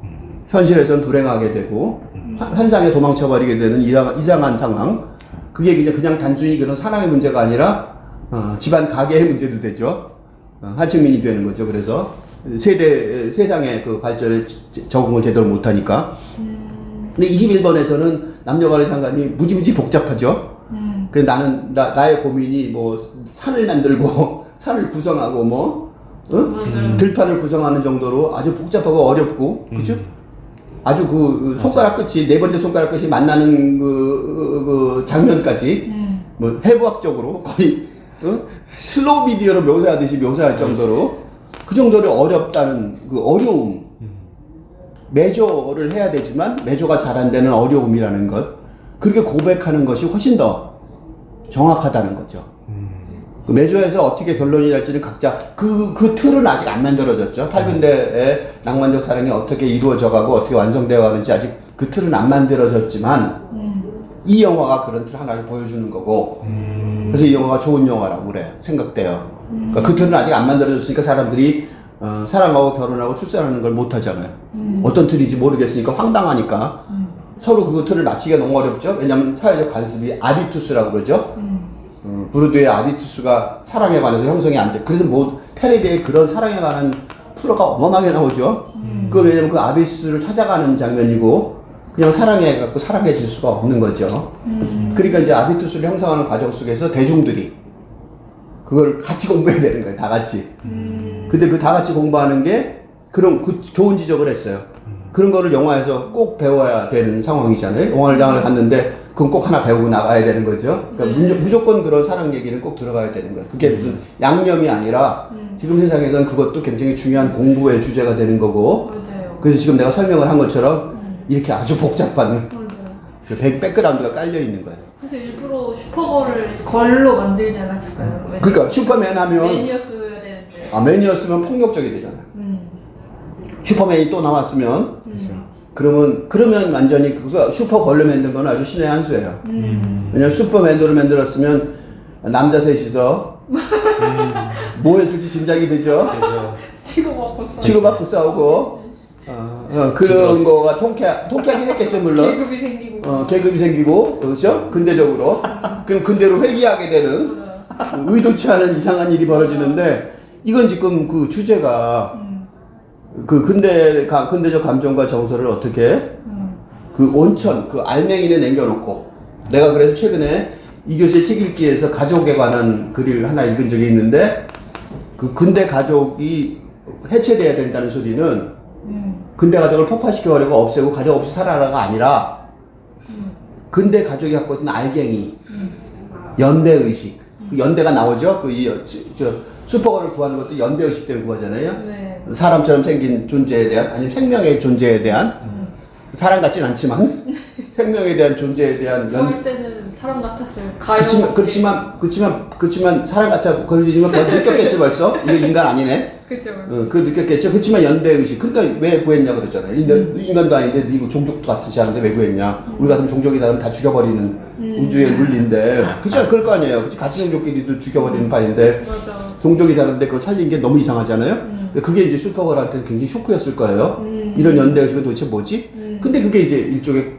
현실에서는 불행하게 되고, 환상에 도망쳐버리게 되는 이상한 상황. 그게 그냥 단순히 그런 사랑의 문제가 아니라, 집안 가계의 문제도 되죠. 하층민이 되는 거죠. 그래서 세상의 그 발전에 적응을 제대로 못하니까. 근데 21번에서는 남녀 간의 상관이 무지무지 복잡하죠. 그래서 나의 고민이 뭐 산을 만들고 산을 구성하고 들판을 구성하는 정도로 아주 복잡하고 어렵고, 그죠? 아주 그 손가락 끝이, 네 번째 손가락 끝이 만나는 그 장면까지 뭐 해부학적으로 거의 슬로우 비디오로 묘사하듯이 묘사할 정도로 그 정도로 어렵다는 그 어려움. 매조를 해야 되지만 매조가 잘 안 되는 어려움이라는 것. 그렇게 고백하는 것이 훨씬 더 정확하다는 거죠. 그 매조에서 어떻게 결론이 날지는 각자 그 틀은 아직 안 만들어졌죠. 8군데의 낭만적 사랑이 어떻게 이루어져 가고 어떻게 완성되어 가는지 아직 그 틀은 안 만들어졌지만 이 영화가 그런 틀 하나를 보여주는 거고, 그래서 이 영화가 좋은 영화라고 그래 생각돼요. 그러니까 그 틀은 아직 안 만들어졌으니까 사람들이 사랑하고 결혼하고 출산하는 걸 못 하잖아요. 어떤 틀인지 모르겠으니까 황당하니까 서로 그 틀을 맞추기가 너무 어렵죠. 왜냐하면 사회적 관습이 아비투스라고 그러죠. 브루드의 아비투스가 사랑에 관해서 형성이 안 돼. 그래서 뭐 텔레비에 그런 사랑에 관한 프로가 어마어마하게 나오죠. 그 왜냐면 그 아비투스를 찾아가는 장면이고 그냥 사랑해 갖고 사랑해질 수가 없는 거죠. 그러니까 이제 아비투스를 형성하는 과정 속에서 대중들이 그걸 같이 공부해야 되는 거예요. 다 같이. 근데 그 다 같이 공부하는 게 그런 좋은 지적을 했어요. 그런 거를 영화에서 꼭 배워야 되는 상황이잖아요. 영화장을 갔는데 그건 꼭 하나 배우고 나가야 되는 거죠. 그러니까 무조건 그런 사랑 얘기는 꼭 들어가야 되는 거예요. 그게 무슨 양념이 아니라 지금 세상에서는 그것도 굉장히 중요한 공부의 주제가 되는 거고. 맞아요. 그래서 지금 내가 설명을 한 것처럼 이렇게 아주 복잡한 맞아요. 그 백그라운드가 깔려 있는 거예요. 그래서 일부러 슈퍼걸을 걸로 만들지 않았을까요? 그러니까 슈퍼맨 하면 매니어스여야 되는데. 매니어스면 폭력적이 되잖아요. 슈퍼맨이 또 나왔으면 그러면 완전히 그거 슈퍼걸로 만든 건 아주 신의 한 수예요. 왜냐면 슈퍼맨으로 만들었으면 남자 셋이서 뭐 했을지 짐작이 되죠. 치고받고 싸우고 그런 거가 통쾌하긴 했겠죠 물론. 계급이 생기고. 계급이 생기고 그렇죠. 근대적으로 그럼 근대로 회귀하게 되는 의도치 않은 이상한 일이 벌어지는데 이건 지금 그 주제가 그 근대적 감정과 정서를 어떻게 그 온천 그 알맹이에 남겨놓고 내가 그래서 최근에 이 교수의 책 읽기에서 가족에 관한 글을 하나 읽은 적이 있는데 그 근대 가족이 해체돼야 된다는 소리는 근대 가족을 폭파시켜버리고 없애고 가족 없이 살아라가 아니라 근대 가족이 갖고 있는 알갱이 연대의식 그 연대가 나오죠. 슈퍼걸을 구하는 것도 연대의식 때문에 구하잖아요. 네. 사람처럼 생긴 존재에 대한 아니면 생명의 존재에 대한 사람 같진 않지만 생명에 대한 존재에 대한 그럴 때는 사람 같았어요. 그렇지만 사람 같이 걸리지만 느꼈겠지 벌써 이거 인간 아니네. 그죠. 그 느꼈겠죠. 그렇지만 연대의식 그러니까 왜 구했냐 그랬잖아요. 인간도 아닌데 이거 종족도 같지 않은데 왜 구했냐. 우리 같은 종족이 다르면 다 죽여버리는 우주의 물리인데 그렇죠. 그럴 거 아니에요. 그치? 같은 종족끼리도 죽여버리는 판인데 맞아. 종족이 다른데 그걸 살린 게 너무 이상하잖아요. 그게 이제 슈퍼걸한테는 굉장히 쇼크였을 거예요. 이런 연대의식은 도대체 뭐지? 근데 그게 이제 일종의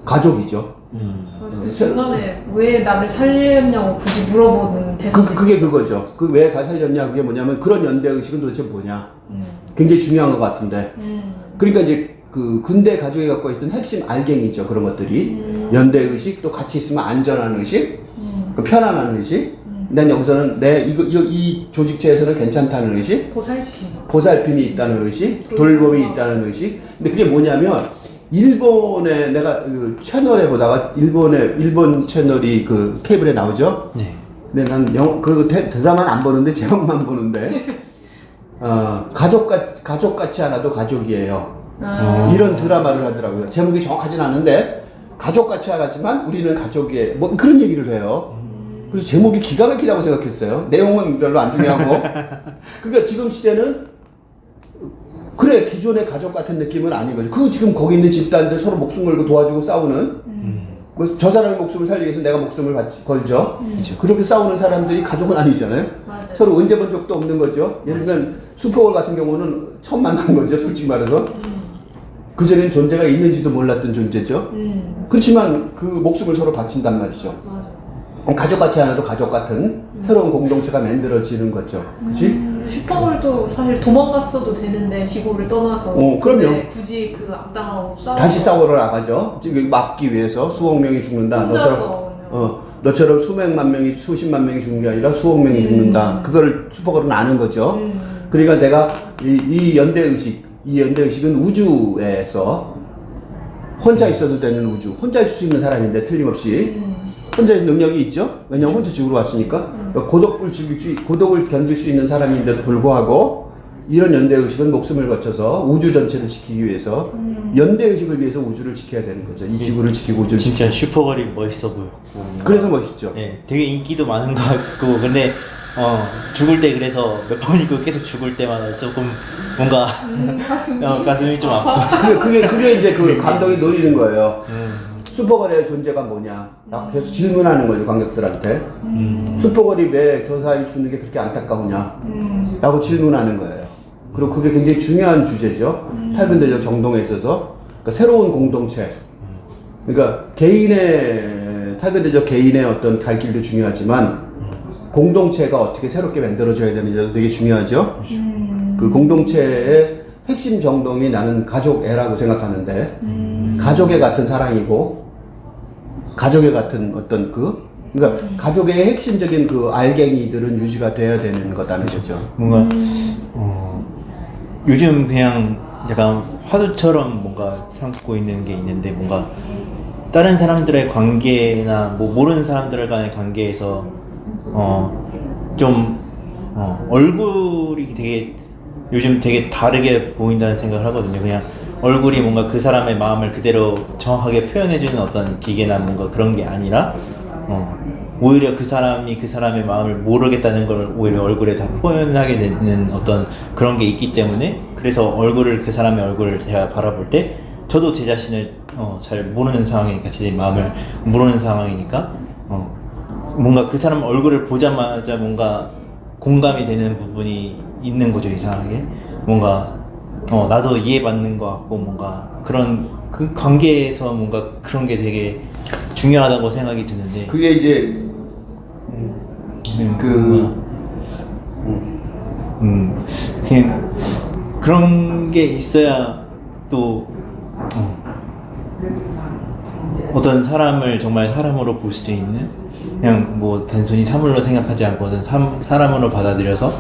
가족이죠. 그 중간에 왜 나를 살렸냐고 굳이 물어보는 대상. 그게 그거죠. 그 왜 살렸냐 그게 뭐냐면 그런 연대의식은 도대체 뭐냐. 굉장히 중요한 것 같은데. 그러니까 이제 그 근대 가족이 갖고 있던 핵심 알갱이죠. 그런 것들이. 연대의식 또 같이 있으면 안전한 의식, 그 편안한 의식. 난 여기서는 이 조직체에서는 괜찮다는 의식, 보살핌이 있다는 의식, 돌봄이 있다는 의식. 근데 그게 뭐냐면 일본에 내가 그 채널에 보다가 일본 채널이 그 케이블에 나오죠. 네. 근데 난 그 드라마는 안 보는데 제목만 보는데 가족같이 않아도 가족이에요. 이런 드라마를 하더라고요. 제목이 정확하진 않은데 가족같이 않았지만 우리는 가족이에요. 뭐 그런 얘기를 해요. 그래서 제목이 기가 막히다고 생각했어요. 내용은 별로 안 중요하고. 그러니까 지금 시대는 그래 기존의 가족 같은 느낌은 아닌 거죠. 그 지금 거기 있는 집단들 서로 목숨 걸고 도와주고 싸우는 뭐 저 사람의 목숨을 살리기 위해서 내가 목숨을 걸죠. 그렇게 싸우는 사람들이 가족은 아니잖아요. 맞아요. 서로 언제 본 적도 없는 거죠. 예를 들면 슈퍼걸 같은 경우는 처음 만난 거죠. 솔직히 말해서 그전엔 존재가 있는지도 몰랐던 존재죠. 그렇지만 그 목숨을 서로 바친단 말이죠. 가족같이 않아도 가족 같은 새로운 공동체가 만들어지는 거죠. 그치? 슈퍼걸도 사실 도망갔어도 되는데 지구를 떠나서. 그럼요. 근데 굳이 그 악당하고 다시 싸우러 나가죠. 지금 막기 위해서 수억 명이 죽는다. 너처럼 수백만 명이 수십만 명이 죽는 게 아니라 수억 명이 죽는다. 그걸 슈퍼걸은 아는 거죠. 그러니까 내가 이 연대의식은 우주에서 혼자 있어도 되는 우주, 혼자 있을 수 있는 사람인데 틀림없이 혼자 능력이 있죠. 왜냐면 혼자 지구로 왔으니까 고독을 견딜 수 있는 사람인데도 불구하고 이런 연대의식은 목숨을 거쳐서 우주 전체를 지키기 위해서 연대의식을 위해서 우주를 지켜야 되는 거죠. 이 지구를 지키고 우주를 진짜 슈퍼걸이 멋있어 보여. 그래서 멋있죠. 네, 되게 인기도 많은 것 같고 근데 죽을 때 그래서 몇 번이고 계속 죽을 때마다 조금 뭔가 가슴이 좀 아파. 그게 이제 그 감독이 노리는 거예요. 슈퍼걸의 존재가 뭐냐? 라고 계속 질문하는 거죠, 관객들한테. 슈퍼걸이 왜 저 사람이 죽는 게 그렇게 안타까우냐? 라고 질문하는 거예요. 그리고 그게 굉장히 중요한 주제죠. 탈근대적 정동에 있어서. 그러니까 새로운 공동체. 그러니까 탈근대적 개인의 어떤 갈 길도 중요하지만 공동체가 어떻게 새롭게 만들어져야 되느냐도 되게 중요하죠. 그 공동체의 핵심 정동이 나는 가족애라고 생각하는데 가족애 같은 사랑이고 가족애 같은 어떤 그러니까 가족의 핵심적인 그 알갱이들은 유지가 돼야 되는 거다는 거죠. 뭔가 요즘 그냥 약간 화두처럼 뭔가 삼고 있는 게 있는데 뭔가 다른 사람들의 관계나 뭐 모르는 사람들 간의 관계에서 좀 얼굴이 되게 요즘 되게 다르게 보인다는 생각을 하거든요. 그냥 얼굴이 뭔가 그 사람의 마음을 그대로 정확하게 표현해주는 어떤 기계나 뭔가 그런 게 아니라 오히려 그 사람이 그 사람의 마음을 모르겠다는 걸 오히려 얼굴에 다 표현하게 되는 어떤 그런 게 있기 때문에 그래서 그 사람의 얼굴을 제가 바라볼 때 저도 제 자신을 잘 모르는 상황이니까 제 마음을 모르는 상황이니까 뭔가 그 사람 얼굴을 보자마자 뭔가 공감이 되는 부분이 있는 거죠. 이상하게 뭔가 나도 이해받는 것 같고 뭔가 그런 그 관계에서 뭔가 그런 게 되게 중요하다고 생각이 드는데 그게 이제 그냥 그런 게 있어야 또 어떤 사람을 정말 사람으로 볼 수 있는 그냥 뭐 단순히 사물로 생각하지 않고 사람으로 받아들여서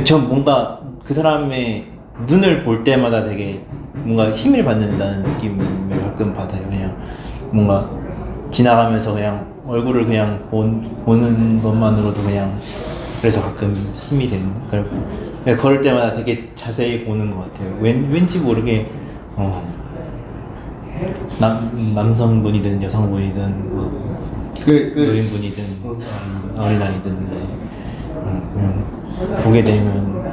전 뭔가 그 사람의 눈을 볼 때마다 되게 뭔가 힘을 받는다는 느낌을 가끔 받아요. 그냥 뭔가 지나가면서 그냥 얼굴을 그냥 보는 것만으로도 그냥 그래서 가끔 힘이 되는 그냥 걸을 때마다 되게 자세히 보는 것 같아요. 왠지 모르게 남성분이든 여성분이든 뭐 노인분이든 어린아이든 그냥 보게 되면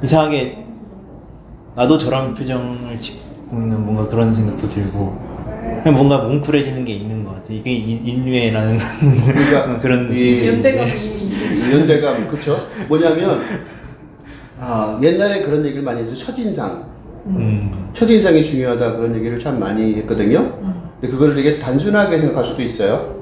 이상하게 나도 저런 표정을 짓고 있는 뭔가 그런 생각도 들고 그냥 뭔가 뭉클해지는 게 있는 것 같아요. 이게 인류애라는 그러니까 그런 연대감이 이미 있는. 연대감 그쵸? 뭐냐면 옛날에 그런 얘기를 많이 했죠. 첫인상이 중요하다 그런 얘기를 참 많이 했거든요. 근데 그걸 되게 단순하게 생각할 수도 있어요.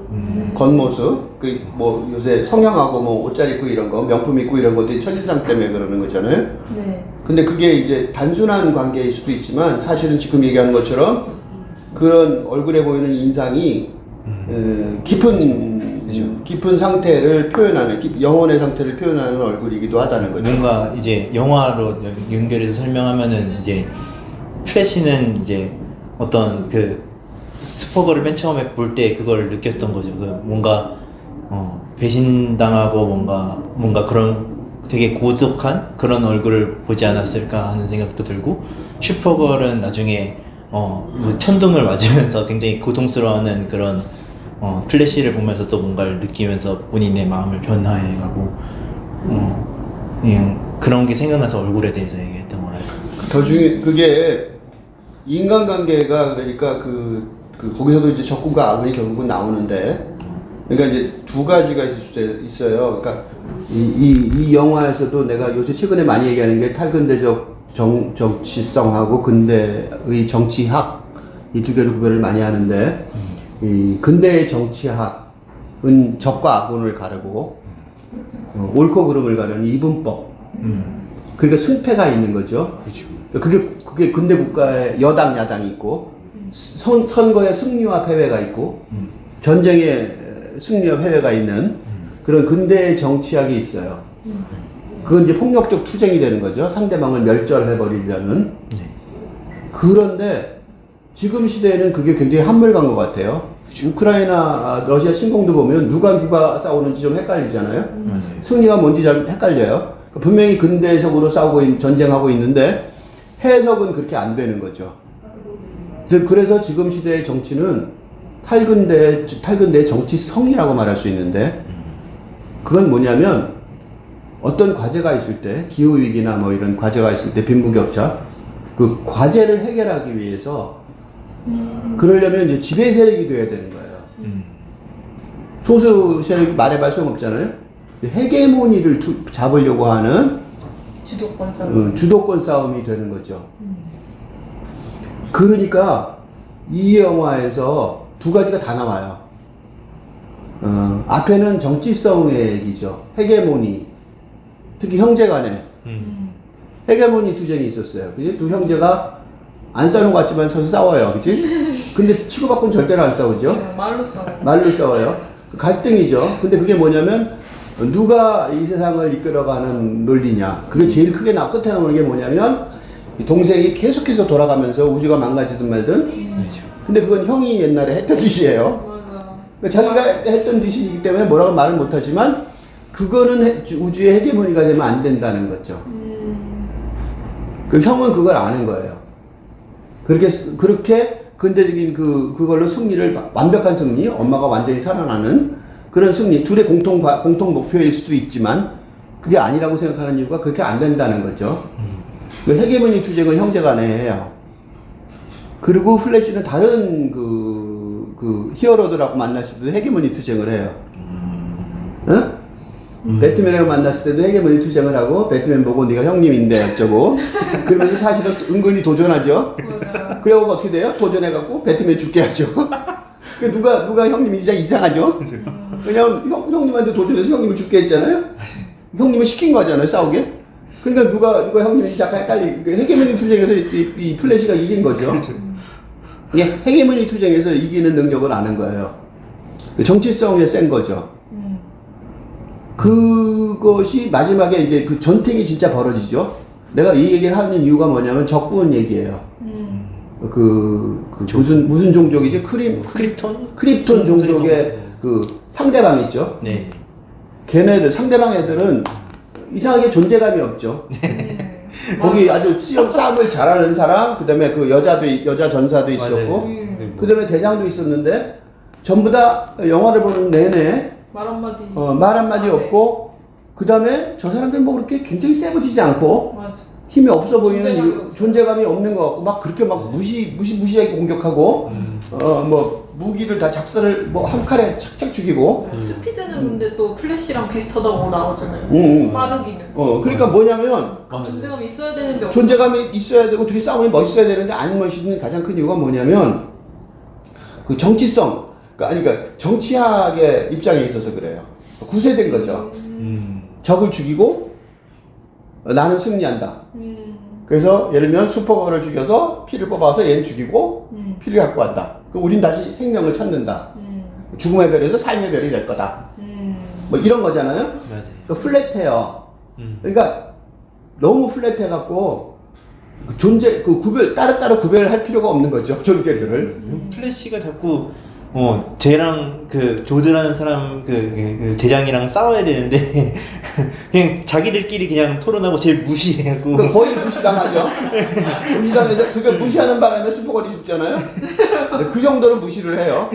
겉모습, 뭐 요새 성형하고 뭐 옷잘 입고 이런 거, 명품 입고 이런 것들이 첫인상 때문에 그러는 거잖아요. 네. 근데 그게 이제 단순한 관계일 수도 있지만 사실은 지금 얘기하는 것처럼 그런 얼굴에 보이는 인상이 깊은 상태를 표현하는 영혼의 상태를 표현하는 얼굴이기도 하다는 거죠. 뭔가 이제 영화로 연결해서 설명하면은 이제 플래시는 이제 어떤 그 슈퍼걸을 맨 처음에 볼 때 그걸 느꼈던 거죠. 그 뭔가 배신당하고 뭔가 그런 되게 고독한 그런 얼굴을 보지 않았을까 하는 생각도 들고 슈퍼걸은 나중에 뭐 천둥을 맞으면서 굉장히 고통스러워하는 그런 플래시를 보면서 또 뭔가를 느끼면서 본인의 마음을 변화해가고 그냥 그런 게 생각나서 얼굴에 대해서 얘기했던 거라. 더 중요 인간관계가 그러니까 거기서도 이제 적군과 악은이 결국은 나오는데 그러니까 이제 두 가지가 있을 수 있어요. 그러니까 이 영화에서도 내가 요새 최근에 많이 얘기하는 게 탈근대적 정치성하고 근대의 정치학 이 두 개로 구별을 많이 하는데 이 근대의 정치학은 적과 악운을 가르고 옳고 그름을 가르는 이분법. 그러니까 승패가 있는 거죠. 그게 근대 국가의 여당 야당이 있고 선거의 승리와 패배가 있고 전쟁의 승리와 패배가 있는 그런 근대의 정치학이 있어요. 그건 이제 폭력적 투쟁이 되는 거죠. 상대방을 멸절해버리려는. 그런데 지금 시대에는 그게 굉장히 한물간 것 같아요. 우크라이나, 러시아 침공도 보면 누가 싸우는지 좀 헷갈리잖아요. 승리가 뭔지 잘 헷갈려요. 분명히 근대적으로 전쟁하고 있는데 해석은 그렇게 안 되는 거죠. 그래서 지금 시대의 정치는 탈근대의 정치성이라고 말할 수 있는데 그건 뭐냐면 어떤 과제가 있을 때 기후위기나 뭐 이런 과제가 있을 때 빈부격차 그 과제를 해결하기 위해서 그러려면 이제 지배 세력이 돼야 되는 거예요. 소수 세력이 말해봐 소용없잖아요. 헤게모니를 잡으려고 하는 주도권 싸움이 되는 거죠. 그러니까 이 영화에서 두 가지가 다 나와요. 앞에는 정치성의 얘기죠. 헤게모니. 특히 형제간에. 헤게모니 투쟁이 있었어요. 그지? 두 형제가 안 싸우는 것 같지만 서로 싸워요. 그지? 근데 치고받고는 절대로 안 싸우죠. 말로 싸워요. 갈등이죠. 근데 그게 뭐냐면 누가 이 세상을 이끌어가는 논리냐. 그게 제일 크게 끝에 나오는 게 뭐냐면 이 동생이 계속해서 돌아가면서 우주가 망가지든 말든. 근데 그건 형이 옛날에 했던 짓이에요. 맞아. 그러니까 자기가 했던 짓이기 때문에 뭐라고 말은 못하지만 그거는 우주의 헤게모니가 되면 안 된다는 거죠. 그 형은 그걸 아는 거예요. 그렇게 근대적인 그걸로 승리를, 완벽한 승리, 엄마가 완전히 살아나는 그런 승리, 둘의 공통 목표일 수도 있지만 그게 아니라고 생각하는 이유가 그렇게 안 된다는 거죠. 그 헤게모니 투쟁을 형제간에 해요. 그리고 플래시는 다른 그 히어로들하고 만났을 때도 헤게모니 투쟁을 해요. 응? 배트맨하고 만났을 때도 헤게모니 투쟁을 하고, 배트맨 보고 네가 형님인데 어쩌고 그러면서 사실은 은근히 도전하죠. 그래갖고 어떻게 돼요? 도전해갖고 배트맨 죽게 하죠. 누가 형님이 이상하죠. 왜냐면 형님한테 도전해서 형님을 죽게 했잖아요. 형님을 시킨 거잖아요, 싸우게. 그러니까 누가 형님인지 잠깐 헷갈리. 헤게모니 투쟁에서 이 플래시가 이긴 거죠. 이게 헤게모니 투쟁에서 이기는 능력을 아는 거예요. 정치성에 센 거죠. 그것이 마지막에 이제 그 전쟁이 진짜 벌어지죠. 내가 이 얘기를 하는 이유가 뭐냐면 적군 얘기예요. 무슨 종족이지? 크립톤 종족의 그 상대방 있죠. 네. 걔네들, 상대방 애들은 이상하게 존재감이 없죠. 거기 아주 싸움을 잘하는 사람, 그 다음에 그 여자 전사도 있었고, 그 다음에 대장도 있었는데, 전부 다 영화를 보는 내내 말 한마디. 말 한마디 없고, 그 다음에 저 사람들 뭐 그렇게 굉장히 세 보이지 않고, 맞아. 힘이 없어 보이는 존재감이 없어. 존재감이 없는 것 같고, 막 그렇게 막 무시하게 공격하고, 뭐 무기를 다 작살을 뭐 한 칼에 착착 죽이고. 스피드는 근데 또 플래시랑 비슷하다고 나오잖아요. 빠르기는. 그러니까 뭐냐면, 존재감이 있어야 되는데 없어. 존재감이 있어야 되고 둘이 싸우면 멋있어야 되는데 안 멋있는 가장 큰 이유가 뭐냐면 그 정치성, 그러니까 정치학의 입장에 있어서 그래요. 구세된 거죠. 적을 죽이고 나는 승리한다. 그래서 예를 들면 슈퍼걸을 죽여서 피를 뽑아서 얘는 죽이고 피를 갖고 왔다. 그럼 우린 다시 생명을 찾는다. 죽음의 별에서 삶의 별이 될 거다. 뭐 이런 거잖아요. 맞아요. 그러니까 플랫해요. 그러니까 너무 플랫해갖고 따로 구별할 필요가 없는 거죠. 존재들을. 플래시가 자꾸 쟤랑 그 조드라는 사람 그 대장이랑 싸워야 되는데 그냥 자기들끼리 그냥 토론하고 쟤 무시해하고. 그러니까 거의 무시당하죠. 무시당해서 그러니까 무시하는 바람에 슈퍼걸이 죽잖아요. 그 정도로 무시를 해요.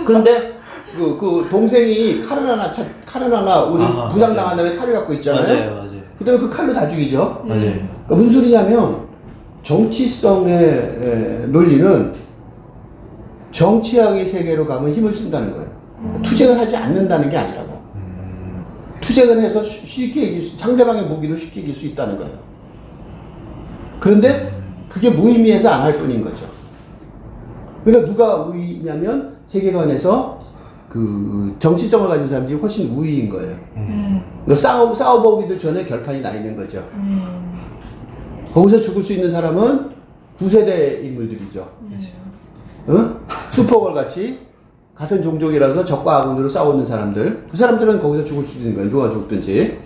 그런데 그 동생이 칼을 하나 우리 부상당한 다음에 칼을 갖고 있잖아요. 맞아요. 그다음에 그 칼로 다 죽이죠. 맞아요. 그러니까 무슨 소리냐면 정치성의 논리는 정치학의 세계로 가면 힘을 쓴다는 거예요. 투쟁을 하지 않는다는 게 아니라고. 투쟁을 해서 쉽게 상대방의 무기도 쉽게 이길 수 있다는 거예요. 그런데 그게 무의미해서 안 할 뿐인 거죠. 그러니까 누가 우위냐면 세계관에서 그 정치성을 가진 사람들이 훨씬 우위인 거예요. 그러니까 싸워보기도 전에 결판이 나 있는 거죠. 거기서 죽을 수 있는 사람은 9세대 인물들이죠. 슈퍼걸 같이 같은 종족이라서 적과 아군으로 싸우는 사람들, 그 사람들은 거기서 죽을 수 있는 거예요. 누가 죽든지.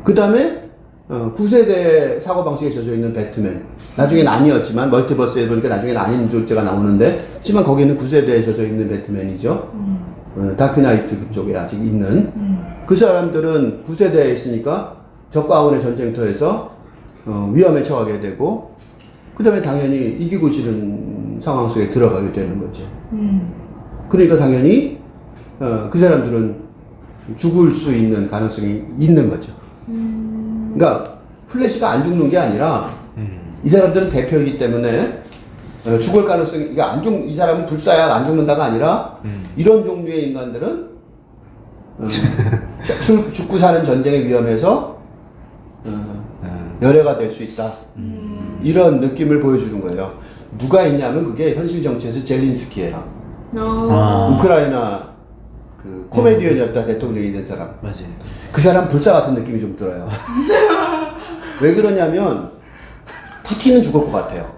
그 다음에 9세대 사고방식에 젖어있는 배트맨. 나중엔 아니었지만 멀티버스에 보니까 나중엔 아닌 존재가 나오는데, 하지만 거기는 9세대에 젖어있는 배트맨이죠. 다크나이트 그쪽에 아직 있는. 그 사람들은 9세대에 있으니까 적과 아군의 전쟁터에서 위험에 처하게 되고, 그 다음에 당연히 이기고 지는 상황 속에 들어가게 되는 거죠. 그러니까 당연히 그 사람들은 죽을 수 있는 가능성이 있는 거죠. 그러니까 플래시가 안 죽는 게 아니라 이 사람들은 대표이기 때문에 죽을 가능성이, 그러니까 이 사람은 불사야 안 죽는다가 아니라 이런 종류의 인간들은 죽고 사는 전쟁의 위험에서 열애가 될 수 있다. 이런 느낌을 보여주는 거예요. 누가 있냐면 그게 현실 정치에서 젤린스키예요. 우크라이나 그 코미디언이었다 대통령이 된 사람. 맞아요. 그 사람 불사 같은 느낌이 좀 들어요. 왜 그러냐면 푸틴은 죽을 것 같아요.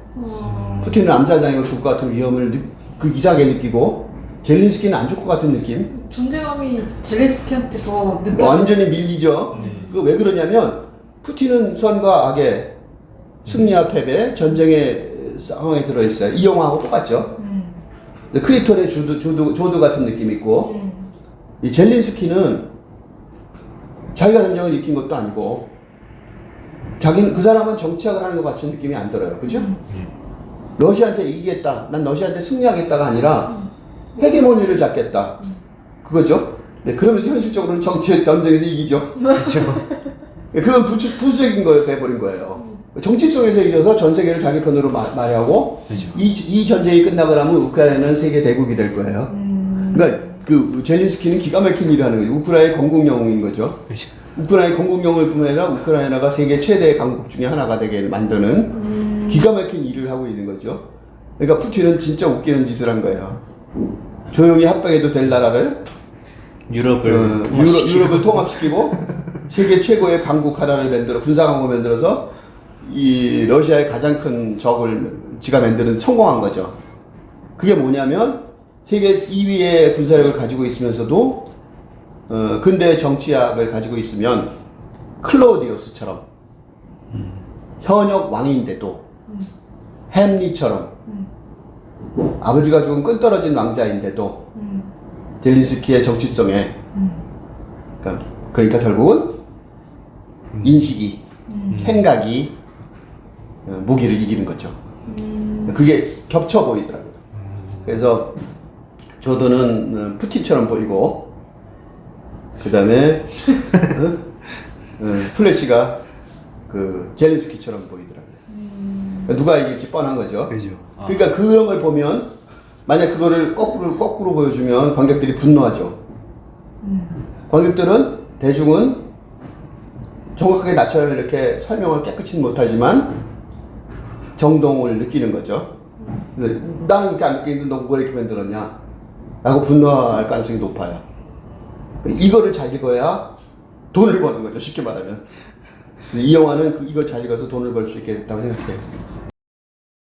푸틴은 암살당하고 죽을 것 같은 위험을 그 이상하게 느끼고, 젤린스키는 안 죽을 것 같은 느낌. 존재감이 젤렌스키한테 더 느껴. 완전히 밀리죠. 그 왜 그러냐면 푸틴은 선과 악의 승리와 패배, 전쟁의 상황에 들어있어요. 이 영화하고 똑같죠. 크리톤의 조드 같은 느낌이 있고, 이 젤린스키는 자기가 전쟁을 일으킨 것도 아니고, 그 사람은 정치학을 하는 것 같은 느낌이 안 들어요. 그죠? 러시아한테 이기겠다. 난 러시아한테 승리하겠다가 아니라 헤게모니를 잡겠다. 그거죠? 네, 그러면서 현실적으로는 전쟁에서 이기죠. 그건 부수적인 걸 돼버린 거예요. 정치성에서 이겨서 전 세계를 자기 편으로 말하고, 이 전쟁이 끝나고 나면 우크라이나는 세계 대국이 될 거예요. 그러니까 그 젤린스키는 기가 막힌 일을 하는 거죠. 우크라이나의 건국영웅인 거죠. 우크라이나의 건국영웅일 뿐만 아니라 우크라이나가 세계 최대의 강국 중에 하나가 되게 만드는 기가 막힌 일을 하고 있는 거죠. 그러니까 푸틴은 진짜 웃기는 짓을 한 거예요. 조용히 합병해도 될 나라를 유럽을 통합시키고 세계 최고의 강국 하나를 만들어 군사 강국을 만들어서 이 러시아의 가장 큰 적을 지가 만드는 성공한 거죠. 그게 뭐냐면 세계 2위의 군사력을 가지고 있으면서도 근대 정치학을 가지고 있으면 클로디우스처럼 현역 왕인데도 햄릿처럼 아버지가 죽은 끈떨어진 왕자인데도 젤린스키의 정치성에 그러니까 결국은 인식이 생각이 무기를 이기는 거죠. 그게 겹쳐 보이더라고요. 그래서 조드는 푸틴처럼 보이고 그 다음에 플래시가 그 젤린스키처럼 보이더라고요. 누가 이길지 뻔한 거죠. 그죠. 그러니까 그런 걸 보면 만약 그거를 거꾸로 보여주면 관객들이 분노하죠. 관객들은 대중은 정확하게 나처럼 이렇게 설명을 깨끗이 못하지만 정동을 느끼는 거죠. 나는 그렇게 안 느끼는데 너 왜 이렇게 만들었냐? 라고 분노할 가능성이 높아요. 이거를 잘 읽어야 돈을 버는 거죠. 쉽게 말하면. 이 영화는 이걸 잘 읽어서 돈을 벌 수 있게 됐다고 생각해요.